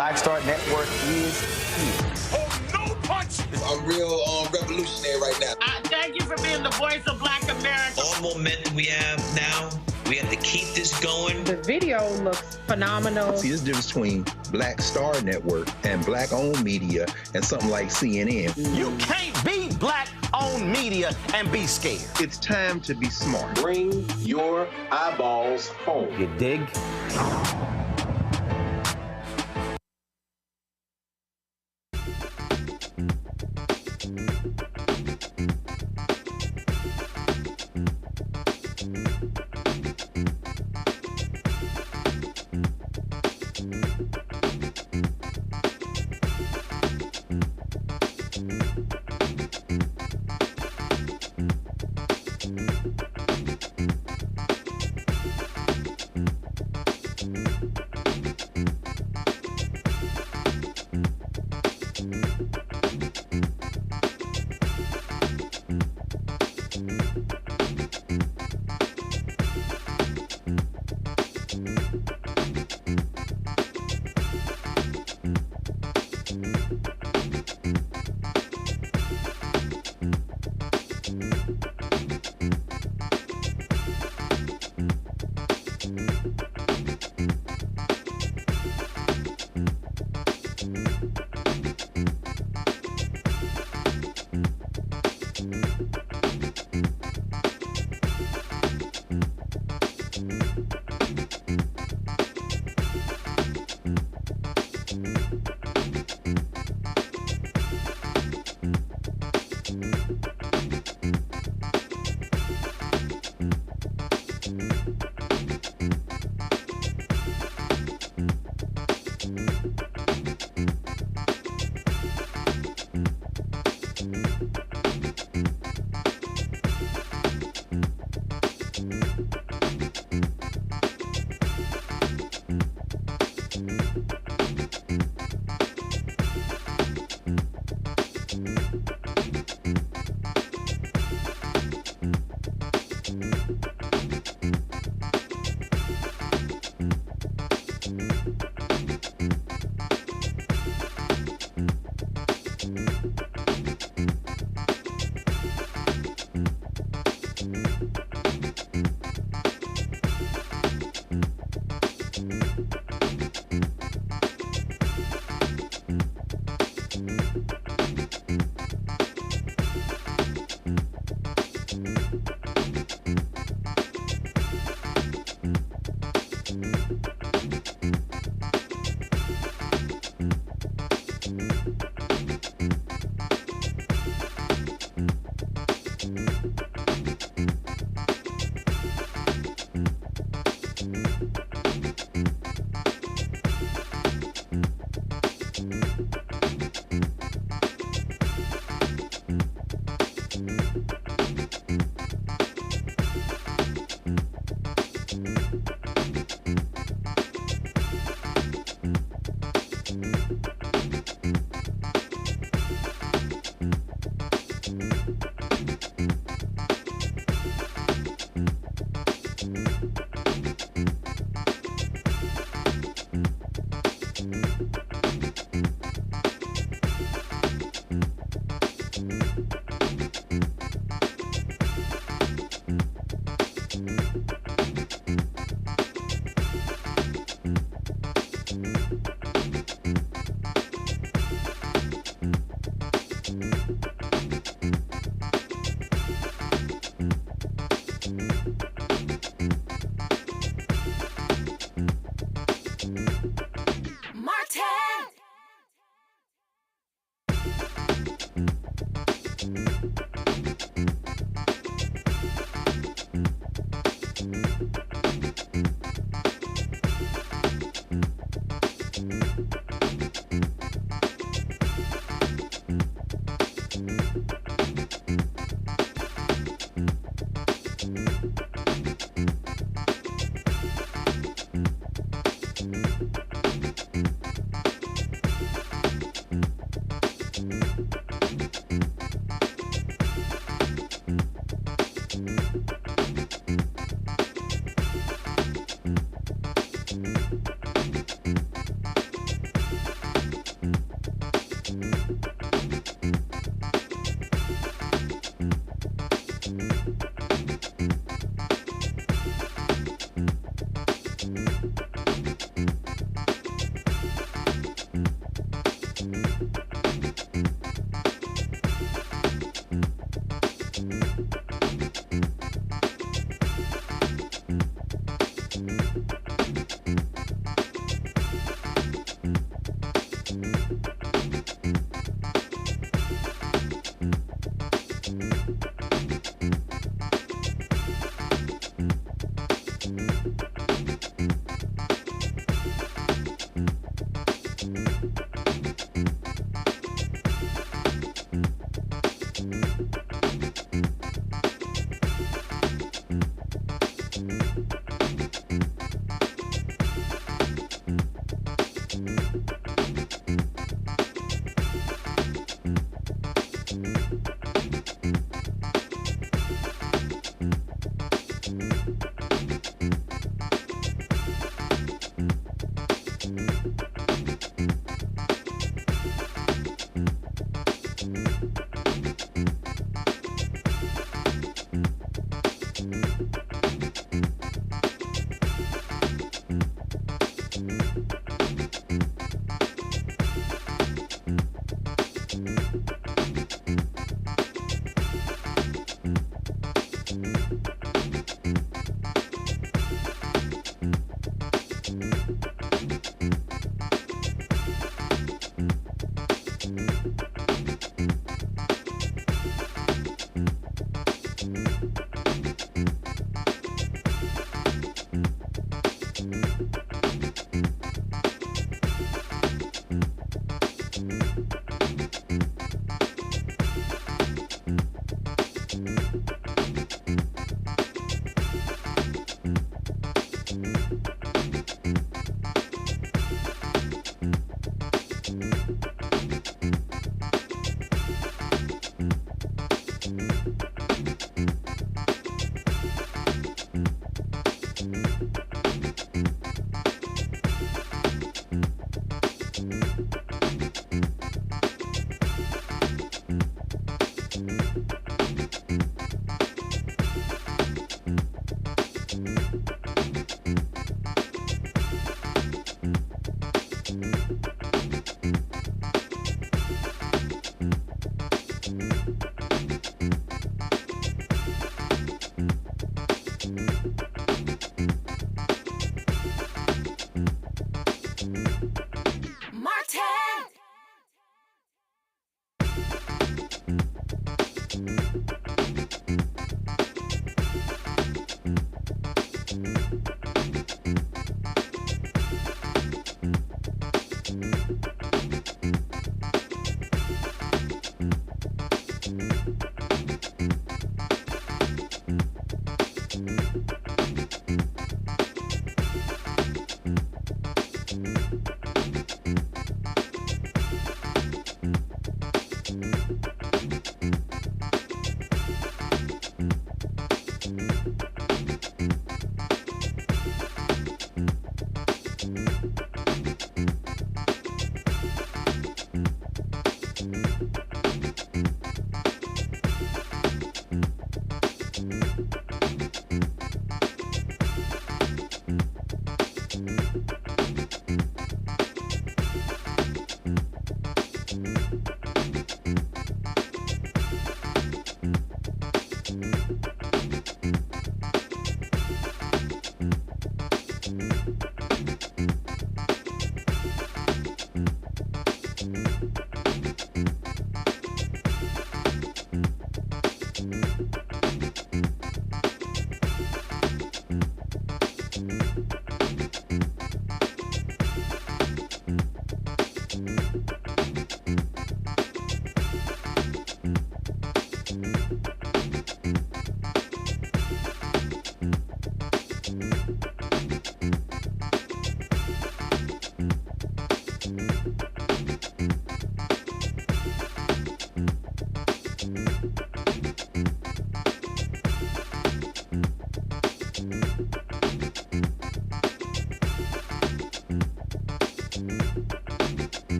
Black Star Network is here. Oh, no punch! I'm real revolutionary right now. Thank you for being the voice of Black America. All momentum we have now, we have to keep this going. The video looks phenomenal. See, there's a difference between Black Star Network and Black-owned media and something like CNN. You can't be Black-owned media and be scared. It's time to be smart. Bring your eyeballs home. You dig?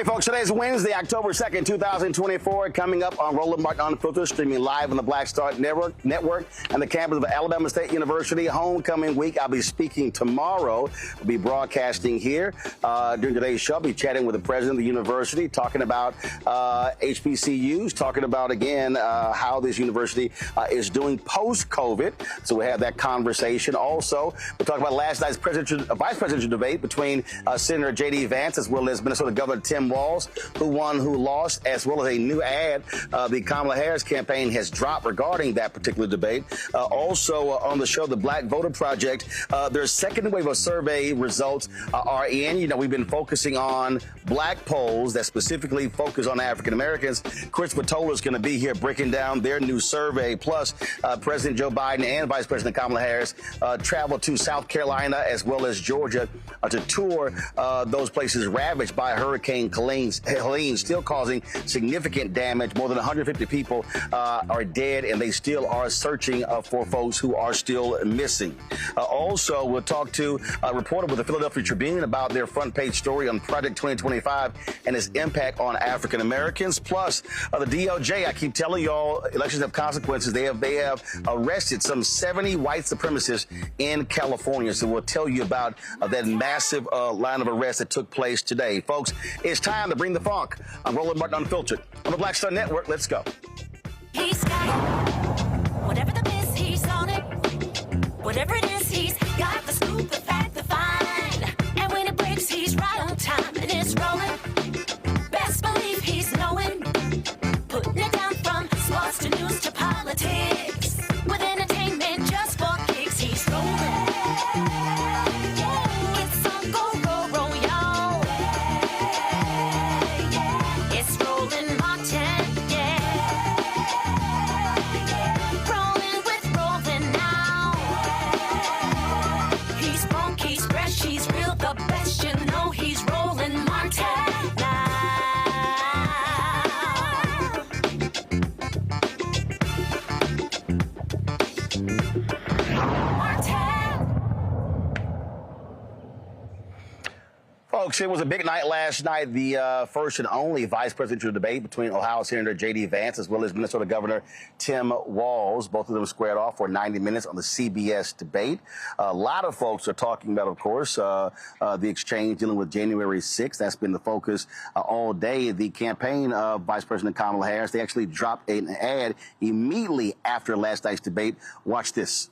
right, folks, today's Wednesday, October 2nd, 2024, coming up on Roland Martin Unfiltered, streaming live on the Black Star Network and the campus of Alabama State University. Homecoming week. I'll be speaking tomorrow. We'll be broadcasting here. During today's show, I'll be chatting with the president of the university, talking about HBCUs, talking about, again, how this university is doing post-COVID. So we have that conversation. Also, we'll talk about last night's vice presidential debate between Senator J.D. Vance as well as Minnesota Governor Tim Walz, who won, who lost, as well as a new ad the Kamala Harris campaign has dropped regarding that particular debate. Also on the show, the Black Voter Project, their second wave of survey results are in. You know, we've been focusing on black polls that specifically focus on African Americans. Christopher Towler is going to be here breaking down their new survey. Plus, President Joe Biden and Vice President Kamala Harris traveled to South Carolina as well as Georgia to tour those places ravaged by Hurricane Helene, still causing significant damage. More than 150 people are dead, and they still are searching for folks who are still missing. Also, we'll talk to a reporter with the Philadelphia Tribune about their front page story on Project 2025 and its impact on African Americans. Plus, the DOJ, I keep telling y'all, elections have consequences. They have arrested some 70 white supremacists in California. So we'll tell you about that massive line of arrests that took place today. Folks, it's time to bring the funk. I'm Roland Martin Unfiltered on the Black Star Network. Let's go. He's got it. Whatever the miss, he's on it. Whatever it is, he's got the scoop, the fact, the find. And when it breaks, he's right on time and it's rolling. Best believe he's knowing. Putting it down from sports to news to politics. With entertainment just for kicks, he's rolling. It's on go, roll, y'all. It's Roland Martin, yeah. Rolling with Roland now. He's funky, he's fresh, he's real, the best, you know he's Roland Martin now. Folks, it was a big night last night, the first and only vice presidential debate between Ohio Senator J.D. Vance as well as Minnesota Governor Tim Walz. Both of them squared off for 90 minutes on the CBS debate. A lot of folks are talking about, of course, the exchange dealing with January 6th. That's been the focus all day. The campaign of Vice President Kamala Harris, they actually dropped an ad immediately after last night's debate. Watch this.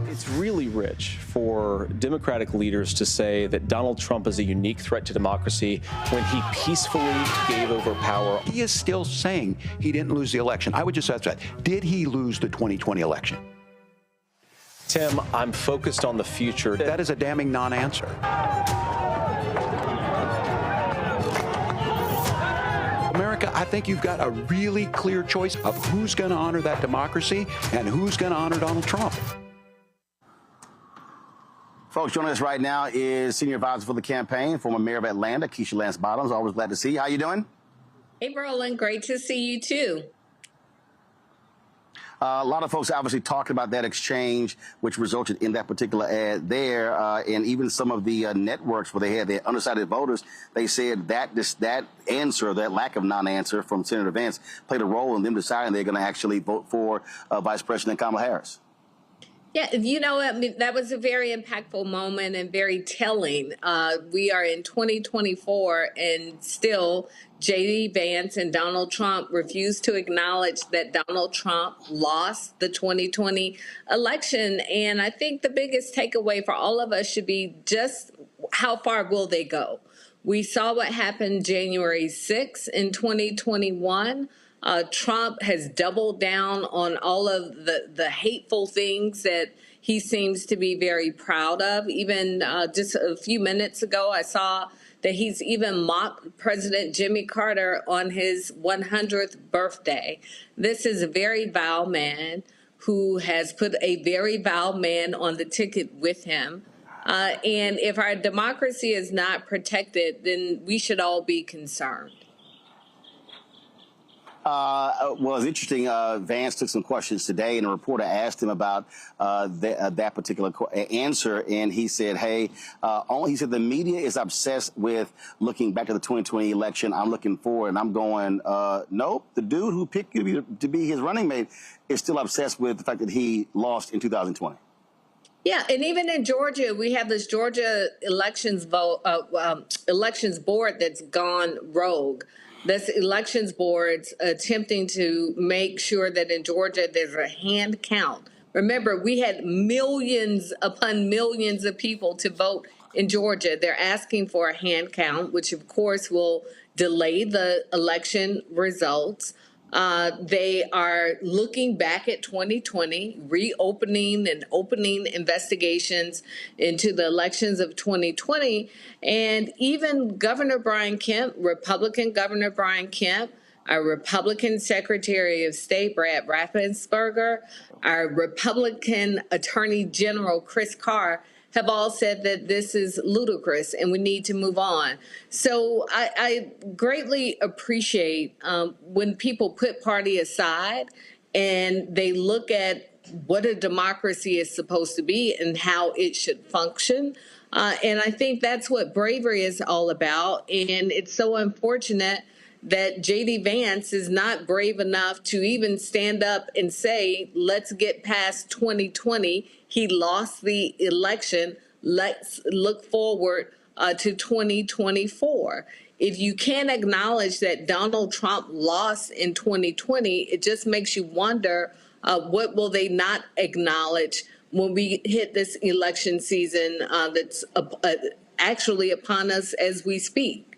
It's really rich for Democratic leaders to say that Donald Trump is a unique threat to democracy when he peacefully gave over power. He is still saying he didn't lose the election. I would just ask that. Did he lose the 2020 election? Tim, I'm focused on the future. That is a damning non-answer. America, I think you've got a really clear choice of who's going to honor that democracy and who's going to honor Donald Trump. Folks, joining us right now is senior advisor for the campaign, former mayor of Atlanta, Keisha Lance Bottoms. Always glad to see you. How you doing? Hey, Roland, great to see you too. A lot of folks obviously talked about that exchange, which resulted in that particular ad there. And even some of the networks where they had their undecided voters, they said that that answer, that lack of non-answer from Senator Vance played a role in them deciding they're going to actually vote for Vice President Kamala Harris. Yeah, you know, I mean, that was a very impactful moment and very telling. We are in 2024 and still J.D. Vance and Donald Trump refuse to acknowledge that Donald Trump lost the 2020 election. And I think the biggest takeaway for all of us should be just how far will they go? We saw what happened January 6th in 2021. Trump has doubled down on all of the hateful things that he seems to be very proud of. Even just a few minutes ago, I saw that he's even mocked President Jimmy Carter on his 100th birthday. This is a very vile man who has put a very vile man on the ticket with him. And if our democracy is not protected, then we should all be concerned. Well, it's interesting. Vance took some questions today, and a reporter asked him about that particular answer, and he said, "Hey, he said the media is obsessed with looking back to the 2020 election. I'm looking forward, and I'm going, nope. The dude who picked you to be his running mate is still obsessed with the fact that he lost in 2020." Yeah, and even in Georgia, we have this Georgia elections board that's gone rogue. This elections board's attempting to make sure that in Georgia there's a hand count. Remember, we had millions upon millions of people to vote in Georgia. They're asking for a hand count, which of course will delay the election results. They are looking back at 2020, reopening and opening investigations into the elections of 2020. And even Governor Brian Kemp, Republican Governor Brian Kemp, our Republican Secretary of State Brad Raffensperger, our Republican Attorney General Chris Carr have all said that this is ludicrous and we need to move on. So I greatly appreciate when people put party aside and they look at what a democracy is supposed to be and how it should function. And I think that's what bravery is all about. And it's so unfortunate that J.D. Vance is not brave enough to even stand up and say, let's get past 2020. He lost the election. Let's look forward to 2024. If you can't acknowledge that Donald Trump lost in 2020, it just makes you wonder what will they not acknowledge when we hit this election season that's actually upon us as we speak.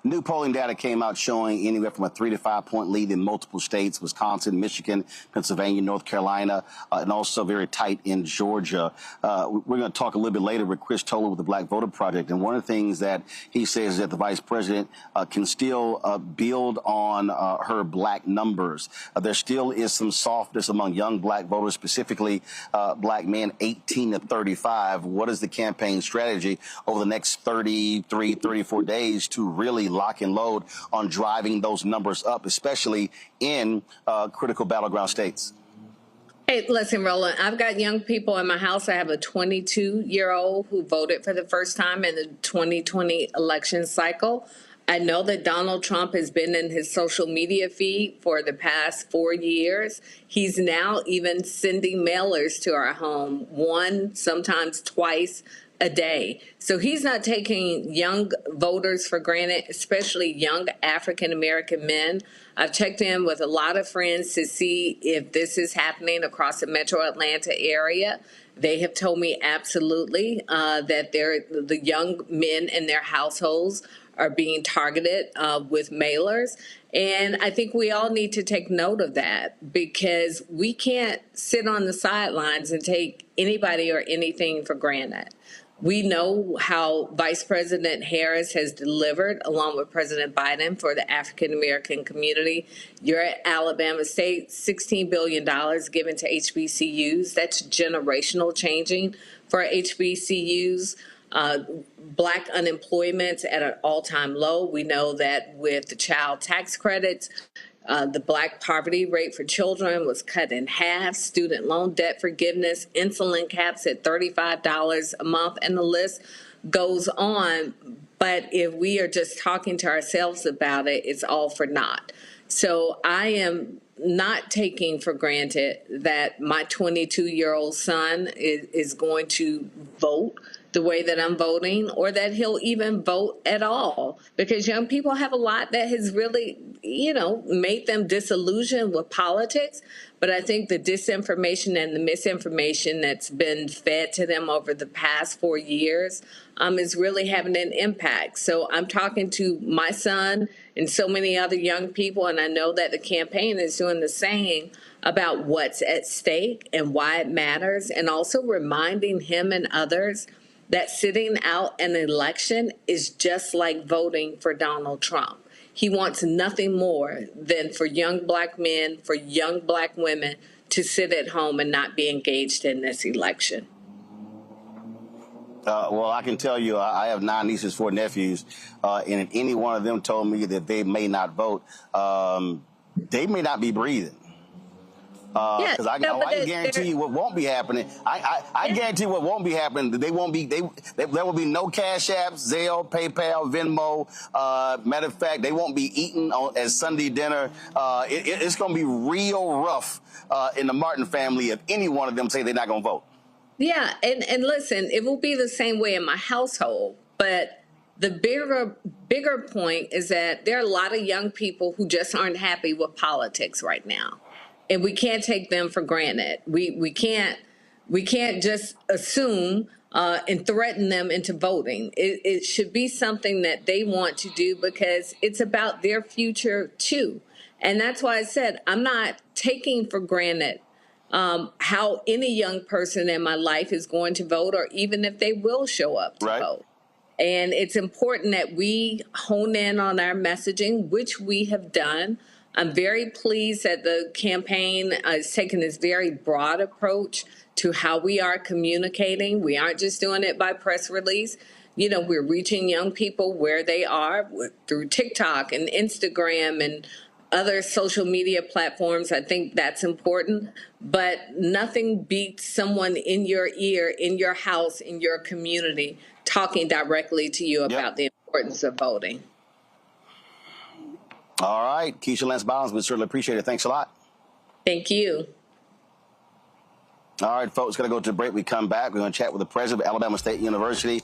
New polling data came out showing anywhere from a 3 to 5 point lead in multiple states: Wisconsin, Michigan, Pennsylvania, North Carolina, and also very tight in Georgia. We're going to talk a little bit later with Chris Towler with the Black Voter Project. And one of the things that he says is that the vice president can still build on her black numbers. There still is some softness among young black voters, specifically black men 18 to 35. What is the campaign strategy over the next 33, 34 days to really lock and load on driving those numbers up, especially in critical battleground states? Hey, listen, Roland, I've got young people in my house. I have a 22-year-old who voted for the first time in the 2020 election cycle. I know that Donald Trump has been in his social media feed for the past 4 years. He's now even sending mailers to our home, one, sometimes twice a day. So he's not taking young voters for granted, especially young African-American men. I've checked in with a lot of friends to see if this is happening across the metro Atlanta area. They have told me absolutely that the young men in their households are being targeted with mailers. And I think we all need to take note of that, because we can't sit on the sidelines and take anybody or anything for granted. We know how Vice President Harris has delivered, along with President Biden, for the African-American community. You're at Alabama State, $16 billion given to HBCUs. That's generational changing for HBCUs. Black unemployment's at an all-time low. We know that with the child tax credits, the black poverty rate for children was cut in half, student loan debt forgiveness, insulin caps at $35 a month, and the list goes on. But if we are just talking to ourselves about it, it's all for naught. So I am not taking for granted that my 22-year-old son is going to vote the way that I'm voting, or that he'll even vote at all, because young people have a lot that has really, made them disillusioned with politics. But I think the disinformation and the misinformation that's been fed to them over the past 4 years is really having an impact. So I'm talking to my son and so many other young people, and I know that the campaign is doing the same, about what's at stake and why it matters, and also reminding him and others that sitting out an election is just like voting for Donald Trump. He wants nothing more than for young black men, for young black women to sit at home and not be engaged in this election. Well, I can tell you, I have 9 nieces, 4 nephews, and if any one of them told me that they may not vote, they may not be breathing. Because I can guarantee you what won't be happening. I guarantee what won't be happening. There will be no Cash Apps, Zelle, PayPal, Venmo. Matter of fact, they won't be eaten as Sunday dinner. It's going to be real rough in the Martin family if any one of them say they're not going to vote. Yeah, and listen, it will be the same way in my household, but the bigger point is that there are a lot of young people who just aren't happy with politics right now. And we can't take them for granted. We can't just assume and threaten them into voting. It should be something that they want to do because it's about their future too. And that's why I said I'm not taking for granted how any young person in my life is going to vote, or even if they will show up to vote. And it's important that we hone in on our messaging, which we have done. I'm very pleased that the campaign has taken this very broad approach to how we are communicating. We aren't just doing it by press release. You know, we're reaching young people where they are through TikTok and Instagram and other social media platforms. I think that's important, but nothing beats someone in your ear, in your house, in your community, talking directly to you about the importance of voting. All right. Keisha Lance Bottoms, we certainly appreciate it. Thanks a lot. Thank you. All right, folks, going to go to a break. We come back. We're going to chat with the president of Alabama State University,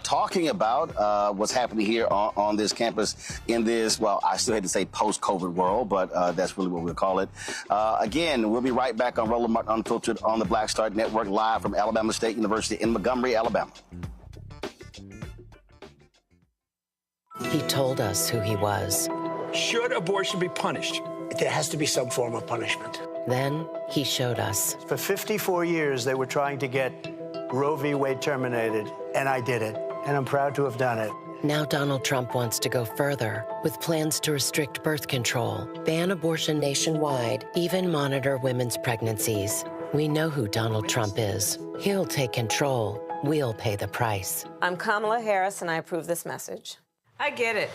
talking about what's happening here on this campus in this, well, I still hate to say post-COVID world, but that's really what we'll call it. Again, we'll be right back on Roland Martin Unfiltered on the Black Star Network, live from Alabama State University in Montgomery, Alabama. He told us who he was. Should abortion be punished? There has to be some form of punishment. Then he showed us. For 54 years, they were trying to get Roe v. Wade terminated, and I did it, and I'm proud to have done it. Now Donald Trump wants to go further with plans to restrict birth control, ban abortion nationwide, even monitor women's pregnancies. We know who Donald Trump is. He'll take control. We'll pay the price. I'm Kamala Harris, and I approve this message. I get it.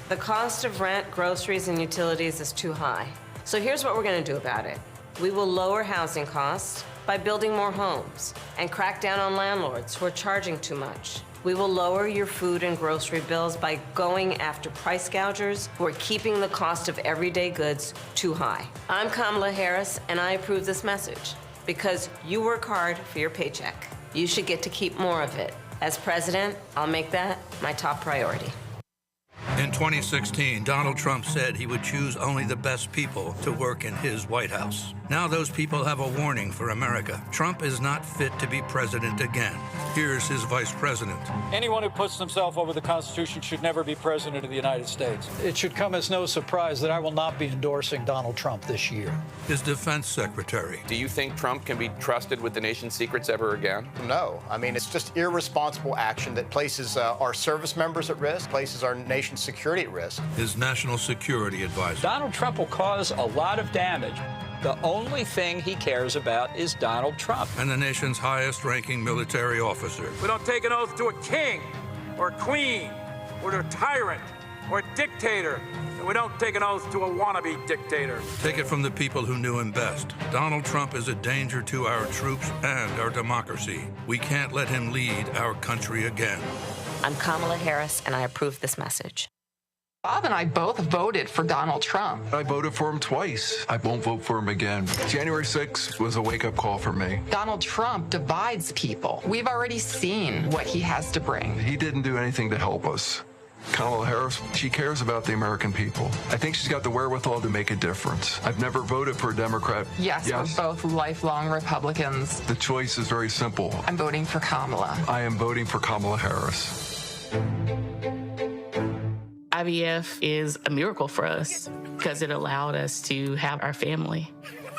The cost of rent, groceries, and utilities is too high. So here's what we're going to do about it. We will lower housing costs by building more homes and crack down on landlords who are charging too much. We will lower your food and grocery bills by going after price gougers who are keeping the cost of everyday goods too high. I'm Kamala Harris, and I approve this message because you work hard for your paycheck. You should get to keep more of it. As president, I'll make that my top priority. In 2016, Donald Trump said he would choose only the best people to work in his White House. Now those people have a warning for America. Trump is not fit to be president again. Here's his vice president. Anyone who puts themselves over the Constitution should never be president of the United States. It should come as no surprise that I will not be endorsing Donald Trump this year. His defense secretary. Do you think Trump can be trusted with the nation's secrets ever again? No. I mean, it's just irresponsible action that places our service members at risk, places our nation's security at risk. His national security advisor. Donald Trump will cause a lot of damage. The only thing he cares about is Donald Trump. And the nation's highest-ranking military officer. We don't take an oath to a king or a queen or to a tyrant or a dictator. And we don't take an oath to a wannabe dictator. Take it from the people who knew him best. Donald Trump is a danger to our troops and our democracy. We can't let him lead our country again. I'm Kamala Harris, and I approve this message. Bob and I both voted for Donald Trump. I voted for him twice. I won't vote for him again. January 6th was a wake-up call for me. Donald Trump divides people. We've already seen what he has to bring. He didn't do anything to help us. Kamala Harris, she cares about the American people. I think she's got the wherewithal to make a difference. I've never voted for a Democrat. Yes, we're both lifelong Republicans. The choice is very simple. I'm voting for Kamala. I am voting for Kamala Harris. IVF is a miracle for us because it allowed us to have our family.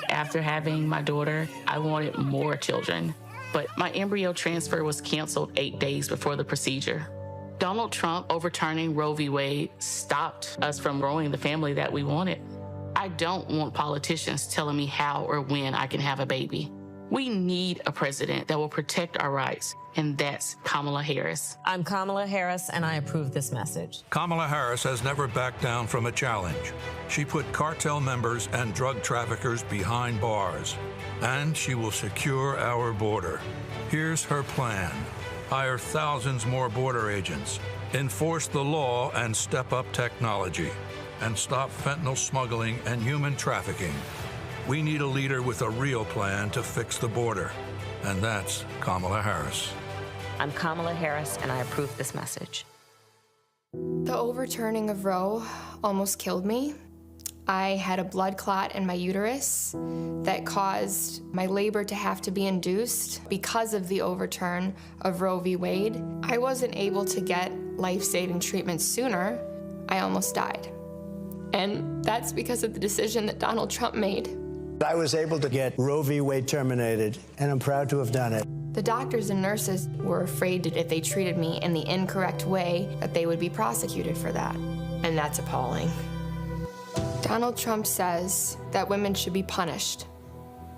After having my daughter, I wanted more children, but my embryo transfer was canceled 8 days before the procedure. Donald Trump overturning Roe v. Wade stopped us from growing the family that we wanted. I don't want politicians telling me how or when I can have a baby. We need a president that will protect our rights, and that's Kamala Harris. I'm Kamala Harris, and I approve this message. Kamala Harris has never backed down from a challenge. She put cartel members and drug traffickers behind bars, and she will secure our border. Here's her plan. Hire thousands more border agents, enforce the law and step up technology, and stop fentanyl smuggling and human trafficking. We need a leader with a real plan to fix the border, and that's Kamala Harris. I'm Kamala Harris, and I approve this message. The overturning of Roe almost killed me. I had a blood clot in my uterus that caused my labor to have to be induced because of the overturn of Roe v. Wade. I wasn't able to get life-saving treatment sooner. I almost died. And that's because of the decision that Donald Trump made. I was able to get Roe v. Wade terminated, and I'm proud to have done it. The doctors and nurses were afraid that if they treated me in the incorrect way, that they would be prosecuted for that. And that's appalling. Donald Trump says that women should be punished.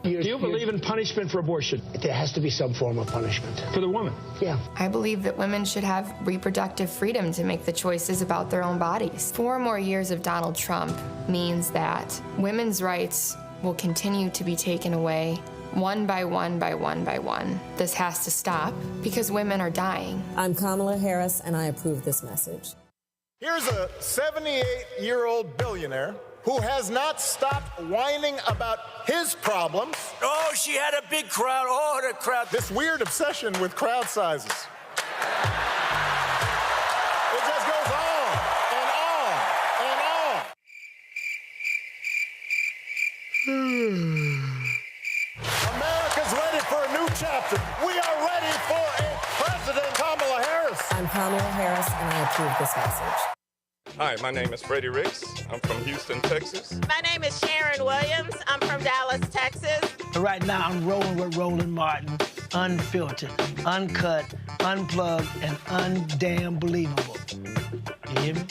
Do you believe in punishment for abortion? There has to be some form of punishment. For the woman? Yeah. I believe that women should have reproductive freedom to make the choices about their own bodies. 4 more years of Donald Trump means that women's rights will continue to be taken away one by one by one by one. This has to stop because women are dying. I'm Kamala Harris, and I approve this message. Here's a 78-year-old billionaire who has not stopped whining about his problems. Oh, she had a big crowd. Oh, the crowd. This weird obsession with crowd sizes. It just goes on and on and on. America's ready for a new chapter. We are ready for a President Kamala Harris. I'm Kamala Harris, and I approve this message. Hi, my name is Freddie Ricks. I'm from Houston, Texas. My name is Sharon Williams. I'm from Dallas, Texas. Right now, I'm rolling with Roland Martin Unfiltered, uncut, unplugged, and undamn believable. You hear me?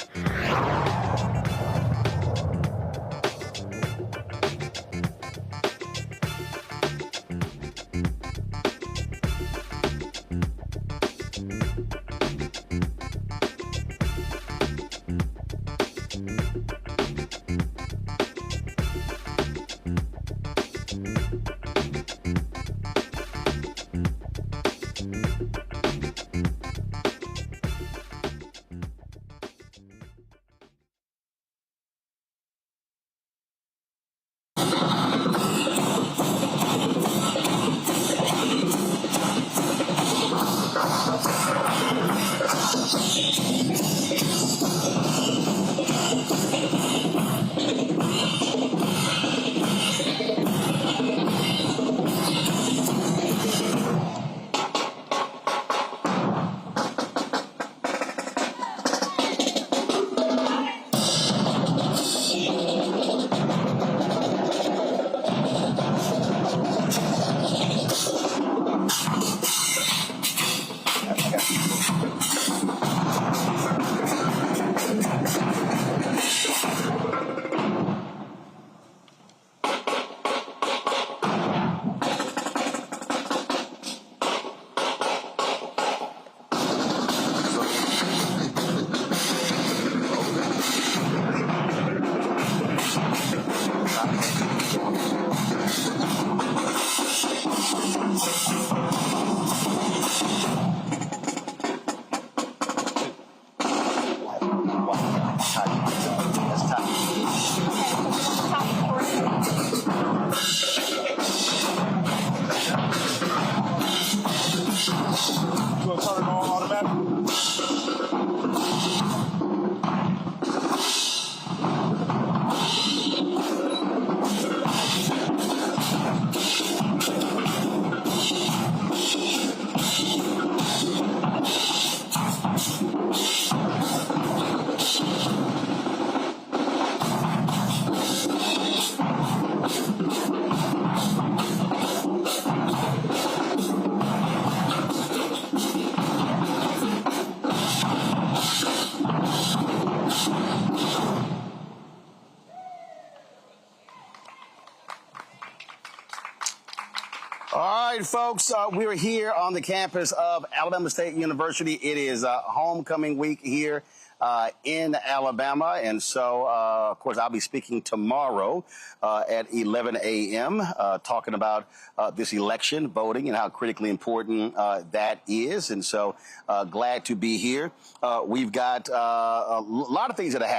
folks, we're here on the campus of Alabama State University. It is homecoming week here in Alabama. And so, of course, I'll be speaking tomorrow at 11 a.m. Talking about this election, voting, and how critically important that is. And so glad to be here. We've got a lot of things that have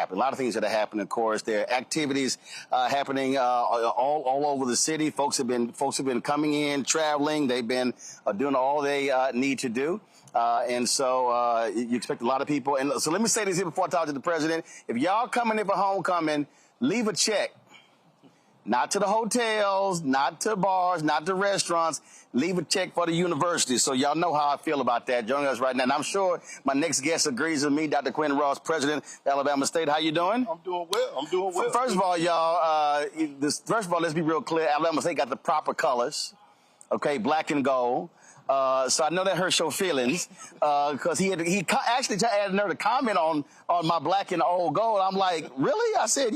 happened. Of course, there are activities happening all over the city. Folks have been coming in, traveling. They've been doing all they need to do. And so you expect a lot of people. And so let me say this here before I talk to the president. If y'all coming in for homecoming, leave a check. Not to the hotels, not to bars, not to restaurants. Leave a check for the university. So y'all know how I feel about that. Joining us right now. And I'm sure my next guest agrees with me, Dr. Quentin Ross, President of Alabama State. How you doing? I'm doing well. First of all, y'all, let's be real clear. Alabama State got the proper colors. Okay, black and gold. So I know that hurts your feelings, because he actually had another comment on my black and old gold. I'm like, really? I said,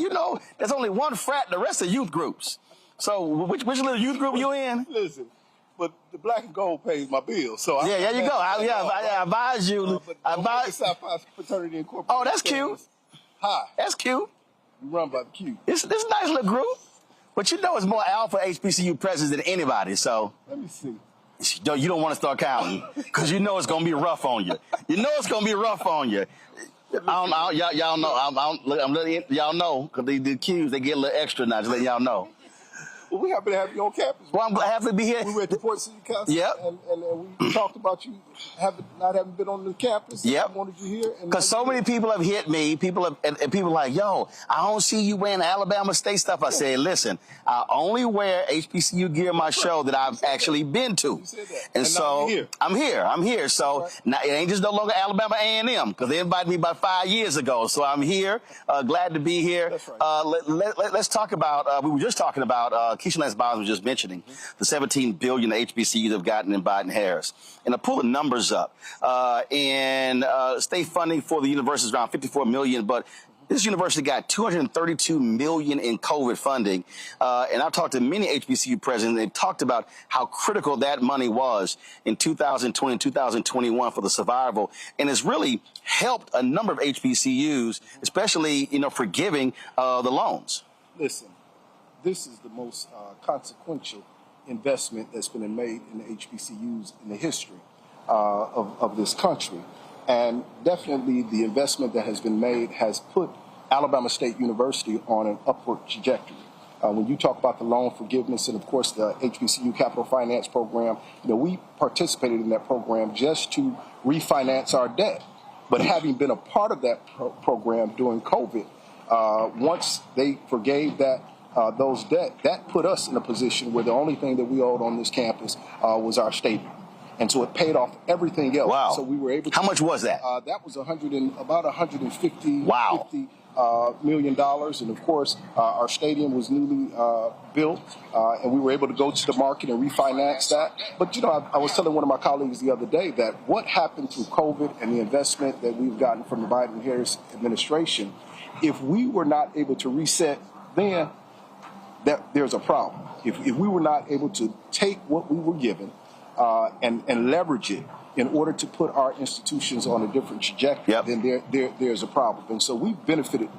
there's only one frat, the rest are youth groups. So which little youth group you in? Listen, but the black and gold pays my bills. So yeah, there you go. I advise you. I advise Southwest Fraternity Incorporated. Oh, that's cute. Hi. That's cute. You run by the Q. It's a nice little group, but it's more alpha HBCU presidents than anybody. So let me see. You don't want to start counting because it's going to be rough on you. Y'all know, because the Qs, they get a little extra now, just letting y'all know. Well, we happy to have you on campus. Well, I'm happy to be here. We were at the Port City Council. Yep. And we talked about you not having been on the campus. Yep. We wanted you here. Because so many people have hit me. People are like, yo, I don't see you wearing Alabama State stuff. I said, listen, I only wear HBCU gear in my show that I've actually been to. You said that. And so I'm here. So now it ain't just no longer Alabama A&M, because they invited me about 5 years ago. So I'm here. Glad to be here. That's right. Let's talk about, we were just talking about, Keisha Lance Bottoms was just mentioning the $17 billion HBCUs have gotten in Biden-Harris. And I pull the numbers up. And state funding for the university is around $54 million, but this university got $232 million in COVID funding. And I've talked to many HBCU presidents. They've talked about how critical that money was in 2020 and 2021 for the survival. And it's really helped a number of HBCUs, especially, forgiving the loans. Listen, this is the most consequential investment that's been made in the HBCUs in the history of this country. And definitely the investment that has been made has put Alabama State University on an upward trajectory. When you talk about the loan forgiveness and, of course, the HBCU Capital Finance Program, we participated in that program just to refinance our debt. But having been a part of that program during COVID, once they forgave those debt, that put us in a position where the only thing that we owed on this campus was our stadium. And so it paid off everything else. Wow. So we were able to. How much was that? That was about $150 wow. million. And of course, our stadium was newly built, and we were able to go to the market and refinance that. But, I was telling one of my colleagues the other day that what happened through COVID and the investment that we've gotten from the Biden-Harris administration, if we were not able to reset then, there's a problem. If we were not able to take what we were given and leverage it in order to put our institutions on a different trajectory, then there's a problem. And so we've benefited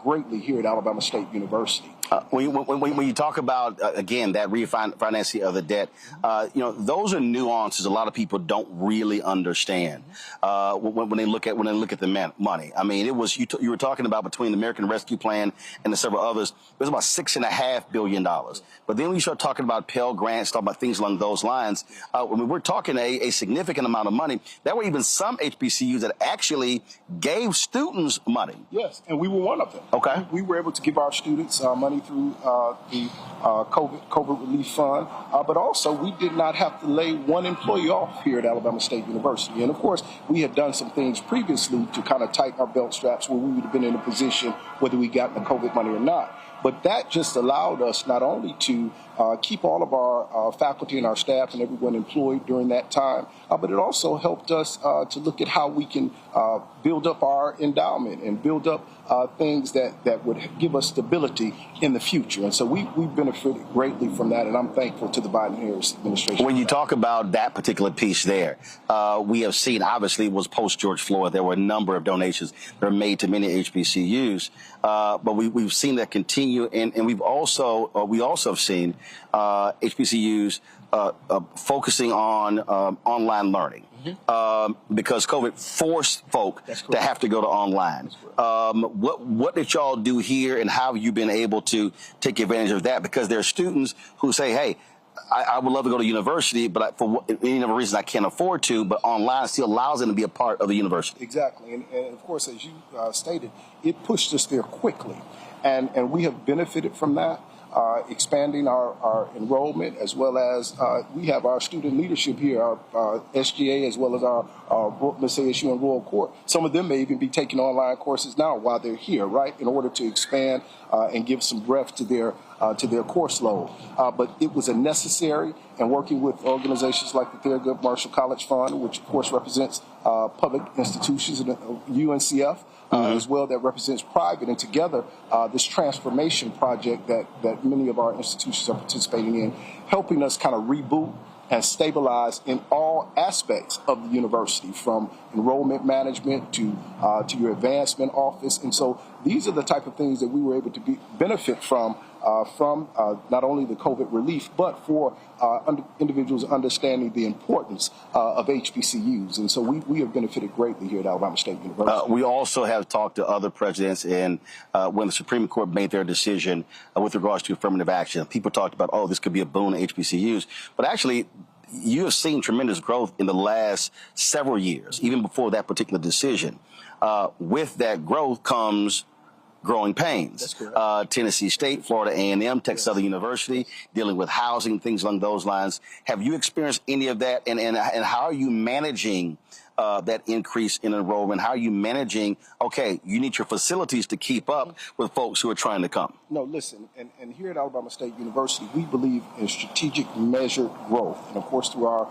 greatly here at Alabama State University. When you talk about, again, that refinancing of the debt, those are nuances a lot of people don't really understand when they look at the money. I mean, it was you were talking about between the American Rescue Plan and the several others, it was about $6.5 billion. But then when you start talking about Pell Grants, talking about things along those lines, we're talking a significant amount of money. There were even some HBCUs that actually gave students money. Yes, and we were one of them. Okay. We were able to give our students money through the COVID Relief Fund, but also we did not have to lay one employee off here at Alabama State University. And of course, we had done some things previously to kind of tighten our belt straps where we would have been in a position whether we got the COVID money or not. But that just allowed us not only to keep all of our faculty and our staff and everyone employed during that time, but it also helped us to look at how we can build up our endowment and build up things that would give us stability in the future. And so we benefited greatly from that, and I'm thankful to the Biden-Harris administration. When you talk about that particular piece there, we have seen, obviously, it was post-George Floyd. There were a number of donations that were made to many HBCUs, but we've seen that continue, and we also have seen HBCUs focusing on online learning. Because COVID forced folk to have to go to online. What did y'all do here, and how have you been able to take advantage of that? Because there are students who say, hey, I would love to go to university, but for any other reason I can't afford to, but online still allows them to be a part of the university. Exactly. And of course, as you stated, it pushed us there quickly. And we have benefited from that. Expanding our enrollment, as well as we have our student leadership here, our SGA, as well as our ASU and Royal Court. Some of them may even be taking online courses now while they're here, right, in order to expand and give some breadth to their course load. But it was a necessary, and working with organizations like the Thurgood Marshall College Fund, which of course represents public institutions, and UNCF, as well, that represents private, and together this transformation project that many of our institutions are participating in, helping us kind of reboot and stabilize in all aspects of the university, from enrollment management to your advancement office. And so these are the type of things that we were able to benefit from not only the COVID relief, but for individuals understanding the importance of HBCUs. And so we have benefited greatly here at Alabama State University. We also have talked to other presidents, and when the Supreme Court made their decision with regards to affirmative action, people talked about, oh, this could be a boon to HBCUs. But actually, you have seen tremendous growth in the last several years, even before that particular decision. With that growth comes growing pains. Tennessee State, Florida A&M, Texas Southern University, dealing with housing, things along those lines. Have you experienced any of that? And how are you managing that increase in enrollment? How are you managing, okay, you need your facilities to keep up with folks who are trying to come? No, listen, and here at Alabama State University, we believe in strategic measured growth. And of course, through our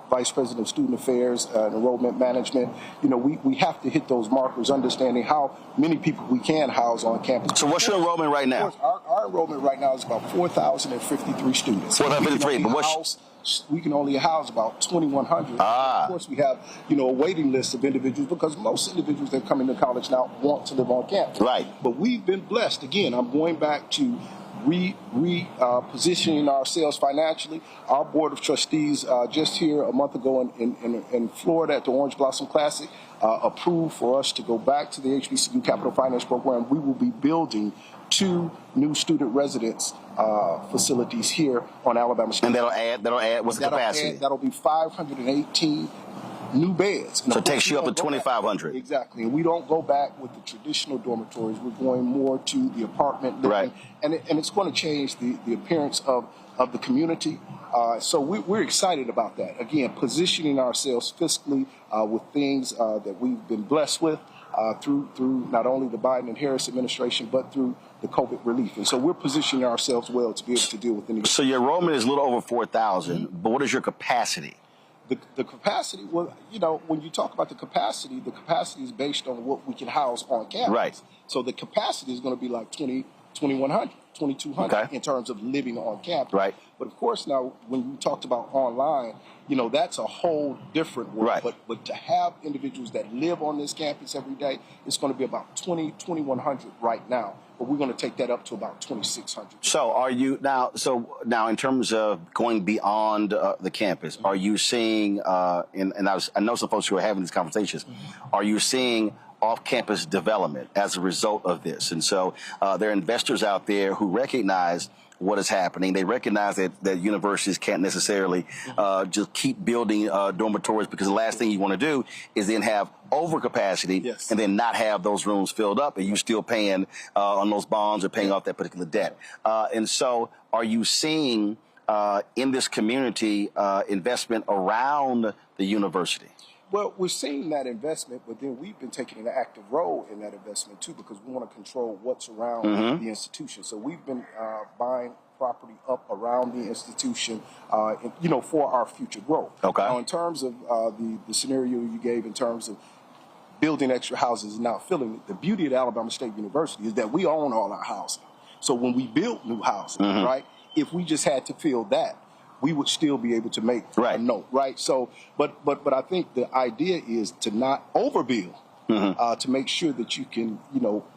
Vice President of Student Affairs and Enrollment Management, we have to hit those markers, understanding how many people we can house on campus. So what's your enrollment right now? Of course, our enrollment right now is about 4,053 students. 4,053, but what's... We can only house about 2,100. Of course, we have, a waiting list of individuals, because most individuals that come into college now want to live on campus. Right. But we've been blessed. Again, I'm going back to repositioning ourselves financially. Our Board of Trustees just here a month ago in Florida at the Orange Blossom Classic approved for us to go back to the HBCU Capital Finance Program. We will be building 2 new student residence facilities here on Alabama State. And that'll add, what's the capacity? That'll be 518 new beds. So it takes you up to 2,500. Exactly. And we don't go back with the traditional dormitories. We're going more to the apartment living. Right. And it's going to change the appearance of the community. So we're excited about that. Again, positioning ourselves fiscally with things that we've been blessed with through not only the Biden and Harris administration, but through the COVID relief. And so we're positioning ourselves well to be able to deal with any. So your enrollment is a little over 4,000, but what is your capacity? The capacity, well, when you talk about the capacity is based on what we can house on campus. Right. So the capacity is going to be like 2,100, 2,200 in terms of living on campus. Right. But of course, now when you talked about online, that's a whole different world. Right. But to have individuals that live on this campus every day, it's going to be about 2,100 right now. But we're going to take that up to about 2,600. So are you now in terms of going beyond the campus, are you seeing, I know some folks who are having these conversations, are you seeing off-campus development as a result of this? And so there are investors out there who recognize what is happening. They recognize that universities can't necessarily just keep building dormitories, because the last thing you want to do is then have overcapacity and then not have those rooms filled up, and you still paying on those bonds or paying off that particular debt. And so are you seeing in this community investment around the university? Well, we're seeing that investment, but then we've been taking an active role in that investment too, because we want to control what's around the institution. So we've been buying property up around the institution, for our future growth. Okay. Now, in terms of the scenario you gave in terms of building extra houses and not filling it, the beauty of Alabama State University is that we own all our housing. So when we build new housing, right, if we just had to fill that, we would still be able to make a note, right? So, but I think the idea is to not overbuild, to make sure that you can,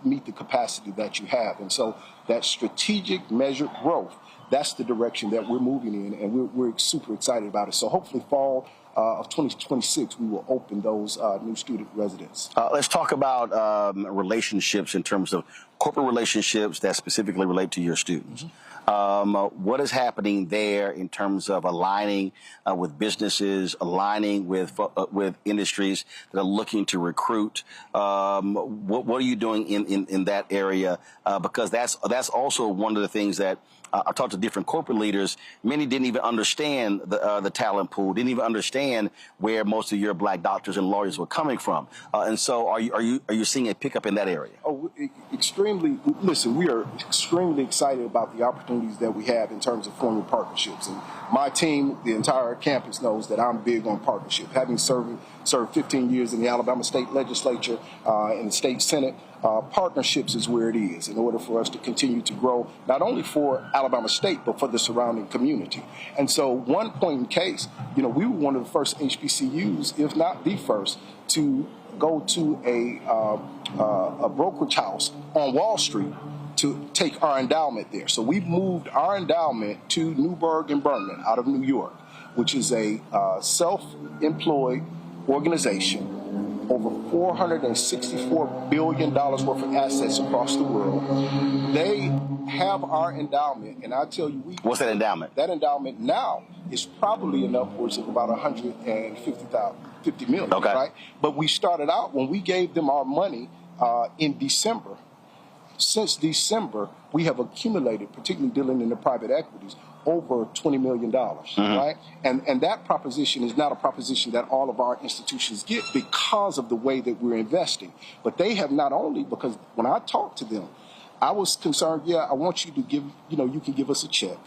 meet the capacity that you have. And so that strategic measured growth, that's the direction that we're moving in, and we're super excited about it. So hopefully fall of 2026, we will open those new student residents. Let's talk about relationships in terms of corporate relationships that specifically relate to your students. What is happening there in terms of aligning with businesses, aligning with industries that are looking to recruit? What are you doing in that area? Because that's also one of the things that I talked to different corporate leaders. Many didn't even understand the talent pool, didn't even understand where most of your black doctors and lawyers were coming from. And so, are you seeing a pickup in that area? Oh, extremely. Listen, we are extremely excited about the opportunities that we have in terms of forming partnerships. And my team, the entire campus, knows that I'm big on partnership. Having served 15 years in the Alabama State Legislature, in the State Senate, partnerships is where it is in order for us to continue to grow, not only for Alabama State, but for the surrounding community. And so one point in case, we were one of the first HBCUs, if not the first, to go to a brokerage house on Wall Street to take our endowment there. So we've moved our endowment to Newburgh and Berman out of New York, which is a self-employed organization, over $464 billion worth of assets across the world. They have our endowment, and I tell you, what's that endowment? That endowment now is probably in upwards of about $150 million, right? But we started out when we gave them our money in December. Since December, we have accumulated, particularly dealing in the private equities, over $20 million, right? And that proposition is not a proposition that all of our institutions get because of the way that we're investing. But they have not only, because when I talked to them, I was concerned, I want you to give, you can give us a check.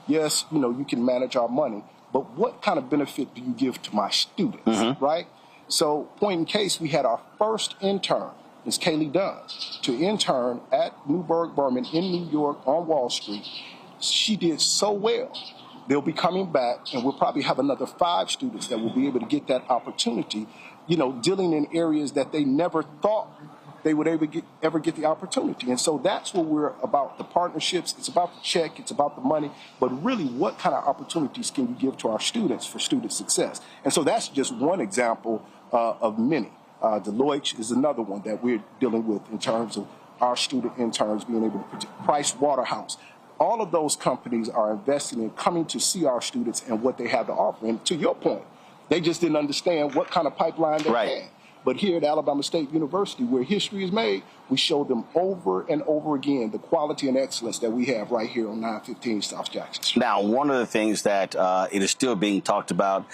Yes, you can manage our money, but what kind of benefit do you give to my students, right? So point in case, we had our first intern, Ms. Kaylee Dunn, to intern at Newburgh Berman in New York on Wall Street. She did so well. They'll be coming back, and we'll probably have another 5 students that will be able to get that opportunity, dealing in areas that they never thought they would ever get the opportunity. And so that's what we're about, the partnerships. It's about the check. It's about the money. But really, what kind of opportunities can we give to our students for student success? And so that's just one example of many. Deloitte is another one that we're dealing with in terms of our student interns being able to predict. Price Waterhouse. All of those companies are investing in coming to see our students and what they have to offer. And to your point, they just didn't understand what kind of pipeline they had. But here at Alabama State University, where history is made, we show them over and over again the quality and excellence that we have right here on 915 South Jackson Street. Now, one of the things that it is still being talked about,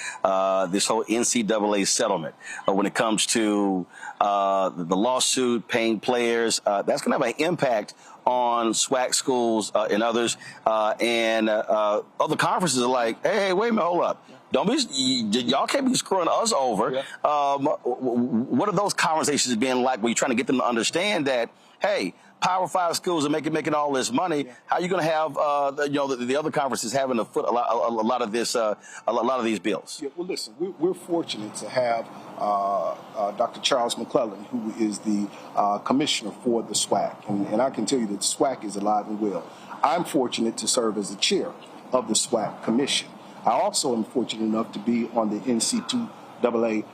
this whole NCAA settlement, when it comes to the lawsuit, paying players, that's going to have an impact on SWAC schools and others. And other conferences are like, hey, wait a minute, hold up. Y'all can't be screwing us over. What are those conversations being like? Where you're trying to get them to understand that, hey, Power 5 schools are making all this money. How are you going to have the other conferences having to foot a lot of this, a lot of these bills? Yeah, well, listen, we're fortunate to have Dr. Charles McClellan, who is the commissioner for the SWAC, and I can tell you that the SWAC is alive and well. I'm fortunate to serve as the chair of the SWAC commission. I also am fortunate enough to be on the NCAA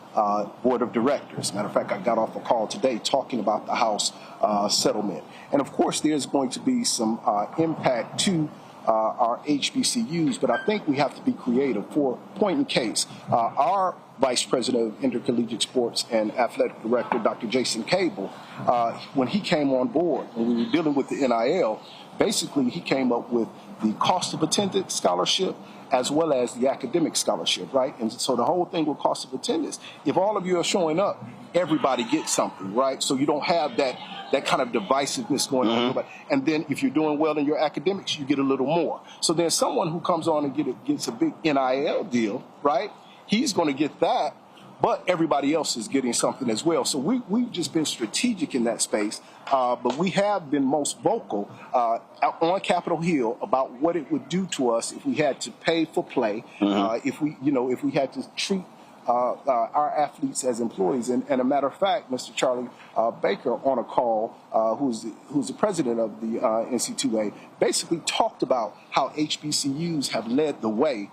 board of directors. Matter of fact, I got off a call today talking about the House settlement. And of course, there's going to be some impact to our HBCUs, but I think we have to be creative. For point in case, our Vice President of Intercollegiate Sports and Athletic Director, Dr. Jason Cable, when he came on board, when we were dealing with the NIL, basically he came up with the cost of attendance scholarship as well as the academic scholarship, right? And so the whole thing with cost of attendance, if all of you are showing up, everybody gets something, right? So you don't have that kind of divisiveness going on. And then if you're doing well in your academics, you get a little more. So then someone who comes on and gets a big NIL deal, right? He's going to get that, but everybody else is getting something as well. So we've just been strategic in that space, but we have been most vocal on Capitol Hill about what it would do to us if we had to pay for play, if we had to treat our athletes as employees. And a matter of fact, Mr. Charlie Baker on a call, who's the president of the NC2A, basically talked about how HBCUs have led the way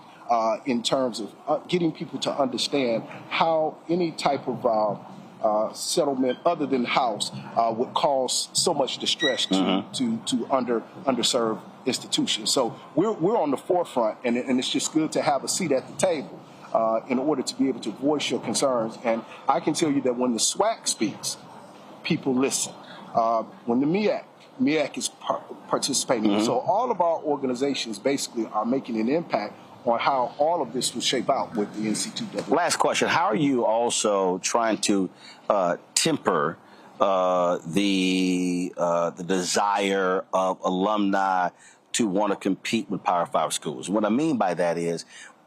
in terms of getting people to understand how any type of settlement other than house would cause so much distress to underserved institutions. So we're on the forefront, and it's just good to have a seat at the table in order to be able to voice your concerns. And I can tell you that when the SWAC speaks, people listen. When the MEAC is participating. So all of our organizations basically are making an impact on how all of this will shape out with the NC2A. Last question. How are you also trying to temper the desire of alumni to want to compete with Power 5 schools? What I mean by that is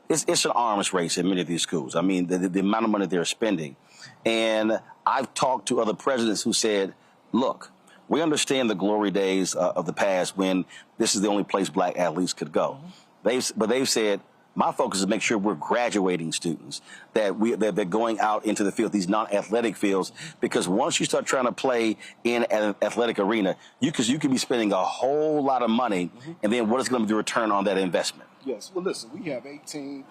it's an arms race in many of these schools. I mean, the amount of money they're spending. And I've talked to other presidents who said, look, we understand the glory days of the past when this is the only place black athletes could go. But they've said, my focus is to make sure we're graduating students, that they're going out into the field, these non-athletic fields, because once you start trying to play in an athletic arena, you could be spending a whole lot of money, and then what is going to be the return on that investment? Yes. Well, listen, we have 18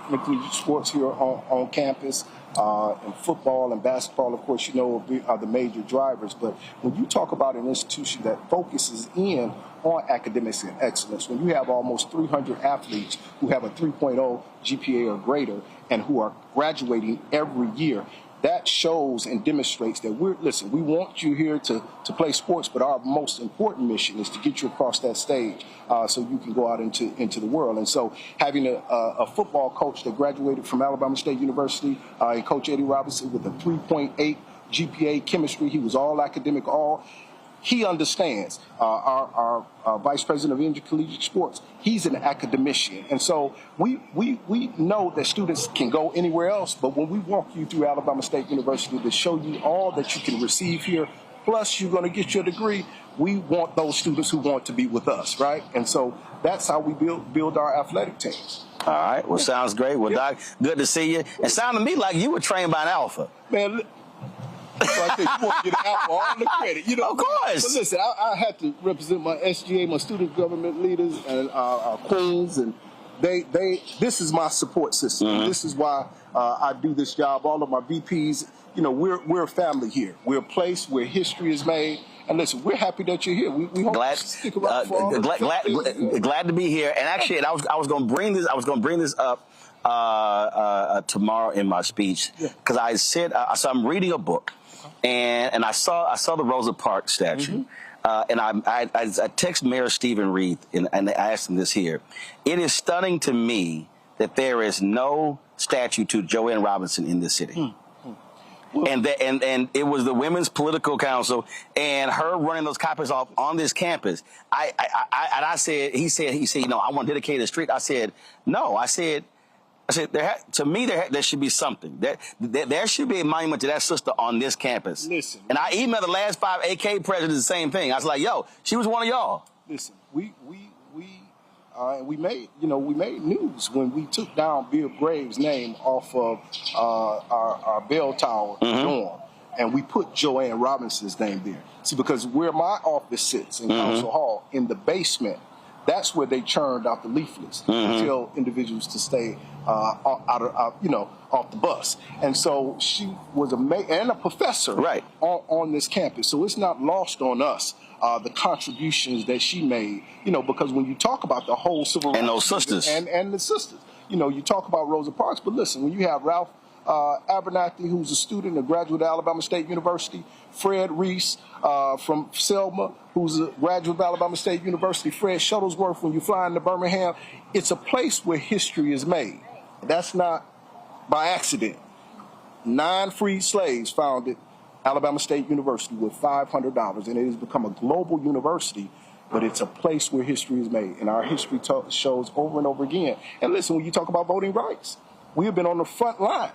intercollegiate sports here on campus. And football and basketball, of course, are the major drivers. But when you talk about an institution that focuses in on academics and excellence, when you have almost 300 athletes who have a 3.0 GPA or greater and who are graduating every year, that shows and demonstrates that we want you here to play sports, but our most important mission is to get you across that stage so you can go out into the world. And so having a football coach that graduated from Alabama State University, and Coach Eddie Robinson with a 3.8 GPA chemistry, he was all academic, he understands. Our Vice President of Intercollegiate Sports, he's an academician. And so we know that students can go anywhere else, but when we walk you through Alabama State University to show you all that you can receive here, plus you're going to get your degree, we want those students who want to be with us, right? And so that's how we build our athletic teams. All right. Well, sounds great. Well, Doc, good to see you. It sounded to me like you were trained by an alpha. Man, so I think you want to get all the credit. Of course. But listen, I had to represent my SGA, my student government leaders, and our queens, and this is my support system. This is why I do this job. All of my VPs, we're a family here. We're a place where history is made. And listen, we're happy that you're here. We hope you stick around for all glad to be here. And actually, I was going to bring this up tomorrow in my speech, because I said so I'm reading a book, and I saw the Rosa Parks statue, and I text Mayor Stephen Reed and I asked him this here. It is stunning to me that there is no statue to Joanne Robinson in this city. And it was the Women's Political Council and her running those copies off on this campus. He said, I want to dedicate a street. I said, no. I said, there should be something. There should be a monument to that sister on this campus. Listen. And I emailed the last 5 AK presidents the same thing. I was like, yo, she was one of y'all. Listen, we made news when we took down Bill Graves' name off of our bell tower dorm, and we put Joanne Robinson's name there. See, because where my office sits in Council Hall, in the basement, that's where they churned out the leaflets to tell individuals to stay off the bus. And so she was a professor on this campus. So it's not lost on us the contributions that she made, because when you talk about the whole civil rights and those sisters and the sisters, you talk about Rosa Parks, but listen, when you have Ralph Abernathy, who's a student, a graduate of Alabama State University, Fred Reese from Selma, who's a graduate of Alabama State University, Fred Shuttlesworth, when you fly into Birmingham. It's a place where history is made. That's not by accident. 9 freed slaves founded Alabama State University with $500, and it has become a global university, but it's a place where history is made, and our history shows over and over again. And listen, when you talk about voting rights, we have been on the front line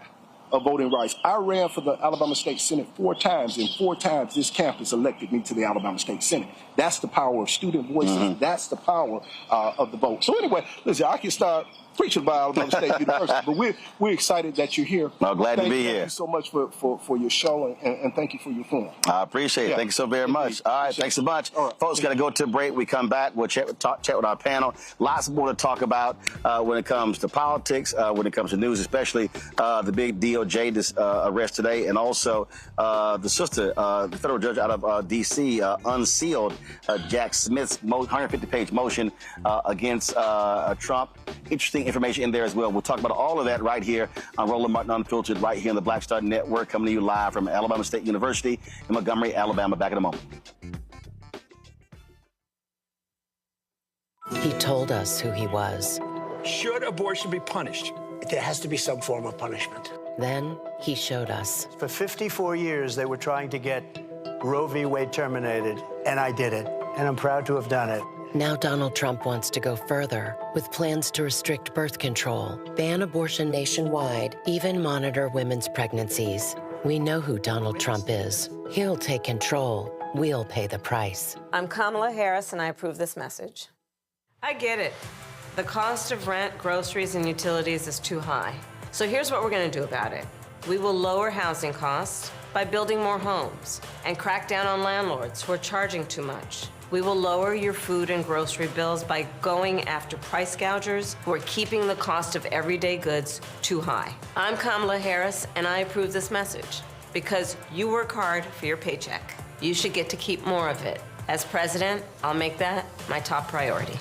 of voting rights. I ran for the Alabama State Senate 4 times, and 4 times this campus elected me to the Alabama State Senate. That's the power of student voices. That's the power of the vote. So anyway, listen, I can start preaching about Alabama State University, but we're excited that you're here. Well, glad to be here. Thank you so much for your show, and thank you for your forum. I appreciate it. Yeah. Thank you so very much. All right, thanks so much. Right. Folks, got to go to a break. We come back. We'll chat with our panel. Lots more to talk about when it comes to politics, when it comes to news, especially the big DOJ arrest today, and also the sister, the federal judge out of D.C. Unsealed Jack Smith's 150-page motion against Trump. Interesting information in there as well. We'll talk about all of that right here on Roland Martin Unfiltered, right here on the Black Star Network, coming to you live from Alabama State University in Montgomery, Alabama. Back in a moment. He told us who he was. Should abortion be punished? There has to be some form of punishment. Then he showed us. For 54 years, they were trying to get Roe v. Wade terminated, and I did it, and I'm proud to have done it. Now Donald Trump wants to go further with plans to restrict birth control, ban abortion nationwide, even monitor women's pregnancies. We know who Donald Trump is. He'll take control. We'll pay the price. I'm Kamala Harris, and I approve this message. I get it. The cost of rent, groceries, and utilities is too high. So here's what we're going to do about it. We will lower housing costs by building more homes and crack down on landlords who are charging too much. We will lower your food and grocery bills by going after price gougers who are keeping the cost of everyday goods too high. I'm Kamala Harris, and I approve this message because you work hard for your paycheck. You should get to keep more of it. As president, I'll make that my top priority.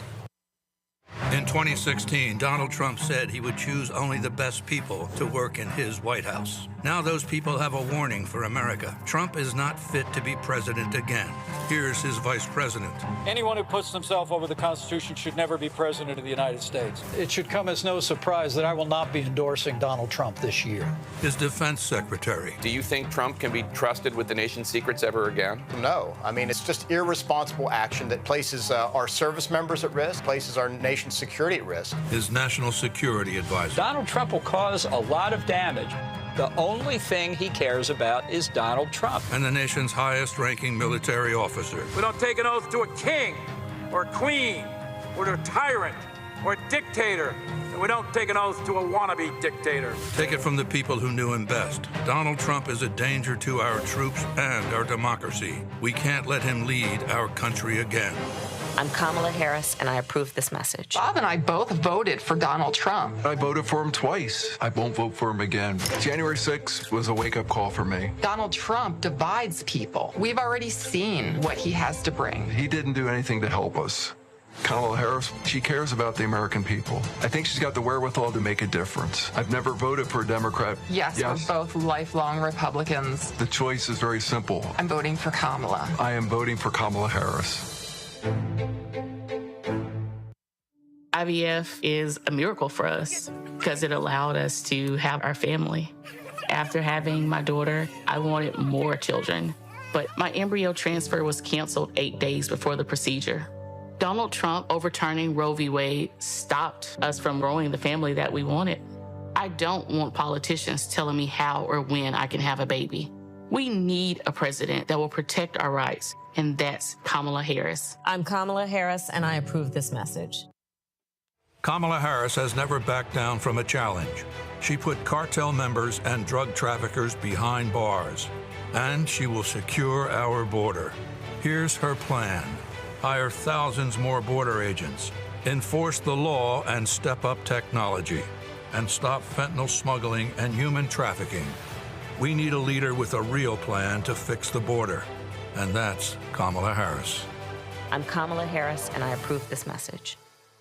In 2016, Donald Trump said he would choose only the best people to work in his White House. Now those people have a warning for America. Trump is not fit to be president again. Here's his vice president. Anyone who puts themselves over the Constitution should never be president of the United States. It should come as no surprise that I will not be endorsing Donald Trump this year. His defense secretary. Do you think Trump can be trusted with the nation's secrets ever again? No. I mean, it's just irresponsible action that places our service members at risk, places our nation's security at risk. His national security advisor. Donald Trump will cause a lot of damage. The only thing he cares about is Donald Trump. And the nation's highest-ranking military officer. We don't take an oath to a king or a queen or to a tyrant or a dictator. And we don't take an oath to a wannabe dictator. Take it from the people who knew him best. Donald Trump is a danger to our troops and our democracy. We can't let him lead our country again. I'm Kamala Harris, and I approve this message. Bob and I both voted for Donald Trump. I voted for him twice. I won't vote for him again. January 6th was a wake-up call for me. Donald Trump divides people. We've already seen what he has to bring. He didn't do anything to help us. Kamala Harris, she cares about the American people. I think she's got the wherewithal to make a difference. I've never voted for a Democrat. Yes, we're both lifelong Republicans. The choice is very simple. I'm voting for Kamala. I am voting for Kamala Harris. IVF is a miracle for us because it allowed us to have our family. After having my daughter, I wanted more children, but my embryo transfer was canceled 8 days before the procedure. Donald Trump overturning Roe v. Wade stopped us from growing the family that we wanted. I don't want politicians telling me how or when I can have a baby. We need a president that will protect our rights, and that's Kamala Harris. I'm Kamala Harris, and I approve this message. Kamala Harris has never backed down from a challenge. She put cartel members and drug traffickers behind bars, and she will secure our border. Here's her plan. Hire thousands more border agents, enforce the law and step up technology, and stop fentanyl smuggling and human trafficking. We need a leader with a real plan to fix the border, and that's Kamala Harris. I'm Kamala Harris, and I approve this message.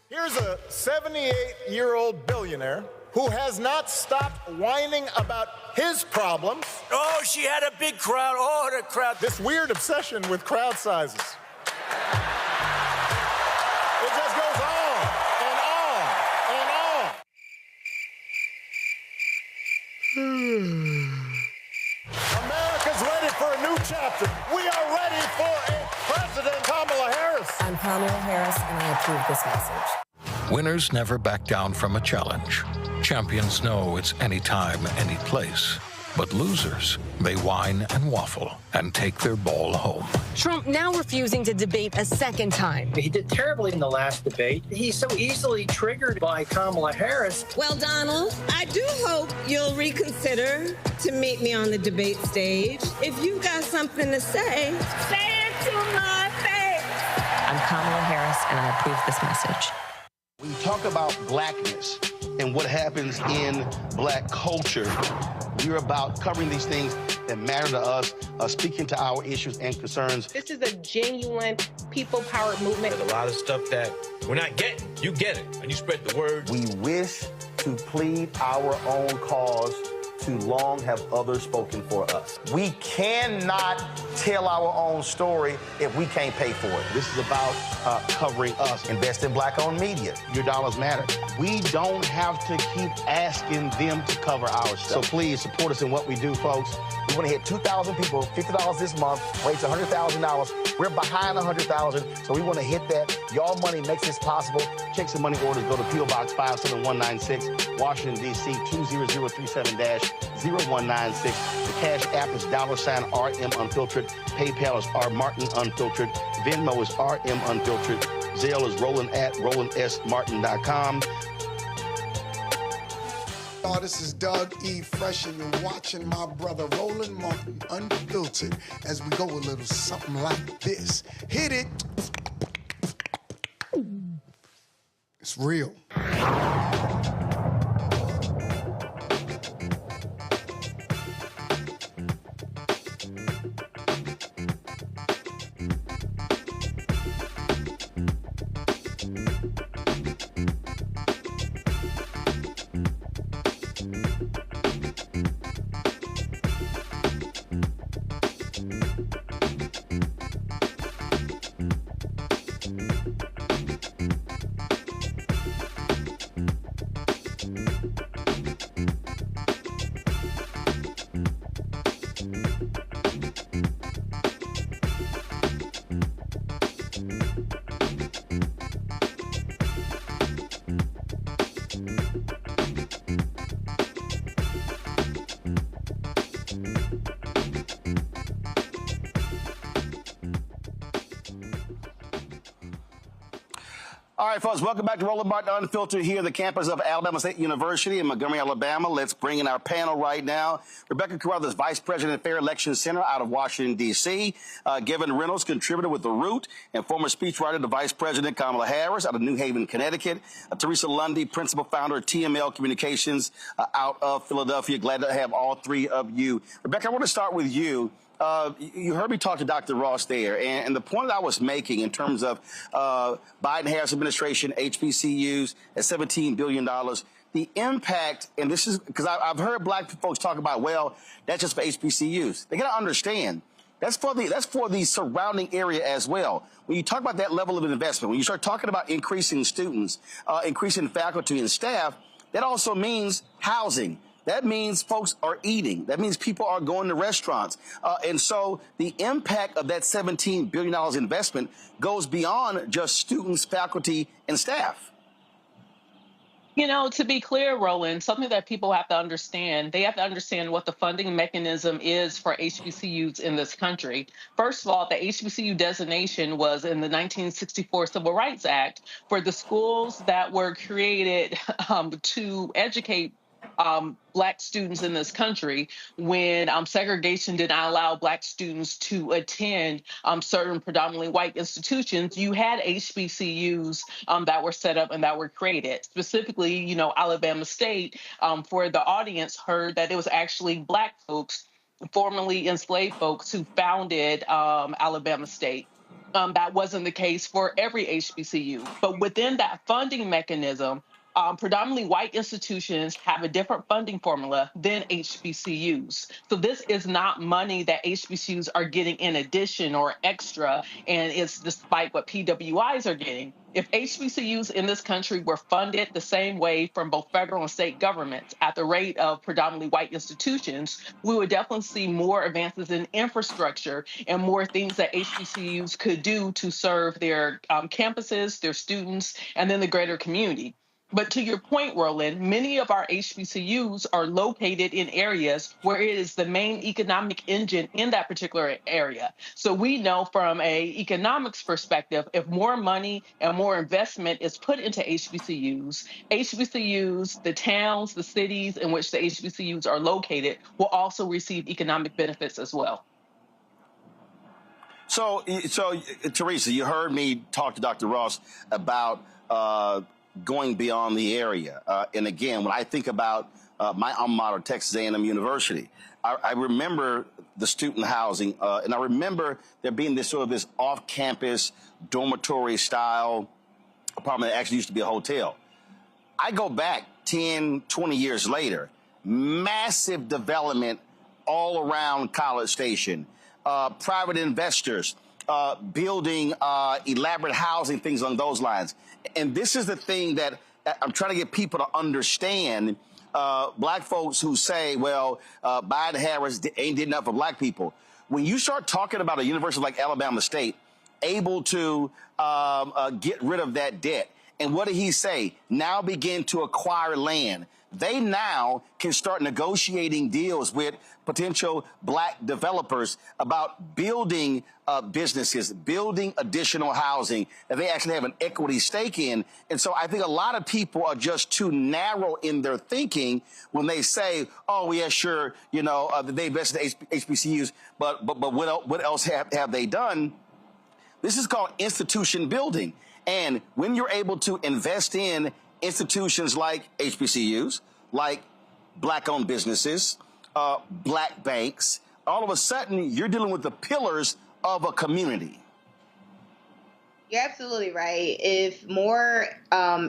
Here's a 78-year-old billionaire who has not stopped whining about his problems. Oh, she had a big crowd. Oh, the crowd. This weird obsession with crowd sizes. It just goes on and on and on. America's ready for a new chapter. We are ready for a President Kamala Harris. I'm Kamala Harris, and I approve this message. Winners never back down from a challenge. Champions know it's anytime, any place. But losers may whine and waffle and take their ball home. Trump now refusing to debate a second time. He did terribly in the last debate. He's so easily triggered by Kamala Harris. Well, Donald, I do hope you'll reconsider to meet me on the debate stage. If you've got something to say it to my face. I'm Kamala Harris, and I approve this message. When you talk about blackness and what happens in black culture, we're about covering these things that matter to us, speaking to our issues and concerns. This is a genuine people-powered movement. There's a lot of stuff that we're not getting. You get it, and you spread the word. We wish to plead our own cause. Too long have others spoken for us. We cannot tell our own story if we can't pay for it. This is about covering us. Invest in black-owned media. Your dollars matter. We don't have to keep asking them to cover our stuff. So please support us in what we do, folks. We want to hit 2,000 people, $50 this month, raise $100,000. We're behind 100,000, so we want to hit that. Y'all money makes this possible. Check some money orders. Go to P.O. Box 57196, Washington, D.C. 20037-0196. The Cash App is $RM Unfiltered. PayPal is R Martin Unfiltered. Venmo is RM Unfiltered. Zelle is Roland at RolandSMartin.com. This is Doug E. Fresh, and you're watching my brother Roland Martin Unfiltered as we go a little something like this. Hit it. It's real. All right, folks, welcome back to Roland Martin Unfiltered here at the campus of Alabama State University in Montgomery, Alabama. Let's bring in our panel right now. Rebecca Carruthers, Vice President at Fair Election Center out of Washington, D.C. Gavin Reynolds, contributor with The Root and former speechwriter to Vice President Kamala Harris out of New Haven, Connecticut. Teresa Lundy, principal founder of TML Communications out of Philadelphia. Glad to have all three of you. Rebecca, I want to start with you. You heard me talk to Dr. Ross there, and the point that I was making in terms of Biden-Harris administration, HBCUs at $17 billion, the impact, and this is because I've heard black folks talk about, well, that's just for HBCUs. They got to understand that's for the surrounding area as well. When you talk about that level of investment, when you start talking about increasing students, increasing faculty and staff, that also means housing. That means folks are eating. That means people are going to restaurants. And so the impact of that $17 billion investment goes beyond just students, faculty, and staff. You know, to be clear, Roland, something that people have to understand, they have to understand what the funding mechanism is for HBCUs in this country. First of all, the HBCU designation was in the 1964 Civil Rights Act for the schools that were created to educate Black students in this country when segregation did not allow Black students to attend certain predominantly white institutions. You had HBCUs that were set up and that were created. Specifically, you know, Alabama State, for the audience, heard that it was actually Black folks, formerly enslaved folks, who founded Alabama State. That wasn't the case for every HBCU. But within that funding mechanism, predominantly white institutions have a different funding formula than HBCUs. So this is not money that HBCUs are getting in addition or extra, and it's despite what PWIs are getting. If HBCUs in this country were funded the same way from both federal and state governments at the rate of predominantly white institutions, we would definitely see more advances in infrastructure and more things that HBCUs could do to serve their campuses, their students, and then the greater community. But to your point, Roland, many of our HBCUs are located in areas where it is the main economic engine in that particular area. So we know from an economics perspective, if more money and more investment is put into HBCUs, the towns, the cities in which the HBCUs are located will also receive economic benefits as well. So Teresa, you heard me talk to Dr. Ross about going beyond the area. And again, when I think about my alma mater, Texas A&M University, I remember the student housing, and I remember there being this sort of this off-campus dormitory style apartment that actually used to be a hotel. I go back 10, 20 years later, massive development all around College Station, private investors, building elaborate housing, things along those lines. And this is the thing that I'm trying to get people to understand. Black folks who say, well, Biden Harris ain't did enough for black people. When you start talking about a university like Alabama State able to get rid of that debt, and what did he say? Now begin to acquire land. They now can start negotiating deals with potential black developers about building businesses, building additional housing that they actually have an equity stake in. And so I think a lot of people are just too narrow in their thinking when they say, oh, yeah, sure, you know, they invested in HBCUs, but what else have they done? This is called institution building. And when you're able to invest in institutions like HBCUs, like black-owned businesses, black banks, all of a sudden you're dealing with the pillars of a community. You're absolutely right. If more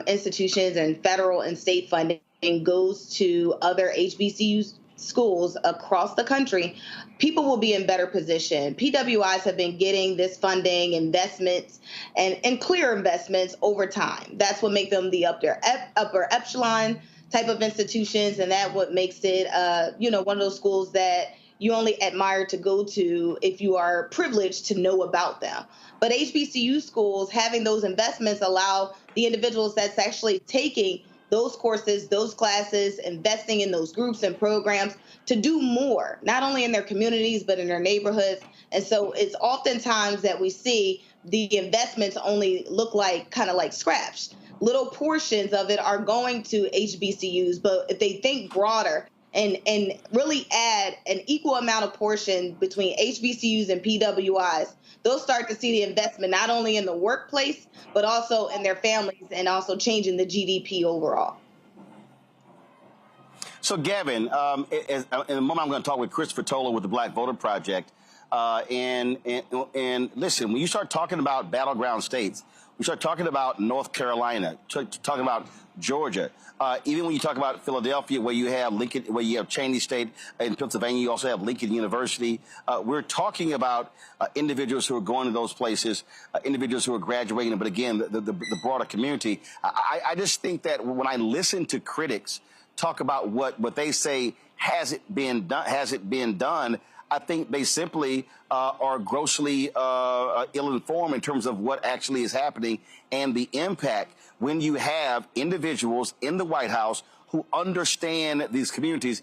institutions and federal and state funding goes to other HBCU schools across the country, people will be in better position. PWIs have been getting this funding, investments, and clear investments over time. That's what makes them the upper echelon type of institutions, and that what makes it, one of those schools that you only admire to go to if you are privileged to know about them. But HBCU schools, having those investments allow the individuals that's actually taking those courses, those classes, investing in those groups and programs to do more, not only in their communities, but in their neighborhoods. And so it's oftentimes that we see the investments only look like kind of like scraps. Little portions of it are going to HBCUs, but if they think broader and really add an equal amount of portion between HBCUs and PWIs, they'll start to see the investment not only in the workplace, but also in their families and also changing the GDP overall. So, Gavin, in a moment, I'm going to talk with Christopher Towler with the Black Voter Project. And listen, when you start talking about battleground states, we start talking about North Carolina, talking about Georgia, even when you talk about Philadelphia, where you have Lincoln, where you have Cheney State in Pennsylvania, you also have Lincoln University. We're talking about individuals who are going to those places, individuals who are graduating, but again, the broader community. I just think that when I listen to critics talk about what they say has it been done, I think they simply are grossly ill-informed in terms of what actually is happening and the impact when you have individuals in the White House who understand these communities.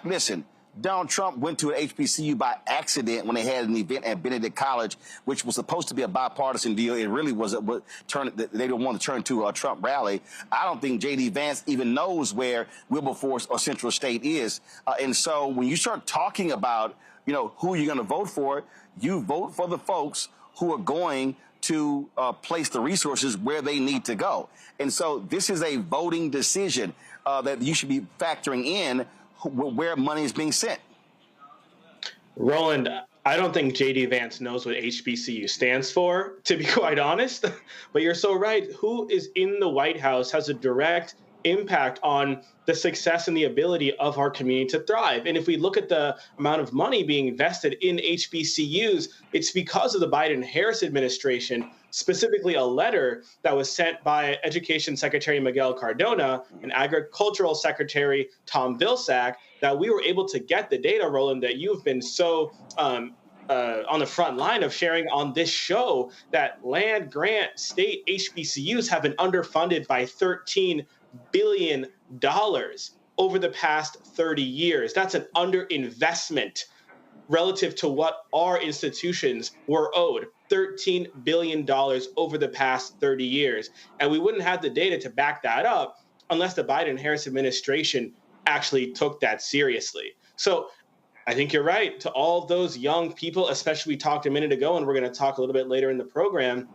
Listen, Donald Trump went to an HBCU by accident when they had an event at Benedict College, which was supposed to be a bipartisan deal. It really was they didn't want to turn to a Trump rally. I don't think J.D. Vance even knows where Wilberforce or Central State is. And so when you start talking about, who you're going to vote for, you vote for the folks who are going to place the resources where they need to go. And so this is a voting decision that you should be factoring in where money is being sent. Roland, I don't think J.D. Vance knows what HBCU stands for, to be quite honest. But you're so right. Who is in the White House has a direct impact on the success and the ability of our community to thrive. And if we look at the amount of money being invested in HBCUs, it's because of the Biden-Harris administration, specifically a letter that was sent by Education Secretary Miguel Cardona and Agricultural Secretary Tom Vilsack, that we were able to get the data, Roland, that you've been so on the front line of sharing on this show, that land-grant state HBCUs have been underfunded by $13 billion over the past 30 years. That's an underinvestment relative to what our institutions were owed, $13 billion over the past 30 years. And we wouldn't have the data to back that up unless the Biden-Harris administration actually took that seriously. So I think you're right. To all those young people, especially we talked a minute ago, and we're going to talk a little bit later in the program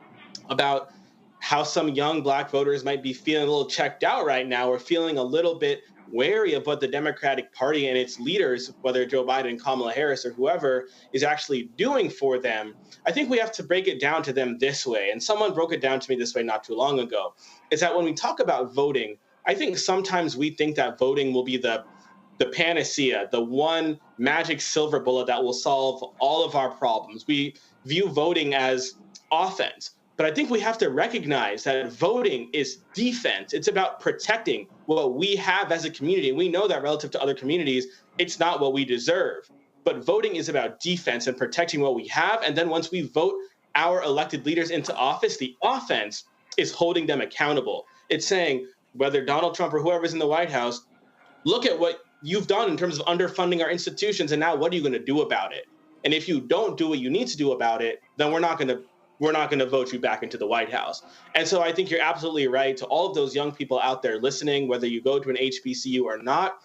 about how some young Black voters might be feeling a little checked out right now, or feeling a little bit wary of what the Democratic Party and its leaders, whether Joe Biden, Kamala Harris, or whoever, is actually doing for them. I think we have to break it down to them this way. And someone broke it down to me this way not too long ago, is that when we talk about voting, I think sometimes we think that voting will be the panacea, the one magic silver bullet that will solve all of our problems. We view voting as offense. But I think we have to recognize that voting is defense. It's about protecting what we have as a community. And we know that relative to other communities, it's not what we deserve. But voting is about defense and protecting what we have. And then once we vote our elected leaders into office, the offense is holding them accountable. It's saying, whether Donald Trump or whoever's in the White House, look at what you've done in terms of underfunding our institutions, and now what are you going to do about it? And if you don't do what you need to do about it, then we're not going to vote you back into the White House. And so I think you're absolutely right. To all of those young people out there listening, whether you go to an HBCU or not,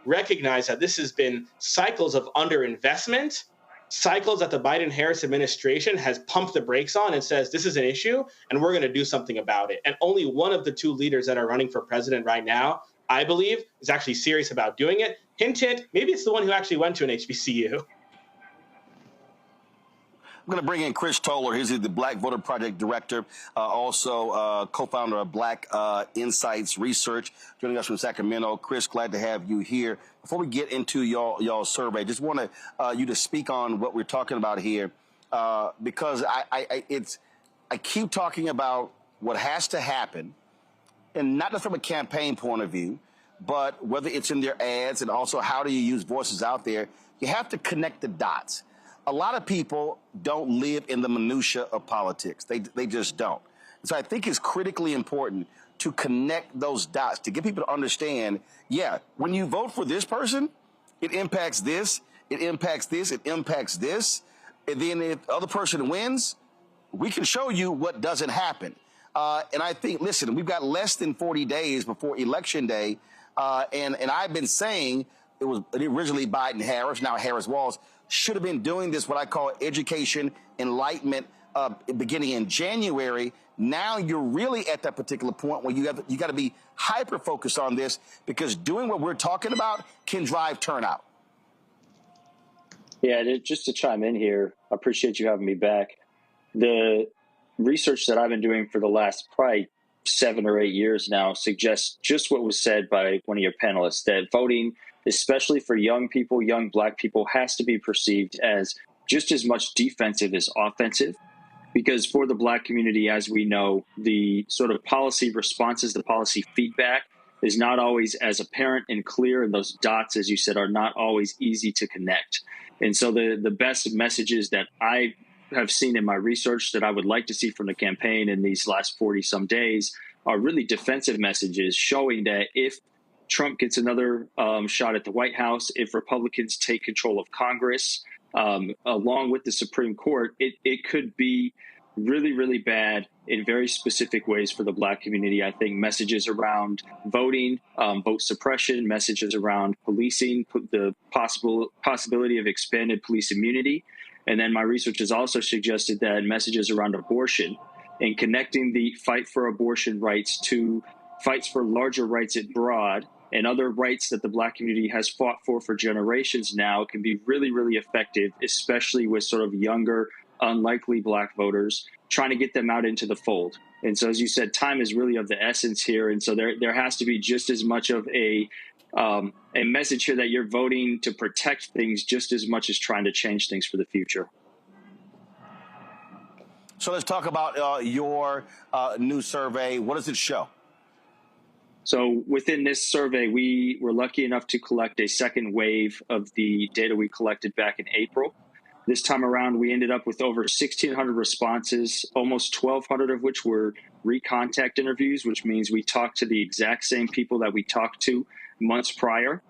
recognize that this has been cycles of underinvestment, cycles that the Biden-Harris administration has pumped the brakes on and says, this is an issue, and we're going to do something about it. And only one of the two leaders that are running for president right now, I believe, is actually serious about doing it. Hint, hint, maybe it's the one who actually went to an HBCU. I'm going to bring in Chris Towler. He's the Black Voter Project Director, also co-founder of Black Insights Research, joining us from Sacramento. Chris, glad to have you here. Before we get into y'all survey, just want you to speak on what we're talking about here, because I keep talking about what has to happen, and not just from a campaign point of view, but whether it's in their ads and also how do you use voices out there. You have to connect the dots. A lot of people don't live in the minutia of politics. They just don't. So I think it's critically important to connect those dots, to get people to understand, yeah, when you vote for this person, it impacts this, it impacts this, it impacts this. And then if the other person wins, we can show you what doesn't happen. And I think, listen, we've got less than 40 days before Election Day. And I've been saying it was originally Biden-Harris, now Harris-Walz, should have been doing this, what I call education, enlightenment, beginning in January. Now you're really at that particular point where you got to be hyper-focused on this, because doing what we're talking about can drive turnout. Yeah, just to chime in here, I appreciate you having me back. The research that I've been doing for the last probably 7 or 8 years now suggests just what was said by one of your panelists, that voting, especially for young people, young Black people, has to be perceived as just as much defensive as offensive. Because for the Black community, as we know, the sort of policy responses, the policy feedback is not always as apparent and clear. And those dots, as you said, are not always easy to connect. And so the best messages that I have seen in my research that I would like to see from the campaign in these last 40-some days are really defensive messages, showing that if Trump gets another shot at the White House, if Republicans take control of Congress, along with the Supreme Court, it could be really, really bad in very specific ways for the Black community. I think messages around voting, vote suppression, messages around policing, the possibility of expanded police immunity. And then my research has also suggested that messages around abortion and connecting the fight for abortion rights to fights for larger rights abroad and other rights that the Black community has fought for generations now can be really, really effective, especially with sort of younger, unlikely Black voters trying to get them out into the fold. And so, as you said, time is really of the essence here. And so there has to be just as much of a message here that you're voting to protect things just as much as trying to change things for the future. So let's talk about your new survey. What does it show? So within this survey, we were lucky enough to collect a second wave of the data we collected back in April. This time around, we ended up with over 1,600 responses, almost 1,200 of which were recontact interviews, which means we talked to the exact same people that we talked to months prior.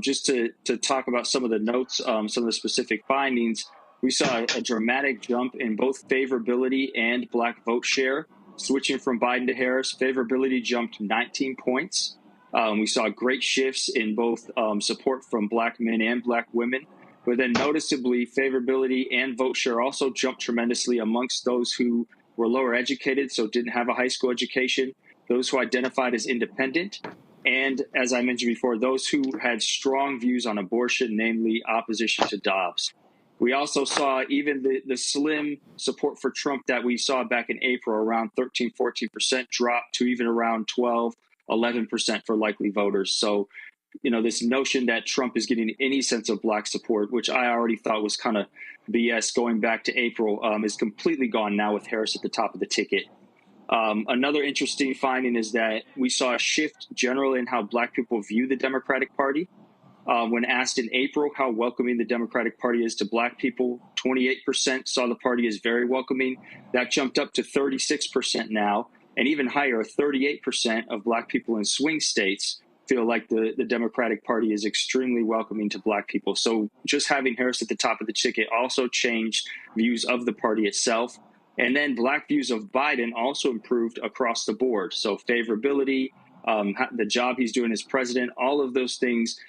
Just to talk about some of the notes, some of the specific findings, we saw a dramatic jump in both favorability and Black vote share. Switching from Biden to Harris, favorability jumped 19 points. We saw great shifts in both support from Black men and Black women. But then noticeably, favorability and vote share also jumped tremendously amongst those who were lower educated, so didn't have a high school education, those who identified as independent, and, as I mentioned before, those who had strong views on abortion, namely opposition to Dobbs. We also saw even the slim support for Trump that we saw back in April, around 13, 14%, drop to even around 12, 11% for likely voters. So, this notion that Trump is getting any sense of Black support, which I already thought was kind of BS going back to April, is completely gone now with Harris at the top of the ticket. Another interesting finding is that we saw a shift generally in how Black people view the Democratic Party. When asked in April how welcoming the Democratic Party is to Black people, 28% saw the party as very welcoming. That jumped up to 36% now, and even higher, 38% of Black people in swing states feel like the Democratic Party is extremely welcoming to Black people. So just having Harris at the top of the ticket also changed views of the party itself. And then Black views of Biden also improved across the board. So favorability, the job he's doing as president, all of those things,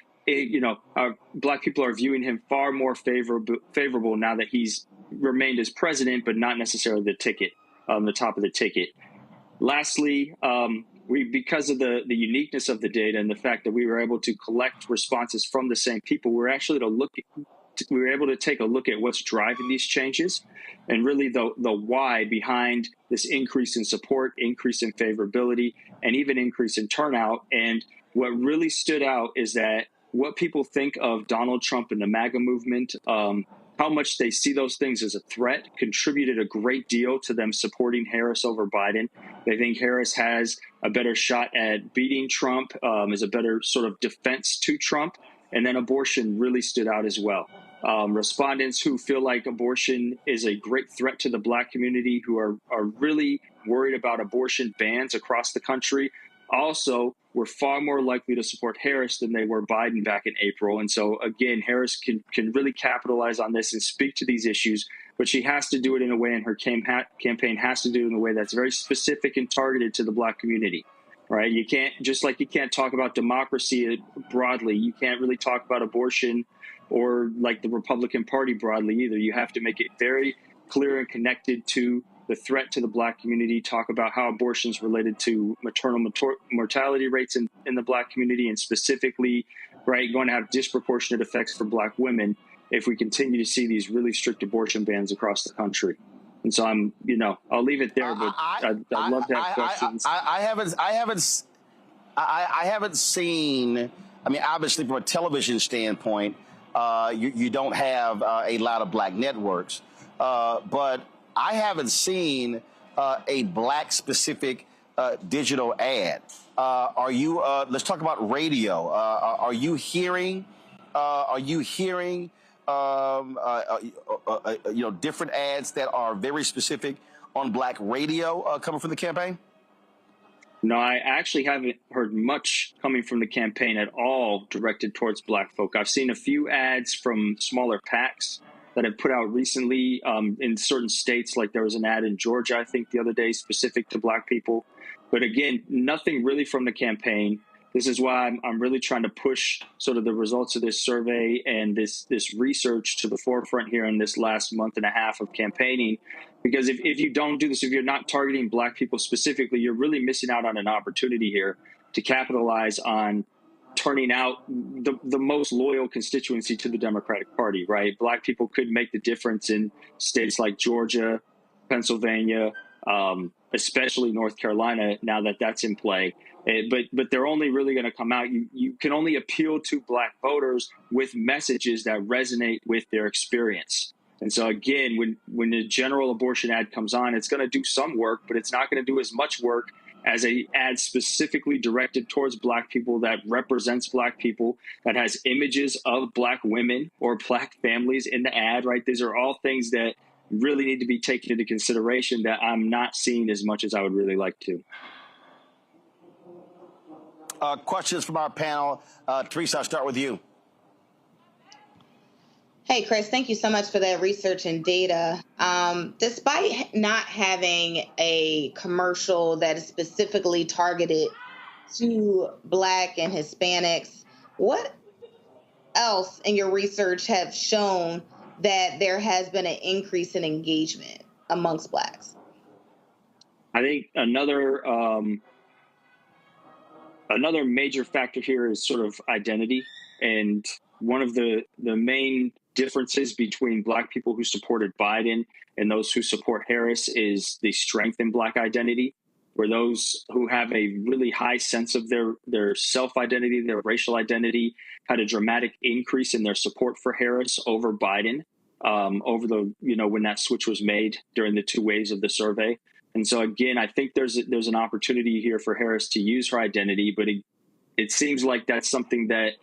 Black people are viewing him far more favorable now that he's remained as president, but not necessarily the top of the ticket. Lastly, because of the uniqueness of the data and the fact that we were able to collect responses from the same people, we were able to take a look at what's driving these changes and really the why behind this increase in support, increase in favorability, and even increase in turnout. And what really stood out is that what people think of Donald Trump and the MAGA movement, how much they see those things as a threat, contributed a great deal to them supporting Harris over Biden. They think Harris has a better shot at beating Trump, is a better sort of defense to Trump. And then abortion really stood out as well. Respondents who feel like abortion is a great threat to the Black community, who are really worried about abortion bans across the country, also were far more likely to support Harris than they were Biden back in April. And so, again, Harris can really capitalize on this and speak to these issues, but she has to do it in a way, and her campaign has to do it in a way that's very specific and targeted to the Black community, right? You can't, just like you can't talk about democracy broadly, you can't really talk about abortion or like the Republican Party broadly either. You have to make it very clear and connected to the threat to the Black community, talk about how abortion is related to maternal mortality rates in the Black community, and specifically, right, going to have disproportionate effects for Black women if we continue to see these really strict abortion bans across the country. And so I'll leave it there, but I'd love to have questions. I haven't seen, obviously from a television standpoint, you don't have a lot of Black networks, but I haven't seen a Black-specific digital ad. Are you? Let's talk about radio. Are you hearing? Different ads that are very specific on Black radio coming from the campaign? No, I actually haven't heard much coming from the campaign at all directed towards Black folk. I've seen a few ads from smaller PACs that have put out recently in certain states. Like there was an ad in Georgia, I think, the other day specific to Black people. But again, nothing really from the campaign. This is why I'm really trying to push sort of the results of this survey and this research to the forefront here in this last month and a half of campaigning. Because if you don't do this, if you're not targeting Black people specifically, you're really missing out on an opportunity here to capitalize on turning out the most loyal constituency to the Democratic Party, right? Black people could make the difference in states like Georgia, Pennsylvania, especially North Carolina, now that that's in play. But they're only really going to come out. You can only appeal to Black voters with messages that resonate with their experience. And so, again, when the general abortion ad comes on, it's going to do some work, but it's not going to do as much work as a ad specifically directed towards Black people, that represents Black people, that has images of Black women or Black families in the ad, right? These are all things that really need to be taken into consideration that I'm not seeing as much as I would really like to. Questions from our panel. Teresa, I'll start with you. Hey, Chris, thank you so much for that research and data. Despite not having a commercial that is specifically targeted to Black and Hispanics, what else in your research have shown that there has been an increase in engagement amongst Blacks? I think another major factor here is sort of identity. And one of the main differences between Black people who supported Biden and those who support Harris is the strength in Black identity, where those who have a really high sense of their self-identity, their racial identity, had a dramatic increase in their support for Harris over Biden over when that switch was made during the 2 waves of the survey. And so, again, I think there's an opportunity here for Harris to use her identity, but it seems like that's something that,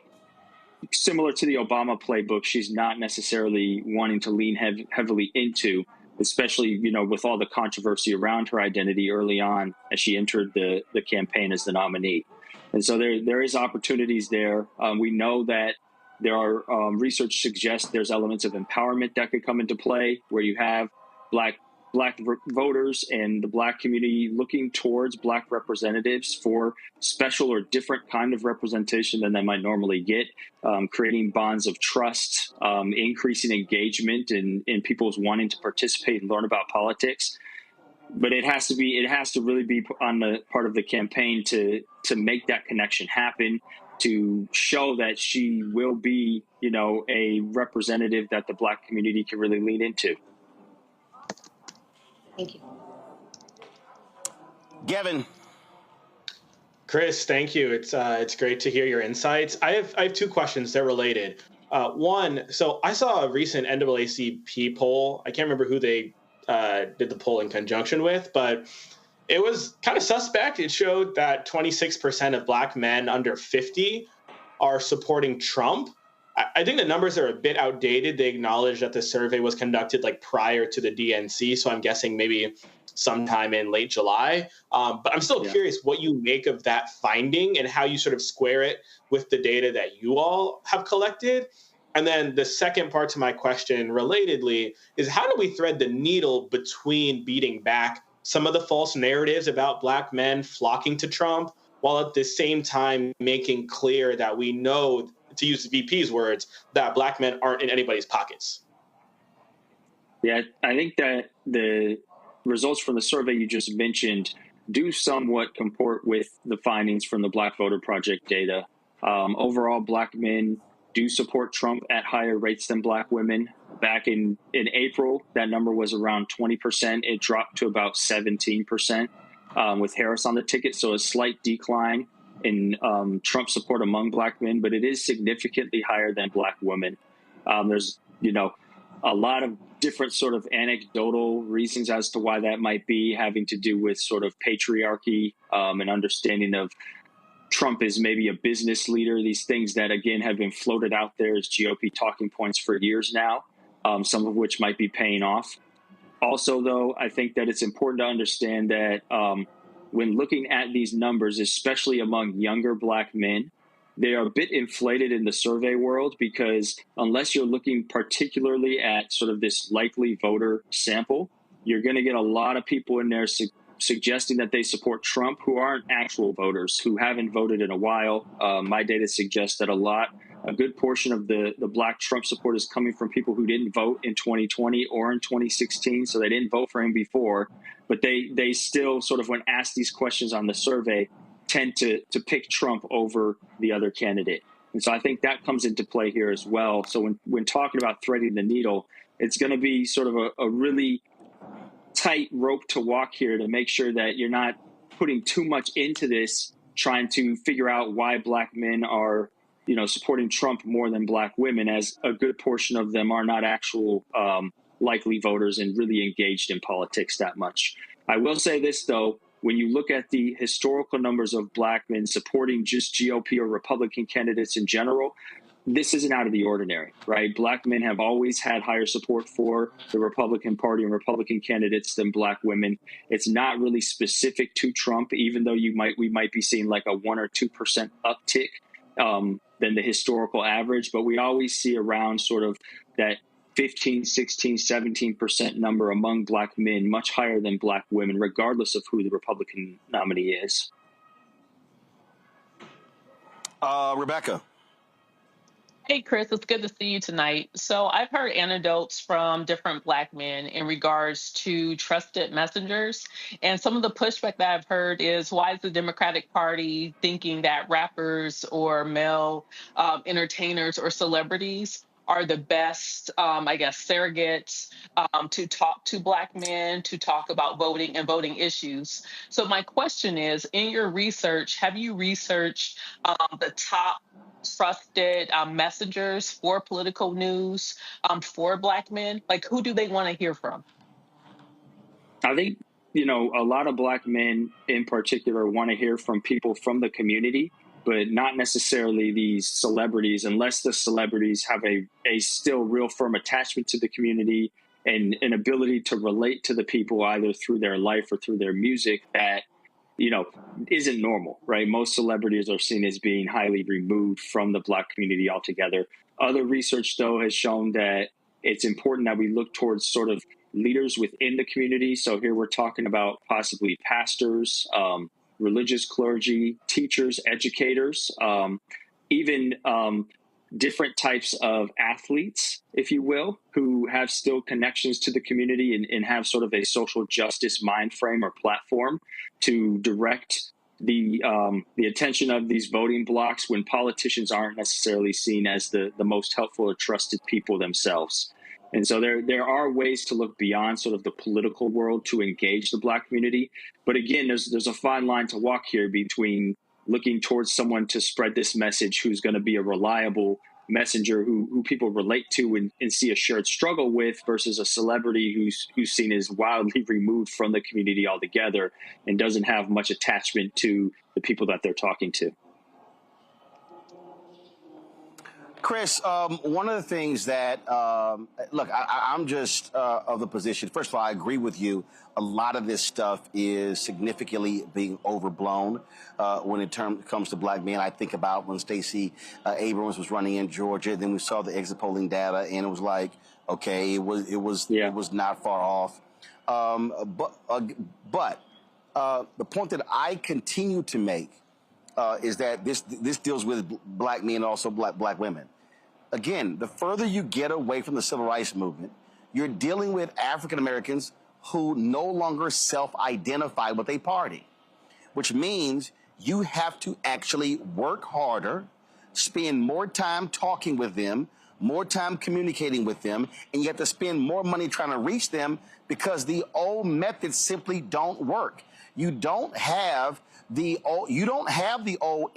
similar to the Obama playbook, she's not necessarily wanting to lean heavily into, especially, with all the controversy around her identity early on as she entered the campaign as the nominee. And so there is opportunities there. We know that there are research suggests there's elements of empowerment that could come into play, where you have Black voters and the Black community looking towards Black representatives for special or different kind of representation than they might normally get, creating bonds of trust, increasing engagement in people's wanting to participate and learn about politics. But it has to really be on the part of the campaign to make that connection happen, to show that she will be, a representative that the Black community can really lean into. Thank you. Gavin. Chris, thank you. It's great to hear your insights. I have 2 questions. They're related. One, so I saw a recent NAACP poll. I can't remember who they did the poll in conjunction with, but it was kind of suspect. It showed that 26% of Black men under 50 are supporting Trump. I think the numbers are a bit outdated. They acknowledge that the survey was conducted prior to the DNC, so I'm guessing maybe sometime in late July. But I'm still curious what you make of that finding and how you sort of square it with the data that you all have collected. And then the second part to my question, relatedly, is how do we thread the needle between beating back some of the false narratives about Black men flocking to Trump, while at the same time making clear that we know, to use the VP's words, that Black men aren't in anybody's pockets? Yeah, I think that the results from the survey you just mentioned do somewhat comport with the findings from the Black Voter Project data. Overall, Black men do support Trump at higher rates than Black women. Back in April, that number was around 20%. It dropped to about 17% with Harris on the ticket, so a slight decline in Trump support among Black men, but it is significantly higher than Black women. There's, a lot of different sort of anecdotal reasons as to why that might be, having to do with sort of patriarchy and understanding of Trump is maybe a business leader, these things that, again, have been floated out there as GOP talking points for years now, some of which might be paying off. Also, though, I think that it's important to understand that when looking at these numbers, especially among younger Black men, they are a bit inflated in the survey world, because unless you're looking particularly at sort of this likely voter sample, you're going to get a lot of people in there suggesting that they support Trump who aren't actual voters, who haven't voted in a while. My data suggests that a good portion of the Black Trump support is coming from people who didn't vote in 2020 or in 2016, so they didn't vote for him before, but they still sort of, when asked these questions on the survey, tend to pick Trump over the other candidate. And so I think that comes into play here as well. So when talking about threading the needle, it's going to be sort of a really tight rope to walk here to make sure that you're not putting too much into this, trying to figure out why black men are, supporting Trump more than black women, as a good portion of them are not actual likely voters and really engaged in politics that much. I will say this, though. When you look at the historical numbers of black men supporting just GOP or Republican candidates in general, this isn't out of the ordinary, right? Black men have always had higher support for the Republican Party and Republican candidates than black women. It's not really specific to Trump, even though we might be seeing like a 1 or 2% uptick than the historical average. But we always see around sort of that 15, 16, 17% number among black men, much higher than black women, regardless of who the Republican nominee is. Rebecca. Hey, Chris, it's good to see you tonight. So I've heard anecdotes from different black men in regards to trusted messengers. And some of the pushback that I've heard is, why is the Democratic Party thinking that rappers or male entertainers or celebrities are the best, surrogates to talk to black men, to talk about voting and voting issues? So my question is, in your research, have you researched the top trusted messengers for political news for black men? Like, who do they want to hear from? I think, a lot of black men in particular want to hear from people from the community, but not necessarily these celebrities, unless the celebrities have a still real firm attachment to the community and an ability to relate to the people either through their life or through their music that, isn't normal, right? Most celebrities are seen as being highly removed from the black community altogether. Other research, though, has shown that it's important that we look towards sort of leaders within the community. So here we're talking about possibly pastors, religious clergy, teachers, educators, even different types of athletes, if you will, who have still connections to the community and have sort of a social justice mind frame or platform to direct the attention of these voting blocks when politicians aren't necessarily seen as the most helpful or trusted people themselves. And so there are ways to look beyond sort of the political world to engage the black community. But again, there's a fine line to walk here between looking towards someone to spread this message who's going to be a reliable messenger who people relate to and see a shared struggle with, versus a celebrity who's seen as wildly removed from the community altogether and doesn't have much attachment to the people that they're talking to. Chris, one of the things that, I'm just of the position. First of all, I agree with you. A lot of this stuff is significantly being overblown when it comes to black men. I think about when Stacey Abrams was running in Georgia. Then we saw the exit polling data, and it was like, okay, it was not far off. But the point that I continue to make is that this deals with black men and also black women. Again, the further you get away from the civil rights movement, you're dealing with African Americans who no longer self-identify with a party, which means you have to actually work harder, spend more time talking with them, more time communicating with them, and you have to spend more money trying to reach them because the old methods simply don't work. You don't have the old NAACP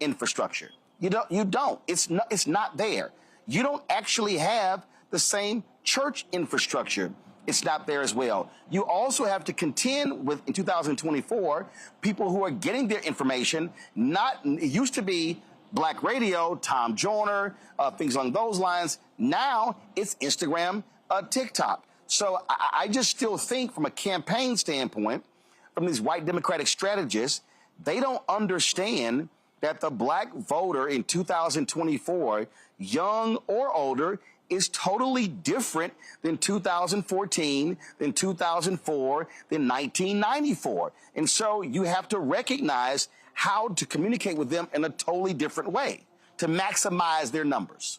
infrastructure. You don't. It's not there. You don't actually have the same church infrastructure. It's not there as well. You also have to contend with, in 2024, people who are getting their information. It used to be black radio, Tom Joyner, things along those lines. Now it's Instagram, TikTok. So I just still think, from a campaign standpoint, from these white Democratic strategists, they don't understand that the black voter in 2024, young or older, is totally different than 2014, than 2004, than 1994. And so you have to recognize how to communicate with them in a totally different way to maximize their numbers.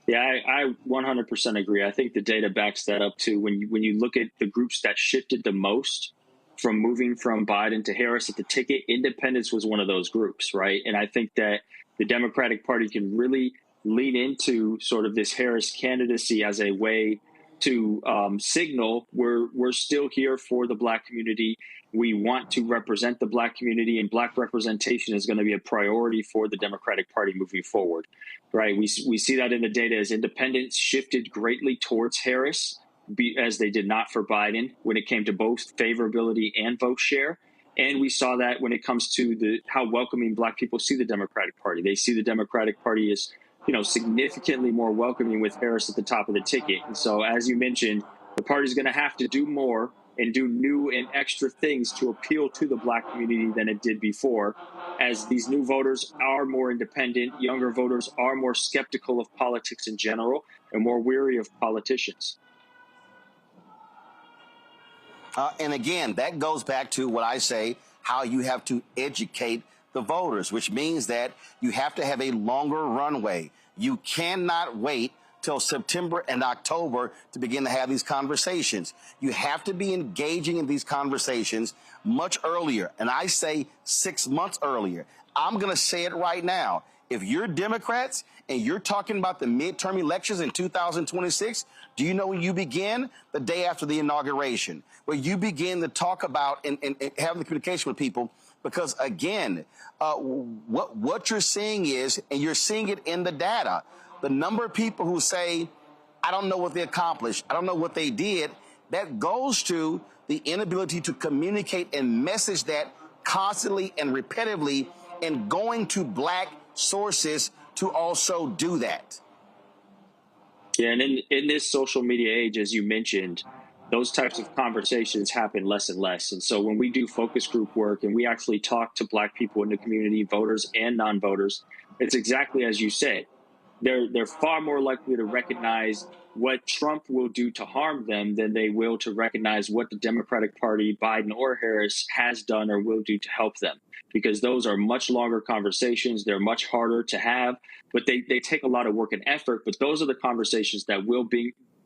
Yeah, I 100% agree. I think the data backs that up too. When you look at the groups that shifted the most from moving from Biden to Harris at the ticket, independence was one of those groups, right? And I think that the Democratic Party can really lean into sort of this Harris candidacy as a way to signal we're still here for the Black community. We want to represent the Black community, and Black representation is going to be a priority for the Democratic Party moving forward, right? We see that in the data as independents shifted greatly towards Harris, as they did not for Biden when it came to both favorability and vote share. And we saw that when it comes to how welcoming Black people see the Democratic Party. They see the Democratic Party as, significantly more welcoming with Harris at the top of the ticket. And so, as you mentioned, the party's going to have to do more and do new and extra things to appeal to the Black community than it did before, as these new voters are more independent. Younger voters are more skeptical of politics in general and more weary of politicians. And again, that goes back to what I say, how you have to educate the voters, which means that you have to have a longer runway. You cannot wait till September and October to begin to have these conversations. You have to be engaging in these conversations much earlier. And I say 6 months earlier. I'm going to say it right now. If you're Democrats and you're talking about the midterm elections in 2026, do you know when you begin? The day after the inauguration, where you begin to talk about and having the communication with people. Because, again, what you're seeing is, and you're seeing it in the data, the number of people who say, I don't know what they accomplished, I don't know what they did, that goes to the inability to communicate and message that constantly and repetitively, and going to Black sources to also do that. Yeah, and in this social media age, as you mentioned, those types of conversations happen less and less. And so when we do focus group work and we actually talk to Black people in the community, voters and non-voters, it's exactly as you said. They're far more likely to recognize what Trump will do to harm them than they will to recognize what the Democratic Party, Biden or Harris, has done or will do to help them. Because those are much longer conversations. They're much harder to have, but they take a lot of work and effort. But those are the conversations that will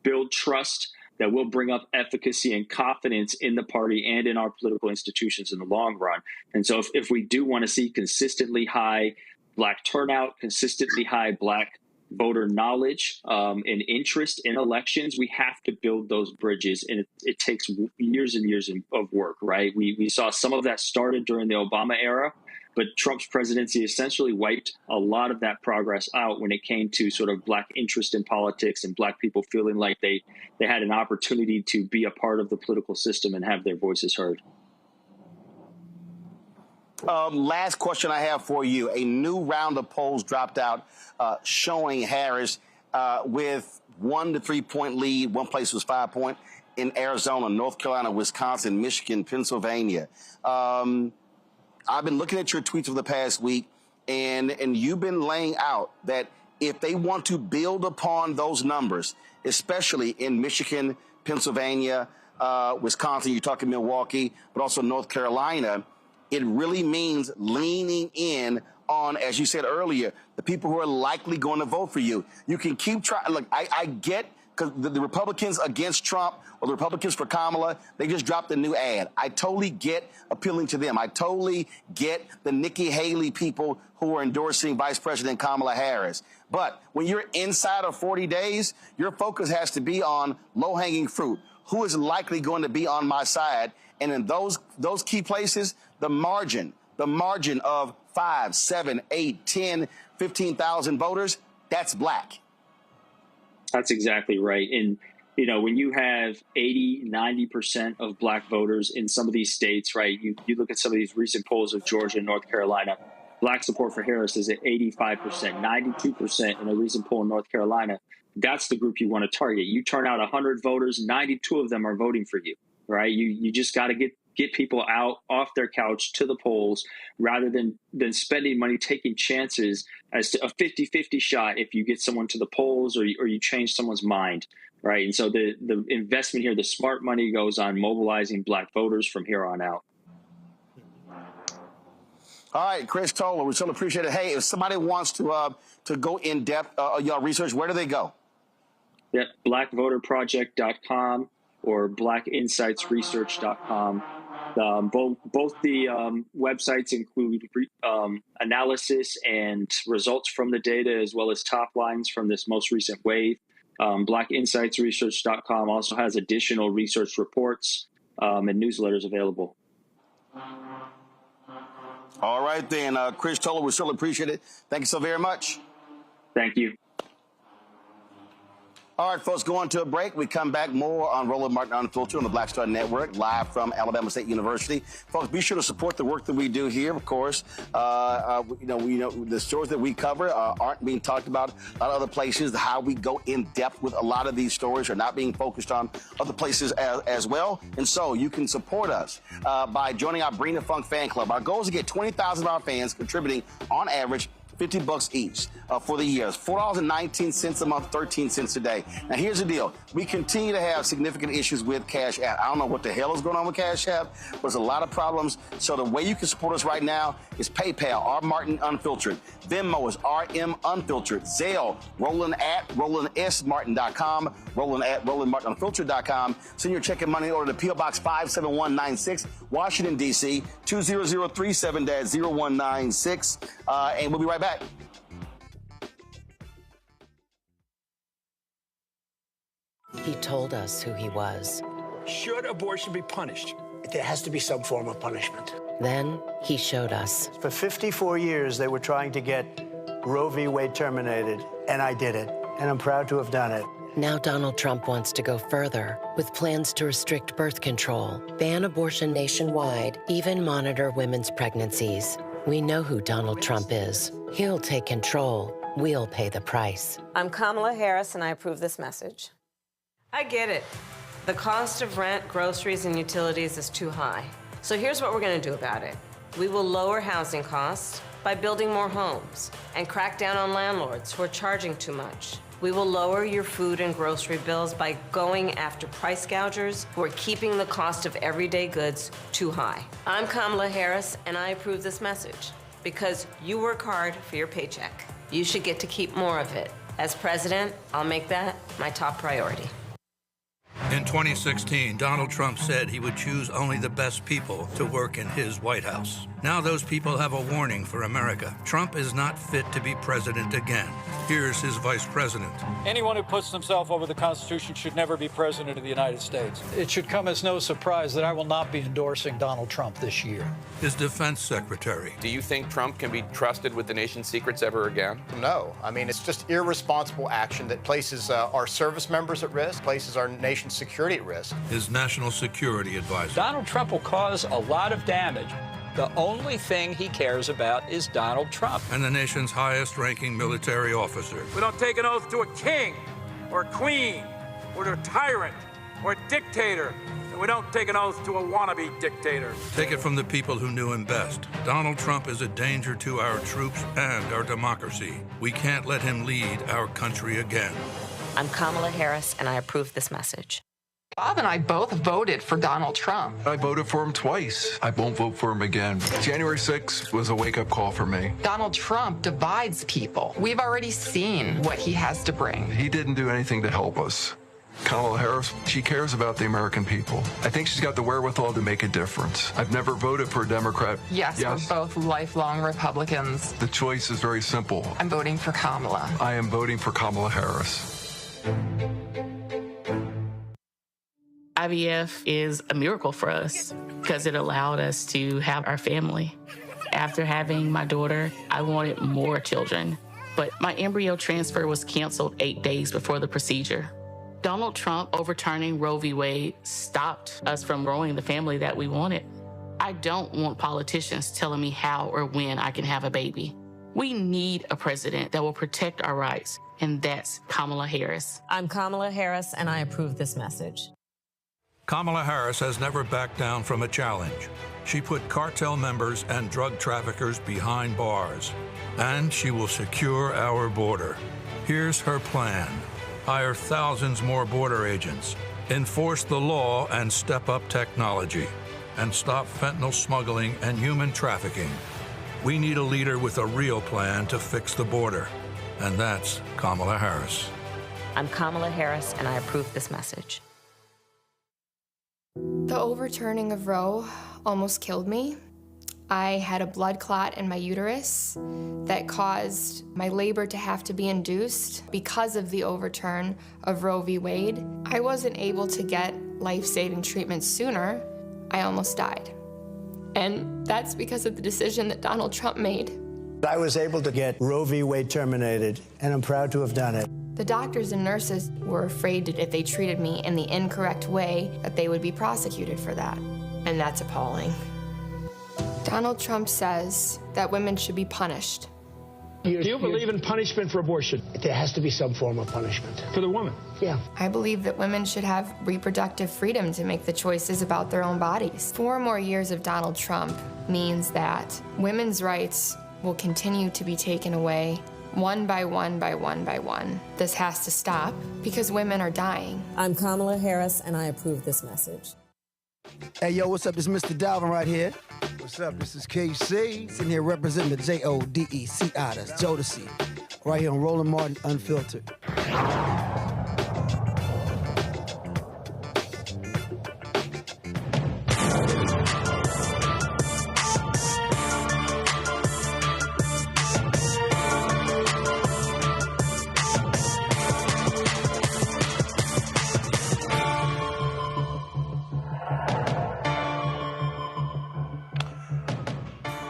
build trust, that will bring up efficacy and confidence in the party and in our political institutions in the long run. And so if we do want to see consistently high Black turnout, consistently high Black voter knowledge and interest in elections, we have to build those bridges. And it takes years and years of work, right? We saw some of that started during the Obama era, but Trump's presidency essentially wiped a lot of that progress out when it came to sort of Black interest in politics and Black people feeling like they had an opportunity to be a part of the political system and have their voices heard. Last question I have for you. A new round of polls dropped out showing Harris with 1 to 3 point lead. One place was 5 point in Arizona, North Carolina, Wisconsin, Michigan, Pennsylvania. I've been looking at your tweets over the past week, and you've been laying out that if they want to build upon those numbers, especially in Michigan, Pennsylvania, Wisconsin, you're talking Milwaukee, but also North Carolina, it really means leaning in on, as you said earlier, the people who are likely going to vote for you. You can keep trying. Look, I get, because the Republicans against Trump or the Republicans for Kamala, they just dropped a new ad. I totally get appealing to them. I totally get the Nikki Haley people who are endorsing Vice President Kamala Harris. But when you're inside of 40 days, your focus has to be on low-hanging fruit. Who is likely going to be on my side? And in those key places, the margin of 5, 7, 8, 10, 15,000 voters, that's Black. That's exactly right. And, when you have 80, 90% of Black voters in some of these states, right, you look at some of these recent polls of Georgia and North Carolina, Black support for Harris is at 85%, 92% in a recent poll in North Carolina. That's the group you want to target. You turn out 100 voters, 92 of them are voting for you, right? You just got to get people out off their couch to the polls rather than spending money taking chances as to a 50-50 shot if you get someone to the polls or you change someone's mind, right? And so the investment here, the smart money goes on mobilizing Black voters from here on out. All right, Chris Towler, we so appreciate it. Hey, if somebody wants to go in depth, y'all research, where do they go? Yeah, blackvoterproject.com or blackinsightsresearch.com. Both the websites include analysis and results from the data, as well as top lines from this most recent wave. BlackInsightsResearch.com also has additional research reports and newsletters available. All right, then. Chris Towler, we certainly appreciate it. Thank you so very much. Thank you. All right, folks, going to a break. We come back more on Roland Martin Unfiltered on the Black Star Network, live from Alabama State University. Folks, be sure to support the work that we do here. Of course, we know the stories that we cover aren't being talked about a lot of other places. How we go in depth with a lot of these stories are not being focused on other places as well. And so you can support us by joining our Bring the Funk fan club. Our goal is to get 20,000 of our fans contributing on average $50 each for the year. It's $4.19 a month, 13 cents a day. Now, here's the deal. We continue to have significant issues with Cash App. I don't know what the hell is going on with Cash App, but there's a lot of problems. So the way you can support us right now is PayPal, R Martin Unfiltered. Venmo is RM Unfiltered. Zelle, Roland at RolandSMartin.com, Roland at RolandMartinUnfiltered.com. Send your check and money order to P.O. Box 57196, Washington, D.C., 20037-0196. And we'll be right back. He told us who he was. Should abortion be punished? There has to be some form of punishment. Then he showed us. For 54 years, they were trying to get Roe v. Wade terminated, and I did it, and I'm proud to have done it. Now Donald Trump wants to go further with plans to restrict birth control, ban abortion nationwide, even monitor women's pregnancies. We know who Donald Trump is. He'll take control. We'll pay the price. I'm Kamala Harris, and I approve this message. I get it. The cost of rent, groceries, and utilities is too high. So here's what we're going to do about it. We will lower housing costs by building more homes and crack down on landlords who are charging too much. We will lower your food and grocery bills by going after price gougers who are keeping the cost of everyday goods too high. I'm Kamala Harris, and I approve this message because you work hard for your paycheck. You should get to keep more of it. As president, I'll make that my top priority. In 2016, Donald Trump said he would choose only the best people to work in his White House. Now those people have a warning for America. Trump is not fit to be president again. Here's his vice president. Anyone who puts themselves over the Constitution should never be president of the United States. It should come as no surprise that I will not be endorsing Donald Trump this year. His defense secretary. Do you think Trump can be trusted with the nation's secrets ever again? No. I mean, it's just irresponsible action that places our service members at risk, places our nation's security at risk. His national security advisor. Donald Trump will cause a lot of damage. The only thing he cares about is Donald Trump. And the nation's highest-ranking military officer. We don't take an oath to a king or a queen or to a tyrant or a dictator. And we don't take an oath to a wannabe dictator. Take it from the people who knew him best. Donald Trump is a danger to our troops and our democracy. We can't let him lead our country again. I'm Kamala Harris, and I approve this message. Bob and I both voted for Donald Trump. I voted for him twice. I won't vote for him again. January 6th was a wake-up call for me. Donald Trump divides people. We've already seen what he has to bring. He didn't do anything to help us. Kamala Harris, she cares about the American people. I think she's got the wherewithal to make a difference. I've never voted for a Democrat. Yes, we're both lifelong Republicans. The choice is very simple. I'm voting for Kamala. I am voting for Kamala Harris. IVF is a miracle for us because it allowed us to have our family. After having my daughter, I wanted more children, but my embryo transfer was canceled 8 days before the procedure. Donald Trump overturning Roe v. Wade stopped us from growing the family that we wanted. I don't want politicians telling me how or when I can have a baby. We need a president that will protect our rights, and that's Kamala Harris. I'm Kamala Harris, and I approve this message. Kamala Harris has never backed down from a challenge. She put cartel members and drug traffickers behind bars, and she will secure our border. Here's her plan. Hire thousands more border agents, enforce the law and step up technology, and stop fentanyl smuggling and human trafficking. We need a leader with a real plan to fix the border, and that's Kamala Harris. I'm Kamala Harris, and I approve this message. The overturning of Roe almost killed me. I had a blood clot in my uterus that caused my labor to have to be induced because of the overturn of Roe v. Wade. I wasn't able to get life-saving treatment sooner. I almost died. And that's because of the decision that Donald Trump made. I was able to get Roe v. Wade terminated, and I'm proud to have done it. The doctors and nurses were afraid that if they treated me in the incorrect way, that they would be prosecuted for that. And that's appalling. Donald Trump says that women should be punished. Do you believe in punishment for abortion? There has to be some form of punishment. For the woman? Yeah. I believe that women should have reproductive freedom to make the choices about their own bodies. 4 more years of Donald Trump means that women's rights will continue to be taken away one by one by one by one. This has to stop because women are dying. I'm Kamala Harris, and I approve this message. Hey, yo, what's up? It's Mr. Dalvin right here. What's up? This is KC. Sitting here representing the Jodeci. That's Jodeci. Right here on Roland Martin Unfiltered.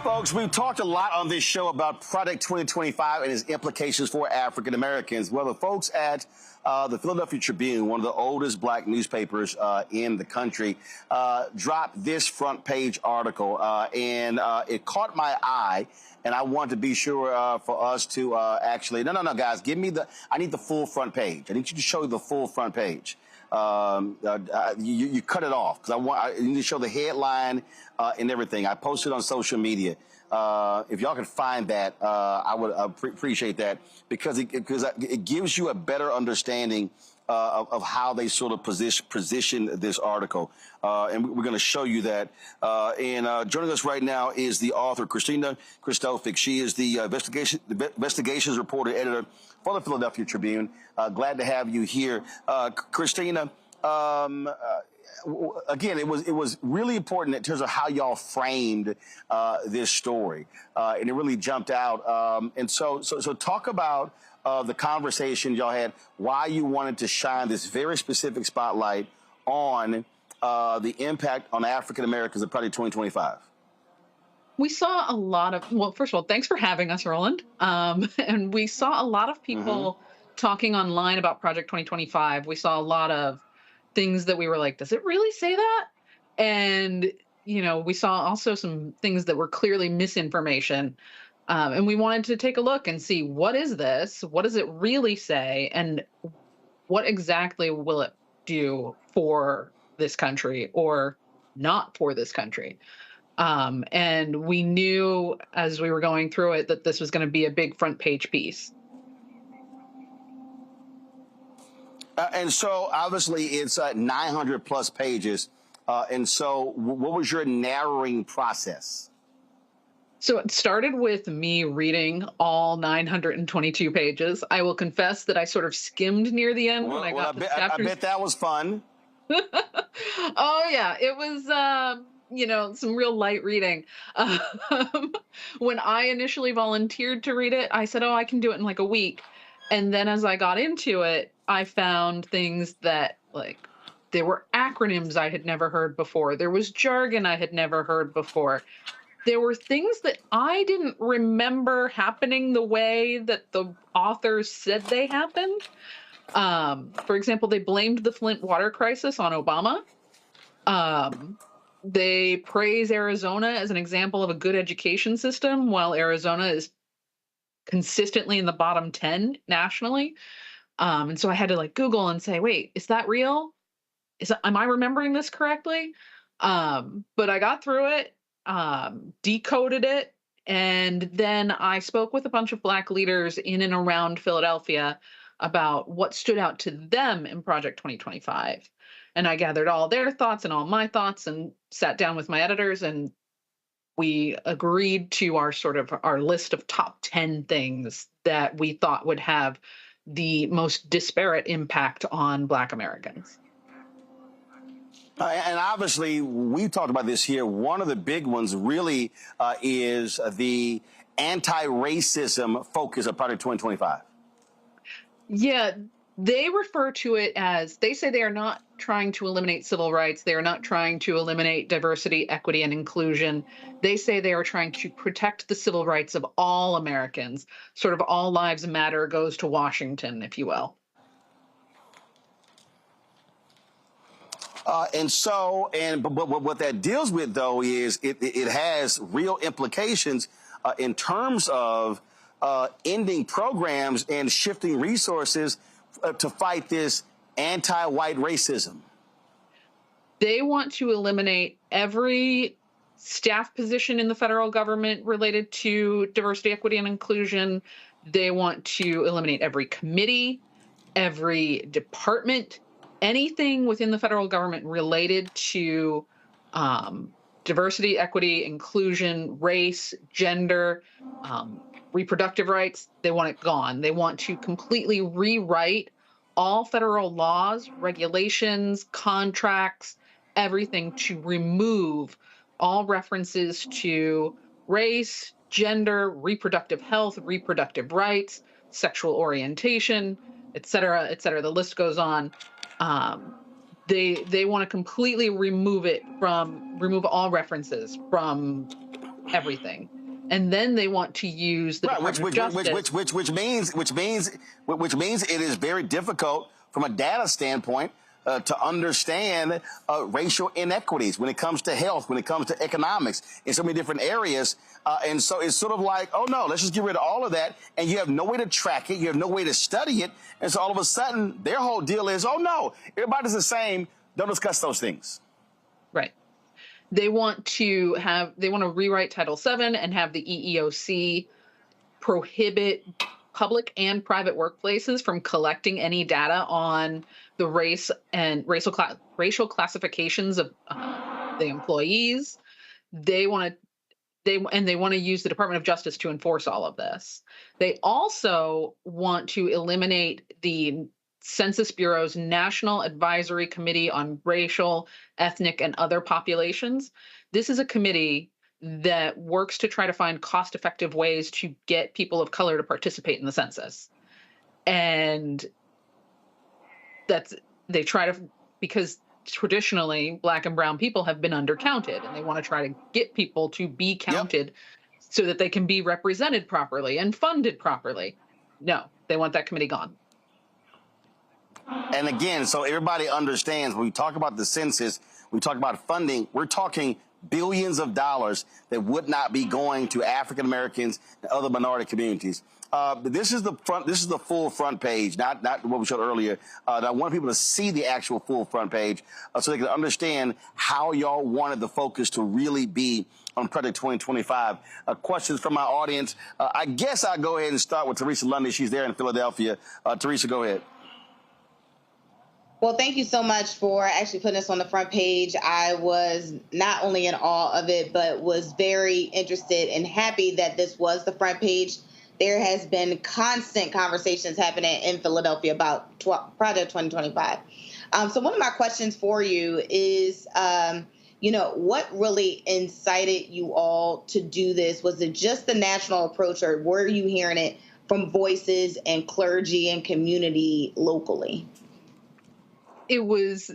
Folks, we've talked a lot on this show about Project 2025 and its implications for African Americans. Well, the folks at the Philadelphia Tribune, one of the oldest black newspapers in the country, dropped this front page article, and it caught my eye. And I want to be sure for us to actually, no, guys, I need the full front page. I need you to show the full front page. You cut it off because I need to show the headline and everything. I posted on social media. If y'all can find that, I would appreciate that because it gives you a better understanding of how they sort of position this article. And we're going to show you that. And joining us right now is the author, Christina Christophic. She is the investigations reporter editor for the Philadelphia Tribune. Glad to have you here. Christina, again, it was really important in terms of how y'all framed this story. And it really jumped out. And so talk about the conversation y'all had, why you wanted to shine this very specific spotlight on the impact on African Americans of Project 2025. We saw a lot of, well, first of all, thanks for having us, Roland. And we saw a lot of people talking online about Project 2025. We saw a lot of things that we were like, does it really say that? And, we saw also some things that were clearly misinformation. And we wanted to take a look and see, what is this? What does it really say? And what exactly will it do for this country or not for this country? And we knew as we were going through it that this was going to be a big front page piece. And so obviously it's 900 plus pages. And so what was your narrowing process? So it started with me reading all 922 pages. I will confess that I sort of skimmed near the end when I got the chapters. I bet that was fun. Oh, yeah. It was, some real light reading. When I initially volunteered to read it, I said, I can do it in like a week. And then as I got into it, I found things that, there were acronyms I had never heard before. There was jargon I had never heard before. There were things that I didn't remember happening the way that the authors said they happened. For example, they blamed the Flint water crisis on Obama. They praise Arizona as an example of a good education system, while Arizona is consistently in the bottom 10 nationally. And so I had to Google and say, wait, is that real? Am I remembering this correctly? But I got through it, decoded it, and then I spoke with a bunch of Black leaders in and around Philadelphia about what stood out to them in Project 2025. And I gathered all their thoughts and all my thoughts and sat down with my editors, and we agreed to our list of top 10 things that we thought would have the most disparate impact on Black Americans. And obviously, we talked about this here. One of the big ones really is the anti-racism focus of Project 2025. Yeah, they refer to it as, they say they are not trying to eliminate civil rights. They are not trying to eliminate diversity, equity, and inclusion. They say they are trying to protect the civil rights of all Americans. Sort of all lives matter goes to Washington, if you will. But what that deals with, though, is it has real implications in terms of ending programs and shifting resources to fight this anti-white racism. They want to eliminate every staff position in the federal government related to diversity, equity, and inclusion. They want to eliminate every committee, every department, anything within the federal government related to diversity, equity, inclusion, race, gender, reproductive rights. They want it gone. They want to completely rewrite all federal laws, regulations, contracts, everything to remove all references to race, gender, reproductive health, reproductive rights, sexual orientation, et cetera, et cetera. The list goes on. They want to completely remove all references from everything. And then they want to use the Department of Justice. Which means it is very difficult from a data standpoint to understand racial inequities when it comes to health, when it comes to economics, in so many different areas. And so it's sort of like, oh, no, let's just get rid of all of that. And you have no way to track it. You have no way to study it. And so all of a sudden, their whole deal is, oh, no, everybody's the same. Don't discuss those things. Right. They want to rewrite Title VII and have the EEOC prohibit public and private workplaces from collecting any data on the race and racial classifications of the employees. They want to use the Department of Justice to enforce all of this. They also want to eliminate the Census Bureau's National Advisory Committee on Racial, Ethnic, and Other Populations. This is a committee that works to try to find cost-effective ways to get people of color to participate in the census. And because traditionally Black and brown people have been undercounted, and they want to try to get people to be counted so that they can be represented properly and funded properly. No, they want that committee gone. And again, so everybody understands when we talk about the census, we talk about funding, we're talking billions of dollars that would not be going to African Americans and other minority communities. This is the full front page, not what we showed earlier. I want people to see the actual full front page so they can understand how y'all wanted the focus to really be on Project 2025. Questions from my audience. I guess I'll go ahead and start with Teresa Lundy. She's there in Philadelphia. Teresa, go ahead. Well, thank you so much for actually putting us on the front page. I was not only in awe of it, but was very interested and happy that this was the front page. There has been constant conversations happening in Philadelphia about Project 2025. So one of my questions for you is, what really incited you all to do this? Was it just the national approach, or were you hearing it from voices and clergy and community locally? It was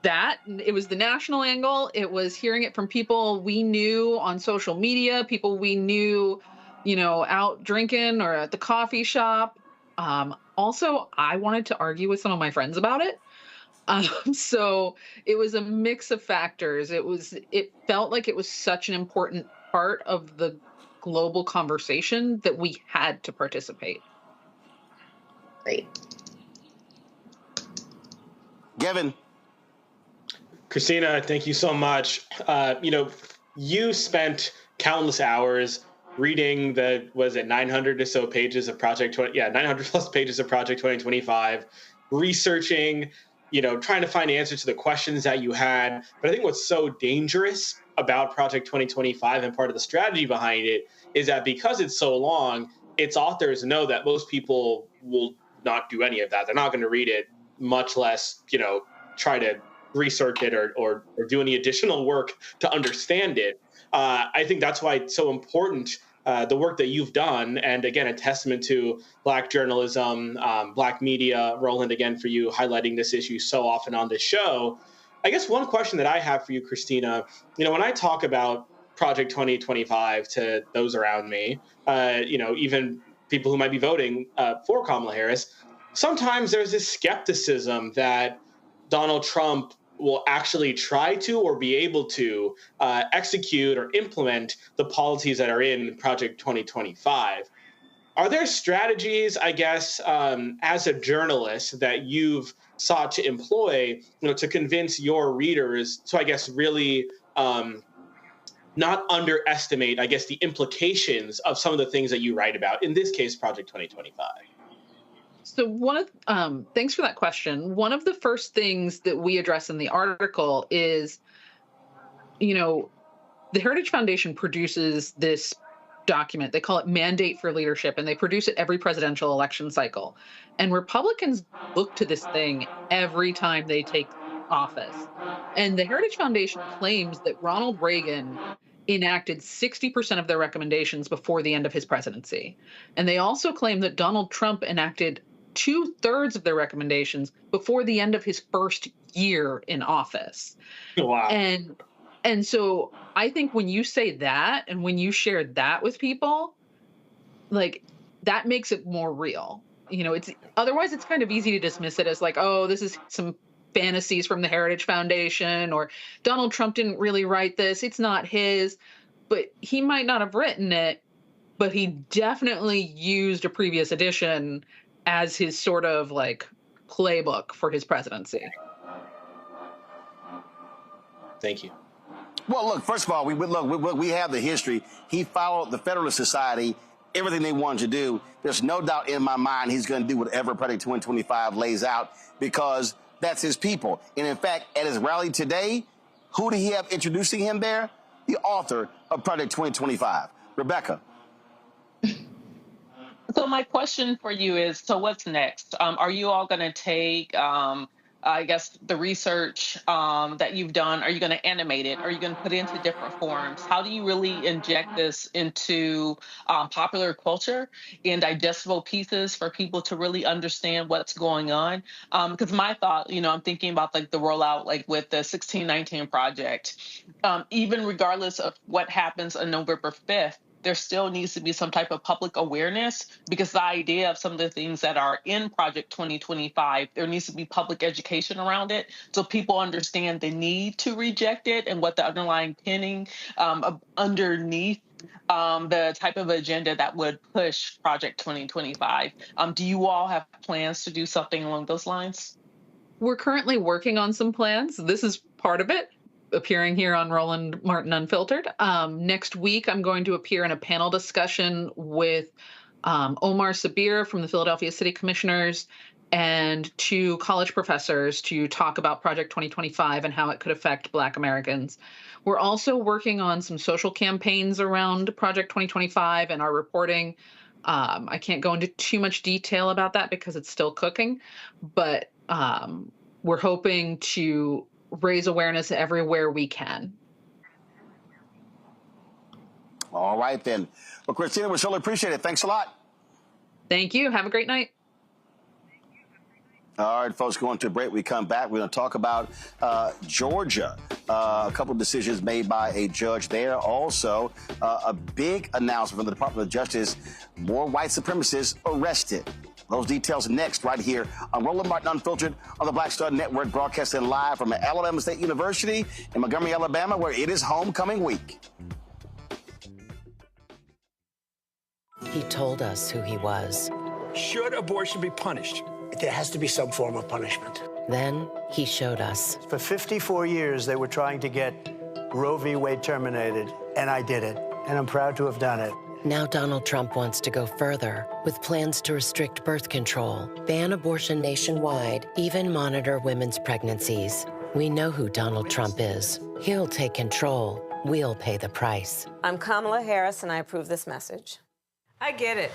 that. It was the national angle. It was hearing it from people we knew on social media, people we knew, out drinking or at the coffee shop. Also, I wanted to argue with some of my friends about it. So it was a mix of factors. It felt like it was such an important part of the global conversation that we had to participate. Great. Gavin. Christina, thank you so much. You spent countless hours reading 900 or so pages of 900 plus pages of Project 2025, researching, trying to find answers to the questions that you had. But I think what's so dangerous about Project 2025 and part of the strategy behind it is that because it's so long, its authors know that most people will not do any of that. They're not going to read it, much less, try to research it or do any additional work to understand it. I think that's why it's so important, the work that you've done, and again, a testament to Black journalism, Black media. Roland, again, for you highlighting this issue so often on this show. I guess one question that I have for you, Christina, when I talk about Project 2025 to those around me, even people who might be voting for Kamala Harris, sometimes there's this skepticism that Donald Trump will actually try to or be able to execute or implement the policies that are in Project 2025. Are there strategies, I guess, as a journalist that you've sought to employ, to convince your readers to, I guess, really not underestimate, I guess, the implications of some of the things that you write about, in this case, Project 2025? So thanks for that question. One of the first things that we address in the article is, the Heritage Foundation produces this document. They call it Mandate for Leadership, and they produce it every presidential election cycle. And Republicans look to this thing every time they take office. And the Heritage Foundation claims that Ronald Reagan enacted 60% of their recommendations before the end of his presidency. And they also claim that Donald Trump enacted 2/3 of their recommendations before the end of his first year in office. Wow. And so I think when you say that and when you share that with people, like, that makes it more real. Otherwise it's kind of easy to dismiss it as like, oh, this is some fantasies from the Heritage Foundation, or Donald Trump didn't really write this. It's not his. But he might not have written it, but he definitely used a previous edition as his sort of like playbook for his presidency. Thank you. Well, look, first of all, we have the history. He followed the Federalist Society, everything they wanted to do. There's no doubt in my mind he's going to do whatever Project 2025 lays out, because that's his people. And in fact, at his rally today, who did he have introducing him there? The author of Project 2025, Rebecca. So my question for you is, so what's next? Are you all going to take, I guess, the research that you've done? Are you going to animate it? Are you going to put it into different forms? How do you really inject this into popular culture in digestible pieces for people to really understand what's going on? Because my thought, I'm thinking about like the rollout, like with the 1619 project, even regardless of what happens on November 5th, there still needs to be some type of public awareness, because the idea of some of the things that are in Project 2025, there needs to be public education around it so people understand the need to reject it and what the underlying pinning underneath the type of agenda that would push Project 2025. Do you all have plans to do something along those lines? We're currently working on some plans. This is part of it, appearing here on Roland Martin Unfiltered. Next week, I'm going to appear in a panel discussion with Omar Sabir from the Philadelphia City Commissioners and 2 college professors to talk about Project 2025 and how it could affect Black Americans. We're also working on some social campaigns around Project 2025 and our reporting. I can't go into too much detail about that because it's still cooking, but we're hoping to raise awareness everywhere we can. All right, then. Well, Christina, we surely appreciate it. Thanks a lot. Thank you. Have a great night. All right, folks, going to a break. We come back. We're going to talk about Georgia. A couple of decisions made by a judge there. Also, a big announcement from the Department of Justice. More white supremacists arrested. Those details next, right here on Roland Martin Unfiltered on the Black Star Network, broadcasting live from Alabama State University in Montgomery, Alabama, where it is homecoming week. He told us who he was. Should abortion be punished? There has to be some form of punishment. Then he showed us. For 54 years, they were trying to get Roe v. Wade terminated, and I did it, and I'm proud to have done it. Now Donald Trump wants to go further with plans to restrict birth control, ban abortion nationwide, even monitor women's pregnancies. We know who Donald Trump is. He'll take control. We'll pay the price. I'm Kamala Harris, and I approve this message. I get it.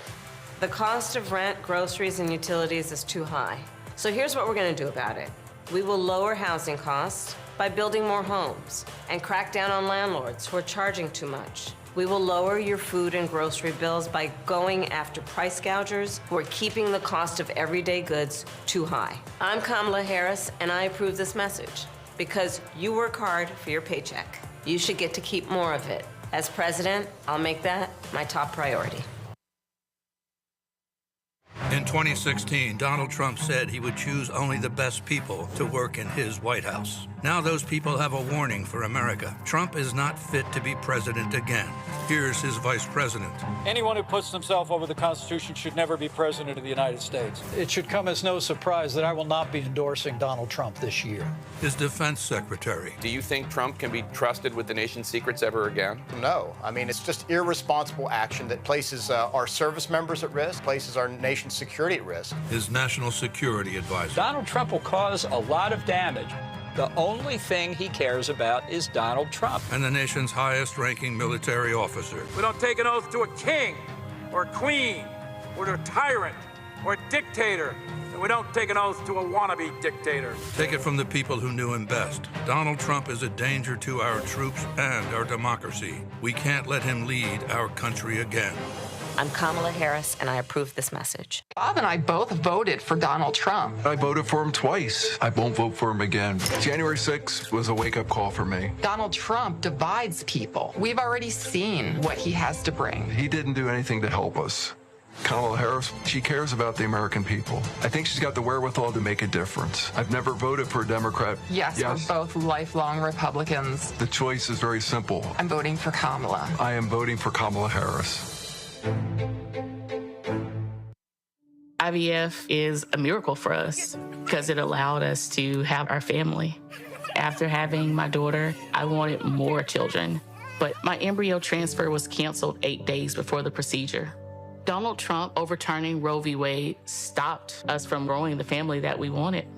The cost of rent, groceries, and utilities is too high. So here's what we're going to do about it. We will lower housing costs by building more homes and crack down on landlords who are charging too much. We will lower your food and grocery bills by going after price gougers who are keeping the cost of everyday goods too high. I'm Kamala Harris, and I approve this message because you work hard for your paycheck. You should get to keep more of it. As president, I'll make that my top priority. In 2016, Donald Trump said he would choose only the best people to work in his White House. Now those people have a warning for America. Trump is not fit to be president again. Here's his vice president. Anyone who puts themselves over the Constitution should never be president of the United States. It should come as no surprise that I will not be endorsing Donald Trump this year. His defense secretary. Do you think Trump can be trusted with the nation's secrets ever again? No. I mean, it's just irresponsible action that places our service members at risk, places our nation's security at risk. His national security advisor. Donald Trump will cause a lot of damage. The only thing he cares about is Donald Trump. And the nation's highest-ranking military officer. We don't take an oath to a king or a queen or to a tyrant or a dictator. And we don't take an oath to a wannabe dictator. Take it from the people who knew him best. Donald Trump is a danger to our troops and our democracy. We can't let him lead our country again. I'm Kamala Harris, and I approve this message. Bob and I both voted for Donald Trump. I voted for him twice. I won't vote for him again. January 6th was a wake-up call for me. Donald Trump divides people. We've already seen what he has to bring. He didn't do anything to help us. Kamala Harris, she cares about the American people. I think she's got the wherewithal to make a difference. I've never voted for a Democrat. Yes, we're both lifelong Republicans. The choice is very simple. I'm voting for Kamala. I am voting for Kamala Harris. IVF is a miracle for us because it allowed us to have our family. After having my daughter, I wanted more children, but my embryo transfer was canceled 8 days before the procedure. Donald Trump overturning Roe v. Wade stopped us from growing the family that we wanted.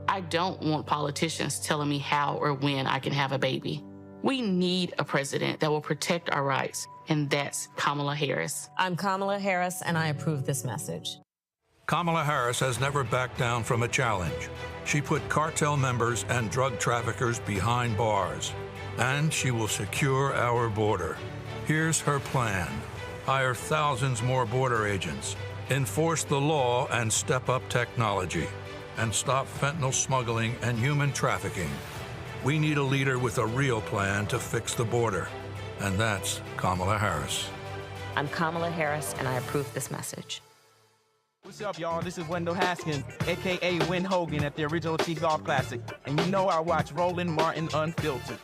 I don't want politicians telling me how or when I can have a baby. We need a president that will protect our rights, and that's Kamala Harris. I'm Kamala Harris, and I approve this message. Kamala Harris has never backed down from a challenge. She put cartel members and drug traffickers behind bars, and she will secure our border. Here's her plan. Hire thousands more border agents, enforce the law and step up technology, and stop fentanyl smuggling and human trafficking. We need a leader with a real plan to fix the border, and that's Kamala Harris. I'm Kamala Harris, and I approve this message. What's up, y'all? This is Wendell Haskins, a.k.a. Win Hogan at the Original T Golf Classic. And you know I watch Roland Martin Unfiltered.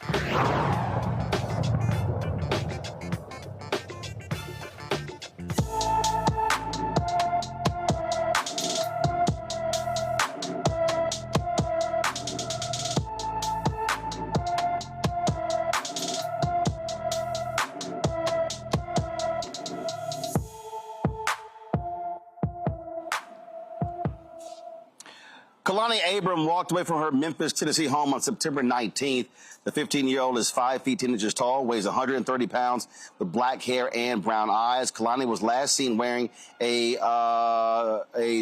Kalani Abram walked away from her Memphis, Tennessee home on September 19th. The 15-year-old is 5 feet 10 inches tall, weighs 130 pounds, with black hair and brown eyes. Kalani was last seen wearing a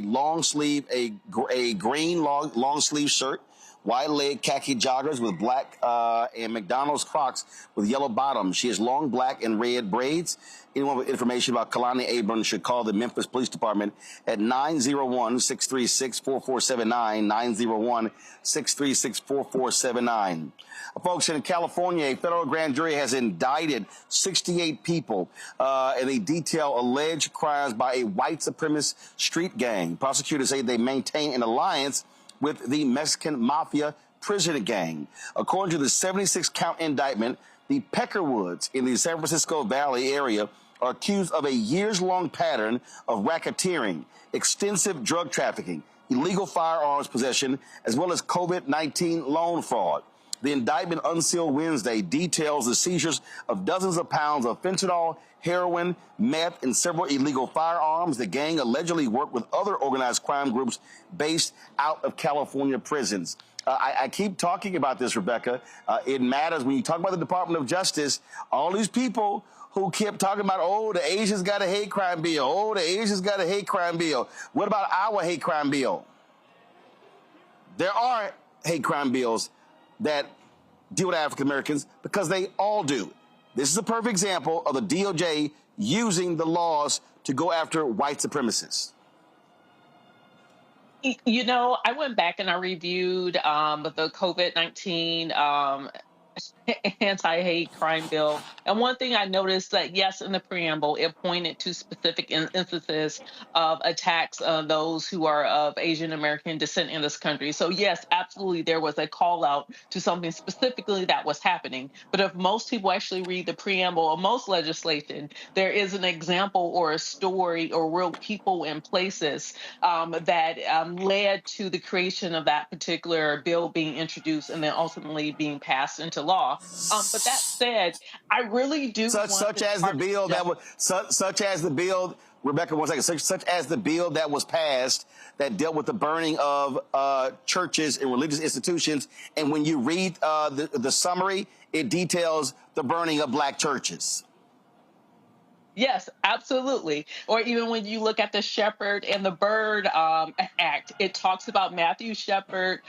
long sleeve, a green long sleeve shirt, wide leg khaki joggers with black and McDonald's Crocs with yellow bottoms. She has long black and red braids. Anyone with information about Kalani Abrams should call the Memphis Police Department at 901-636-4479, 901-636-4479. Folks, in California, a federal grand jury has indicted 68 people, and they detail alleged crimes by a white supremacist street gang. Prosecutors say they maintain an alliance with the Mexican Mafia prison gang. According to the 76-count indictment, the Peckerwoods in the San Francisco Valley area are accused of a years-long pattern of racketeering, extensive drug trafficking, illegal firearms possession, as well as COVID-19 loan fraud. The indictment, unsealed Wednesday, details the seizures of dozens of pounds of fentanyl, heroin, meth, and several illegal firearms. The gang allegedly worked with other organized crime groups based out of California prisons. I keep talking about this, Rebecca. It matters when you talk about the Department of Justice. All these people who kept talking about, oh, the Asians got a hate crime bill. Oh, the Asians got a hate crime bill. What about our hate crime bill? There aren't hate crime bills that deal with African Americans, because they all do. This is a perfect example of the DOJ using the laws to go after white supremacists. You know, I went back and I reviewed the COVID-19 anti-hate crime bill. And one thing I noticed that, yes, in the preamble, it pointed to specific instances of attacks on those who are of Asian American descent in this country. So yes, absolutely, there was a call out to something specifically that was happening. But if most people actually read the preamble of most legislation, there is an example or a story or real people and places that led to the creation of that particular bill being introduced and then ultimately being passed into law. But that said, I really do such as the bill that was such as the bill. Rebecca, one second. Such as the bill that was passed that dealt with the burning of churches and religious institutions. And when you read the summary, it details the burning of black churches. Yes, absolutely. Or even when you look at the Shepherd and the Bird Act, it talks about Matthew Shepard,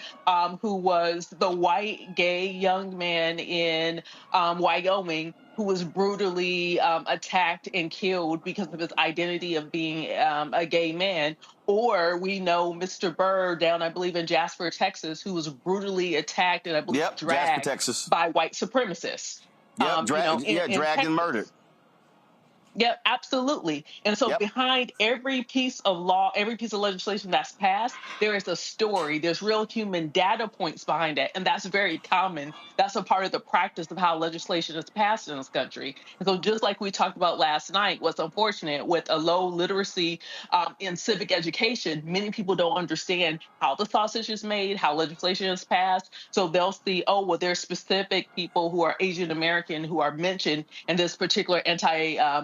who was the white gay young man in Wyoming who was brutally attacked and killed because of his identity of being a gay man. Or we know Mr. Bird down, I believe, in Jasper, Texas, who was brutally attacked and I believe dragged by white supremacists. Dragged and murdered. Yeah, absolutely. And so behind every piece of law, every piece of legislation that's passed, there is a story. There's real human data points behind it. And that's very common. That's a part of the practice of how legislation is passed in this country. And so just like we talked about last night, what's unfortunate with a low literacy in civic education, many people don't understand how the sausage is made, how legislation is passed. So they'll see, oh, well, there's specific people who are Asian American who are mentioned in this particular anti-hate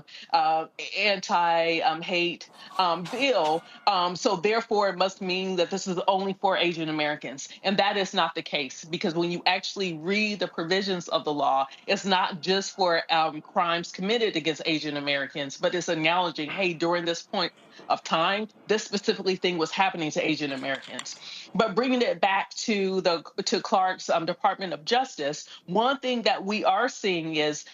bill. So therefore, it must mean that this is only for Asian Americans. And that is not the case, because when you actually read the provisions of the law, it's not just for crimes committed against Asian Americans, but it's acknowledging, hey, during this point of time, this specifically thing was happening to Asian Americans. But bringing it back to Clark's Department of Justice, one thing that we are seeing is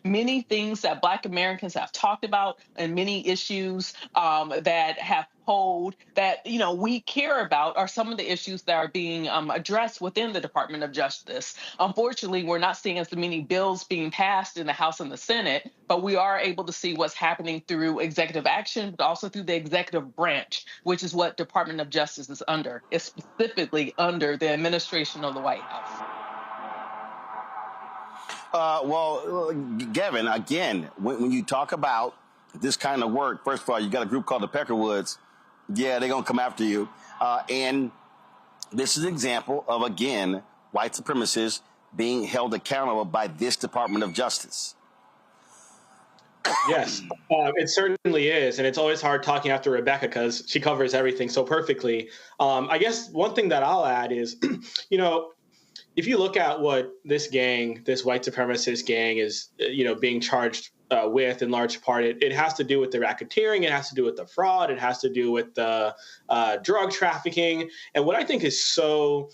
many things that Black Americans have talked about and many issues that have polled that, we care about are some of the issues that are being addressed within the Department of Justice. Unfortunately, we're not seeing as many bills being passed in the House and the Senate, but we are able to see what's happening through executive action, but also through the executive branch, which is what Department of Justice is under. It's specifically under the administration of the White House. Well, Gavin, again, when you talk about this kind of work, first of all, you got a group called the Peckerwoods. Yeah, they're going to come after you. And this is an example of, again, white supremacists being held accountable by this Department of Justice. Yes, it certainly is. And it's always hard talking after Rebecca because she covers everything so perfectly. I guess one thing that I'll add is, if you look at what this gang, this white supremacist gang is, being charged with in large part, it has to do with the racketeering. It has to do with the fraud. It has to do with the drug trafficking. And what I think is so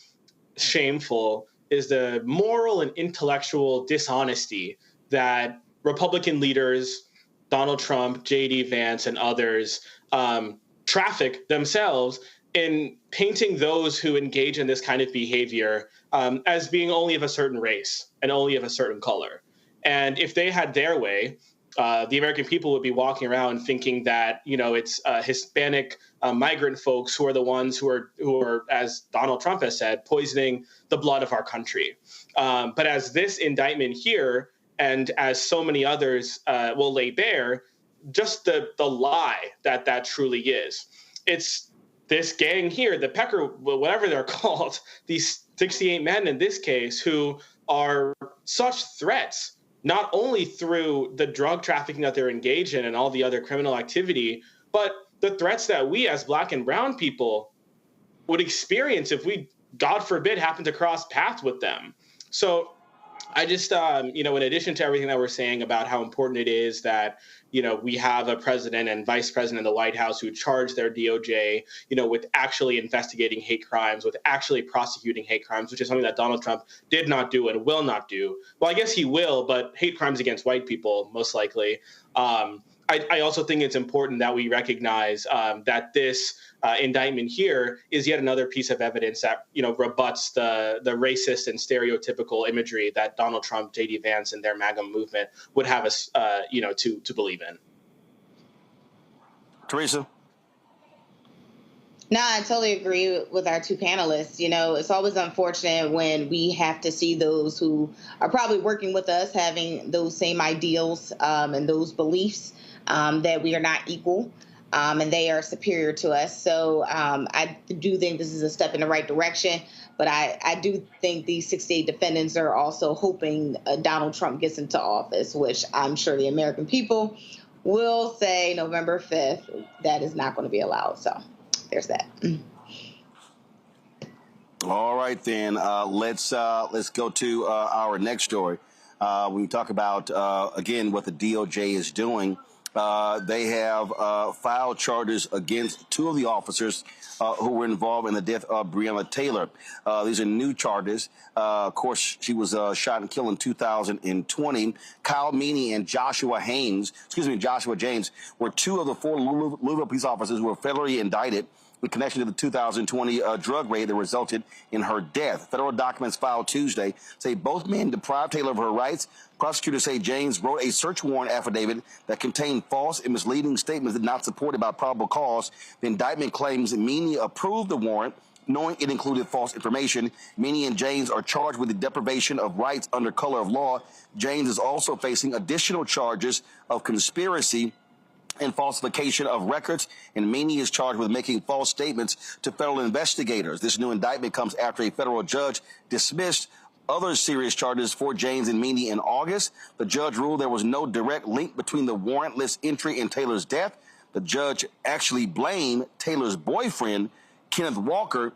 shameful is the moral and intellectual dishonesty that Republican leaders, Donald Trump, J.D. Vance, and others traffic themselves in painting those who engage in this kind of behavior as being only of a certain race and only of a certain color. And if they had their way, the American people would be walking around thinking that, it's Hispanic migrant folks who are the ones who are, as Donald Trump has said, poisoning the blood of our country. But as this indictment here, and as so many others will lay bare, just the lie that truly is. It's this gang here, the Pecker, whatever they're called, these 68 men in this case, who are such threats, not only through the drug trafficking that they're engaged in and all the other criminal activity, but the threats that we as Black and brown people would experience if we, God forbid, happen to cross paths with them. So I just, in addition to everything that we're saying about how important it is that, we have a president and vice president in the White House who charge their DOJ, with actually investigating hate crimes, with actually prosecuting hate crimes, which is something that Donald Trump did not do and will not do. Well, I guess he will, but hate crimes against white people, most likely. I also think it's important that we recognize that this indictment here is yet another piece of evidence that rebuts the racist and stereotypical imagery that Donald Trump, J.D. Vance, and their MAGA movement would have us, to believe in. Teresa? No, I totally agree with our two panelists. It's always unfortunate when we have to see those who are probably working with us having those same ideals and those beliefs that we are not equal and they are superior to us. So I do think this is a step in the right direction. But I do think these 68 defendants are also hoping Donald Trump gets into office, which I'm sure the American people will say November 5th that is not going to be allowed. So there's that. All right, then. Let's go to our next story. When we talk about, again, what the DOJ is doing, they have filed charges against two of the officers who were involved in the death of Breonna Taylor. These are new charges. Of course, she was shot and killed in 2020. Kyle Meany and Joshua James were two of the four Louisville police officers who were federally indicted in connection to the 2020 drug raid that resulted in her death. Federal documents filed Tuesday say both men deprived Taylor of her rights. Prosecutors say James wrote a search warrant affidavit that contained false and misleading statements that not supported by probable cause. The indictment claims Meany approved the warrant, knowing it included false information. Meany and James are charged with the deprivation of rights under color of law. James is also facing additional charges of conspiracy and falsification of records, and Meany is charged with making false statements to federal investigators. This new indictment comes after a federal judge dismissed other serious charges for James and Meany in August. The judge ruled there was no direct link between the warrantless entry and Taylor's death. The judge actually blamed Taylor's boyfriend, Kenneth Walker,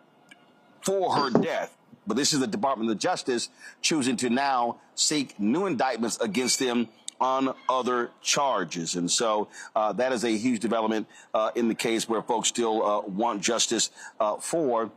for her death. But this is the Department of Justice choosing to now seek new indictments against them on other charges. And so that is a huge development in the case where folks still want justice for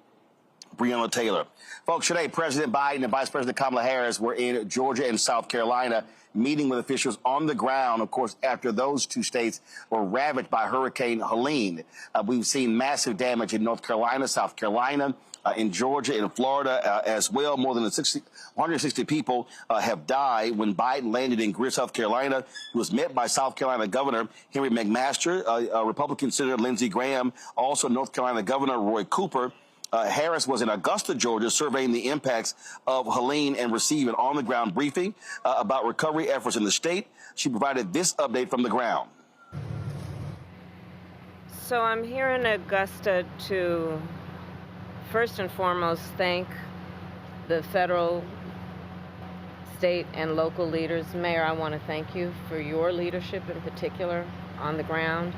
Breonna Taylor. Folks, today, President Biden and Vice President Kamala Harris were in Georgia and South Carolina meeting with officials on the ground, of course, after those two states were ravaged by Hurricane Helene. We've seen massive damage in North Carolina, South Carolina, in Georgia, in Florida as well. More than 160 people have died. When Biden landed in Greer, South Carolina, he was met by South Carolina Governor Henry McMaster, Republican Senator Lindsey Graham, also North Carolina Governor Roy Cooper. Harris was in Augusta, Georgia, surveying the impacts of Helene and received an on-the-ground briefing about recovery efforts in the state. She provided this update from the ground. So I'm here in Augusta to first and foremost thank the federal, state, and local leaders. Mayor, I want to thank you for your leadership in particular on the ground.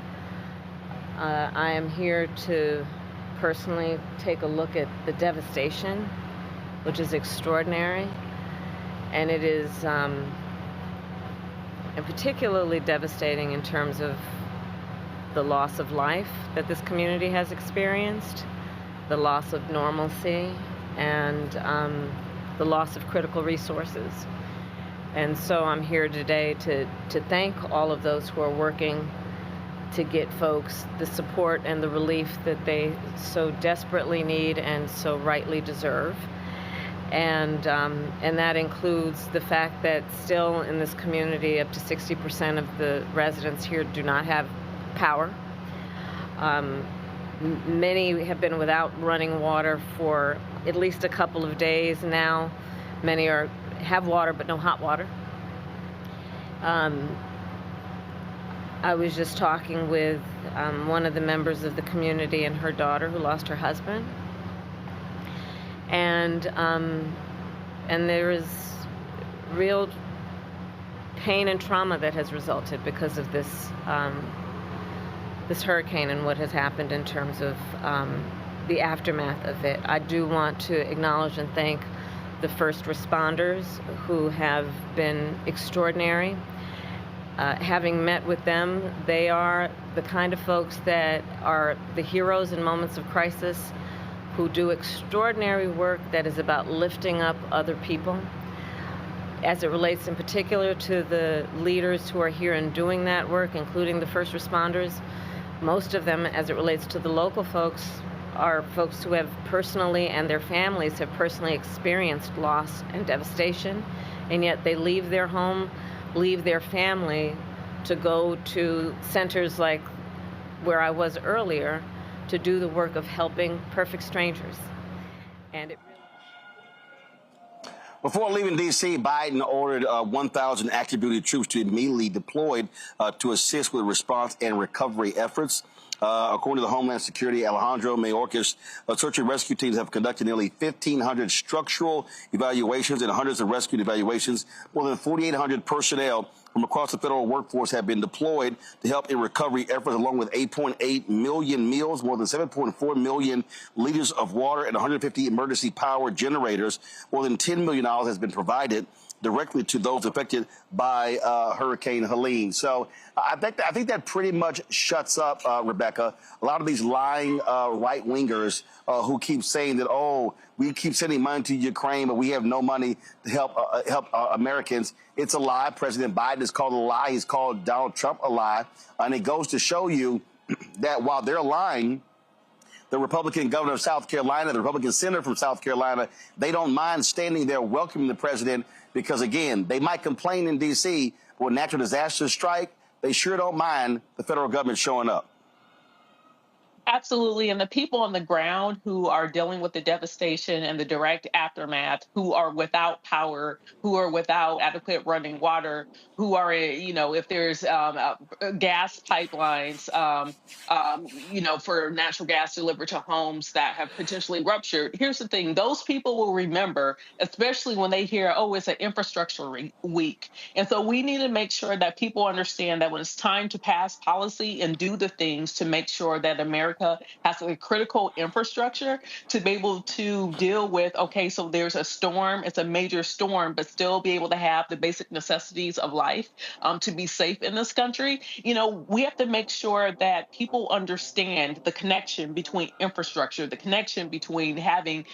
I am here to personally take a look at the devastation, which is extraordinary, and it is and particularly devastating in terms of the loss of life that this community has experienced, the loss of normalcy, and the loss of critical resources. And so I'm here today to thank all of those who are working to get folks the support and the relief that they so desperately need and so rightly deserve. And that includes the fact that still in this community, up to 60% of the residents here do not have power. Many have been without running water for at least a couple of days now. Many have water but no hot water. I was just talking with one of the members of the community and her daughter who lost her husband. And there is real pain and trauma that has resulted because of this this hurricane and what has happened in terms of the aftermath of it. I do want to acknowledge and thank the first responders who have been extraordinary. Having met with them, they are the kind of folks that are the heroes in moments of crisis, who do extraordinary work that is about lifting up other people. As it relates in particular to the leaders who are here and doing that work, including the first responders, most of them, as it relates to the local folks, are folks who have personally, and their families have personally experienced loss and devastation, and yet they leave their home, leave their family to go to centers like where I was earlier to do the work of helping perfect strangers. And it Before leaving D.C., Biden ordered 1,000 active duty troops to immediately deployed to assist with response and recovery efforts. According to the Homeland Security, Alejandro Mayorkas, search and rescue teams have conducted nearly 1,500 structural evaluations and hundreds of rescue evaluations. More than 4,800 personnel from across the federal workforce have been deployed to help in recovery efforts, along with 8.8 million meals, more than 7.4 million liters of water, and 150 emergency power generators. More than $10 million has been provided directly to those affected by Hurricane Helene. So I think that pretty much shuts up, Rebecca, a lot of these lying right-wingers who keep saying that, oh, we keep sending money to Ukraine, but we have no money to help Americans. It's a lie. President Biden is called a lie. He's called Donald Trump a lie. And it goes to show you that while they're lying, the Republican governor of South Carolina, the Republican senator from South Carolina, they don't mind standing there welcoming the president because, again, they might complain in D.C., but when natural disasters strike, they sure don't mind the federal government showing up. Absolutely. And the people on the ground who are dealing with the devastation and the direct aftermath, who are without power, who are without adequate running water, who are, if there's gas pipelines, for natural gas delivered to homes that have potentially ruptured. Here's the thing. Those people will remember, especially when they hear, oh, it's an infrastructure week. And so we need to make sure that people understand that when it's time to pass policy and do the things to make sure that America has a critical infrastructure to be able to deal with, okay, so there's a storm, it's a major storm, but still be able to have the basic necessities of life to be safe in this country. We have to make sure that people understand the connection between infrastructure, the connection between having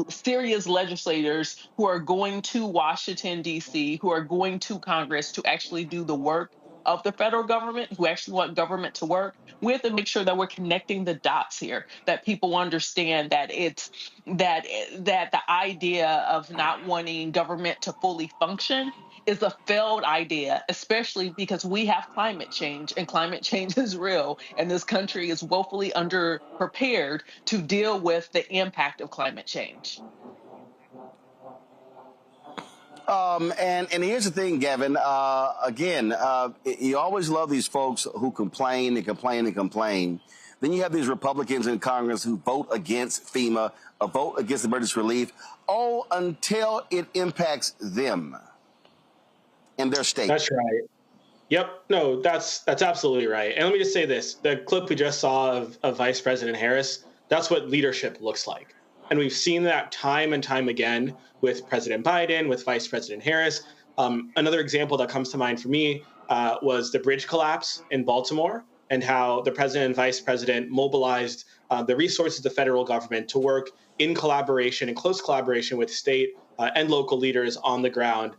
serious legislators who are going to Washington, D.C., who are going to Congress to actually do the work of the federal government, who actually want government to work. We have to make sure that we're connecting the dots here, that people understand that it's that the idea of not wanting government to fully function is a failed idea, especially because we have climate change, and climate change is real, and this country is woefully underprepared to deal with the impact of climate change. And here's the thing, Gavin. You always love these folks who complain and complain and complain. Then you have these Republicans in Congress who vote against FEMA, or vote against emergency relief, all until it impacts them and their state. That's right. Yep. No, that's absolutely right. And let me just say this. The clip we just saw of Vice President Harris, that's what leadership looks like. And we've seen that time and time again with President Biden, with Vice President Harris. Another example that comes to mind for me was the bridge collapse in Baltimore, and how the president and vice president mobilized the resources of the federal government to work in collaboration, in close collaboration with state and local leaders on the ground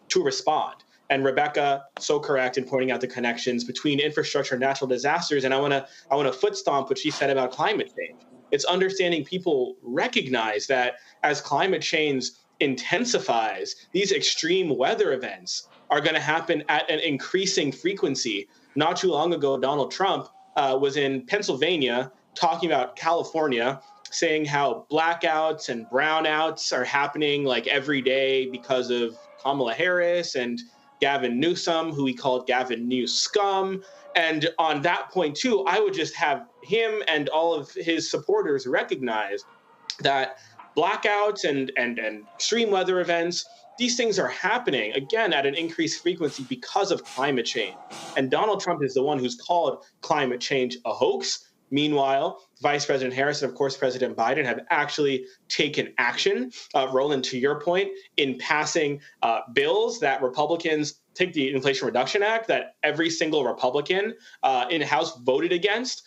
to respond. And Rebecca, so correct in pointing out the connections between infrastructure and natural disasters. And I want to foot stomp what she said about climate change. It's understanding people recognize that as climate change intensifies, these extreme weather events are going to happen at an increasing frequency. Not too long ago, Donald Trump was in Pennsylvania talking about California, saying how blackouts and brownouts are happening like every day because of Kamala Harris and Gavin Newsom, who he called Gavin New Scum. And on that point, too, I would just have him and all of his supporters recognize that blackouts and extreme weather events, these things are happening, again, at an increased frequency because of climate change. And Donald Trump is the one who's called climate change a hoax. Meanwhile, Vice President Harris and, of course, President Biden have actually taken action, Roland, to your point, in passing bills that Republicans take the Inflation Reduction Act that every single Republican in the House voted against.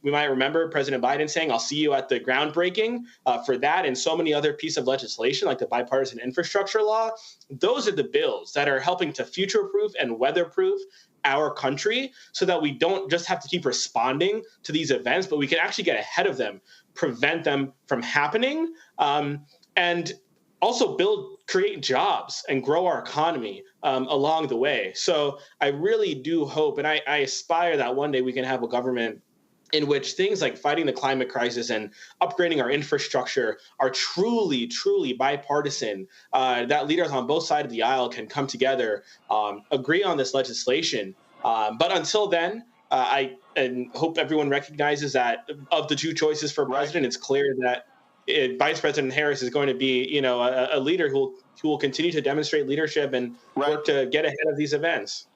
We might remember President Biden saying, I'll see you at the groundbreaking for that and so many other pieces of legislation like the bipartisan infrastructure law. Those are the bills that are helping to future-proof and weather-proof our country so that we don't just have to keep responding to these events, but we can actually get ahead of them, prevent them from happening, and also create jobs and grow our economy along the way. So I really do hope, and I aspire that one day we can have a government in which things like fighting the climate crisis and upgrading our infrastructure are truly, truly bipartisan, that leaders on both sides of the aisle can come together, agree on this legislation. But until then, I hope everyone recognizes that of the two choices for president, it's clear that Vice President Harris is going to be, a leader who will continue to demonstrate leadership and work to get ahead of these events.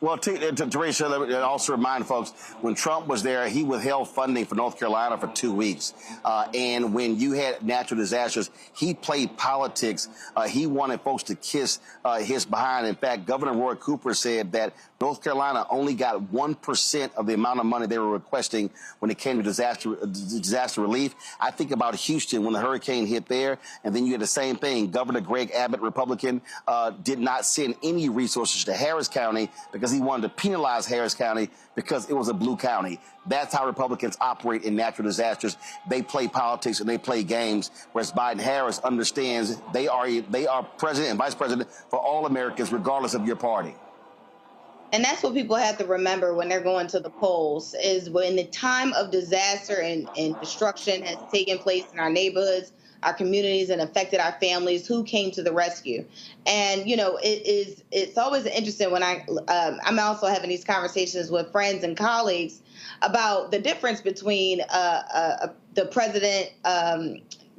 Well, Teresa, let me also remind folks, when Trump was there, he withheld funding for North Carolina for 2 weeks. And when you had natural disasters, he played politics. He wanted folks to kiss his behind. In fact, Governor Roy Cooper said that North Carolina only got 1% of the amount of money they were requesting when it came to disaster relief. I think about Houston when the hurricane hit there, and then you had the same thing. Governor Greg Abbott, Republican, did not send any resources to Harris County because he wanted to penalize Harris County because it was a blue county. That's how Republicans operate in natural disasters. They play politics and they play games, whereas Biden-Harris understands they are president and vice president for all Americans, regardless of your party. And that's what people have to remember when they're going to the polls, is when the time of disaster and destruction has taken place in our neighborhoods, our communities, and affected our families, who came to the rescue. And, it's always interesting when I'm also having these conversations with friends and colleagues about the difference between the president,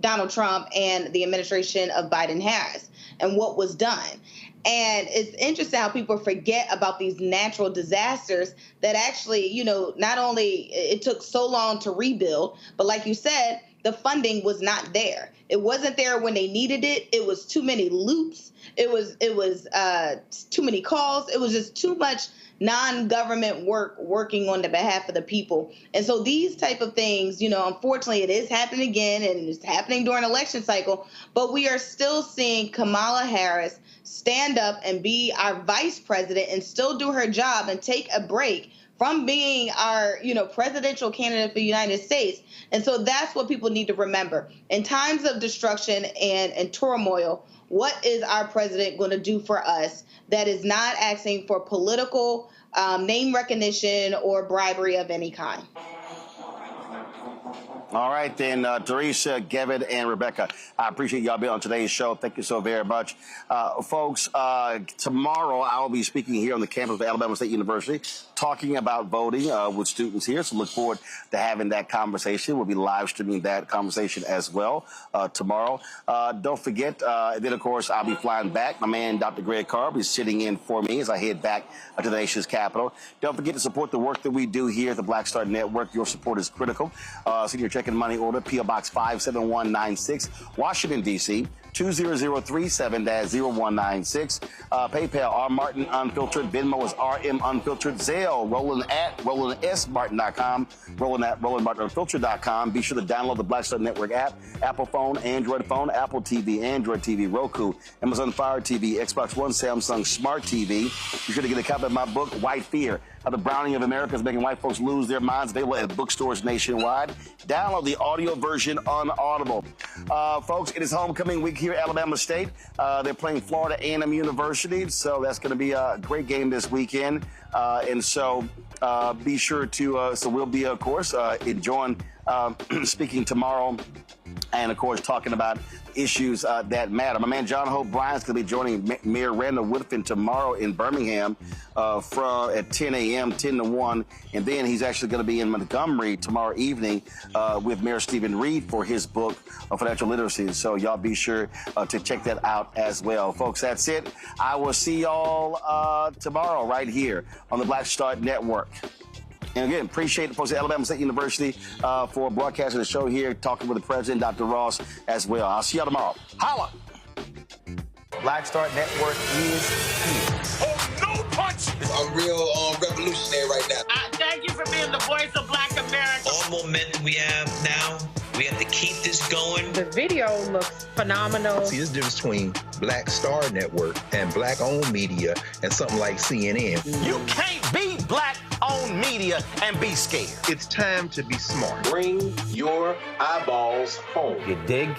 Donald Trump, and the administration of Biden-Harris and what was done. And it's interesting how people forget about these natural disasters that actually, not only it took so long to rebuild, but like you said, the funding was not there. It wasn't there when they needed it. It was too many loops. It was too many calls. It was just too much non-government working on the behalf of the people. And so these type of things, unfortunately, it is happening again, and it's happening during election cycle, but we are still seeing Kamala Harris stand up and be our vice president and still do her job and take a break from being our, presidential candidate for the United States. And so that's what people need to remember. In times of destruction and turmoil, what is our president going to do for us that is not asking for political name recognition or bribery of any kind? All right, then, Teresa, Gavin, and Rebecca, I appreciate y'all being on today's show. Thank you so very much. Folks, tomorrow I will be speaking here on the campus of Alabama State University, talking about voting with students here. So look forward to having that conversation. We'll be live streaming that conversation as well tomorrow. Don't forget, then, of course, I'll be flying back. My man, Dr. Greg Carr, is sitting in for me as I head back to the nation's capital. Don't forget to support the work that we do here at the Black Star Network. Your support is critical. Send your check and money order, P.O. Box 57196, Washington, D.C., 20037-0196. PayPal, R. Martin Unfiltered. Venmo is RM Unfiltered. Zelle, Roland at RolandSMartin.com. Roland at RolandMartinUnfiltered.com. Be sure to download the Black Star Network app. Apple phone, Android phone, Apple TV, Android TV, Roku, Amazon Fire TV, Xbox One, Samsung Smart TV. Be sure to get a copy of my book, White Fear: How the Browning of America is Making White Folks Lose Their Minds. Available at bookstores nationwide. Download the audio version on Audible. Folks, it is homecoming week here at Alabama State. They're playing Florida A&M University, so that's going to be a great game this weekend. And so be sure to, so we'll be, of course, enjoying speaking tomorrow and, of course, talking about issues that matter. My man John Hope Bryant's going to be joining Mayor Randall Woodfin tomorrow in Birmingham at 10 a.m., 10 to 1. And then he's actually going to be in Montgomery tomorrow evening with Mayor Stephen Reed for his book of financial literacy. So y'all be sure to check that out as well. Folks, that's it. I will see y'all tomorrow right here on the Black Star Network. And again, appreciate the folks at Alabama State University for broadcasting the show here, talking with the president, Dr. Ross, as well. I'll see y'all tomorrow. Holla! Black Star Network is here. Oh, no punch! I'm real revolutionary right now. Thank you for being the voice of Black America. All momentum we have now, we have to keep this going. The video looks phenomenal. See, there's a difference between Black Star Network and Black-owned media and something like CNN. You can't be Black-owned media and be scared. It's time to be smart. Bring your eyeballs home. You dig?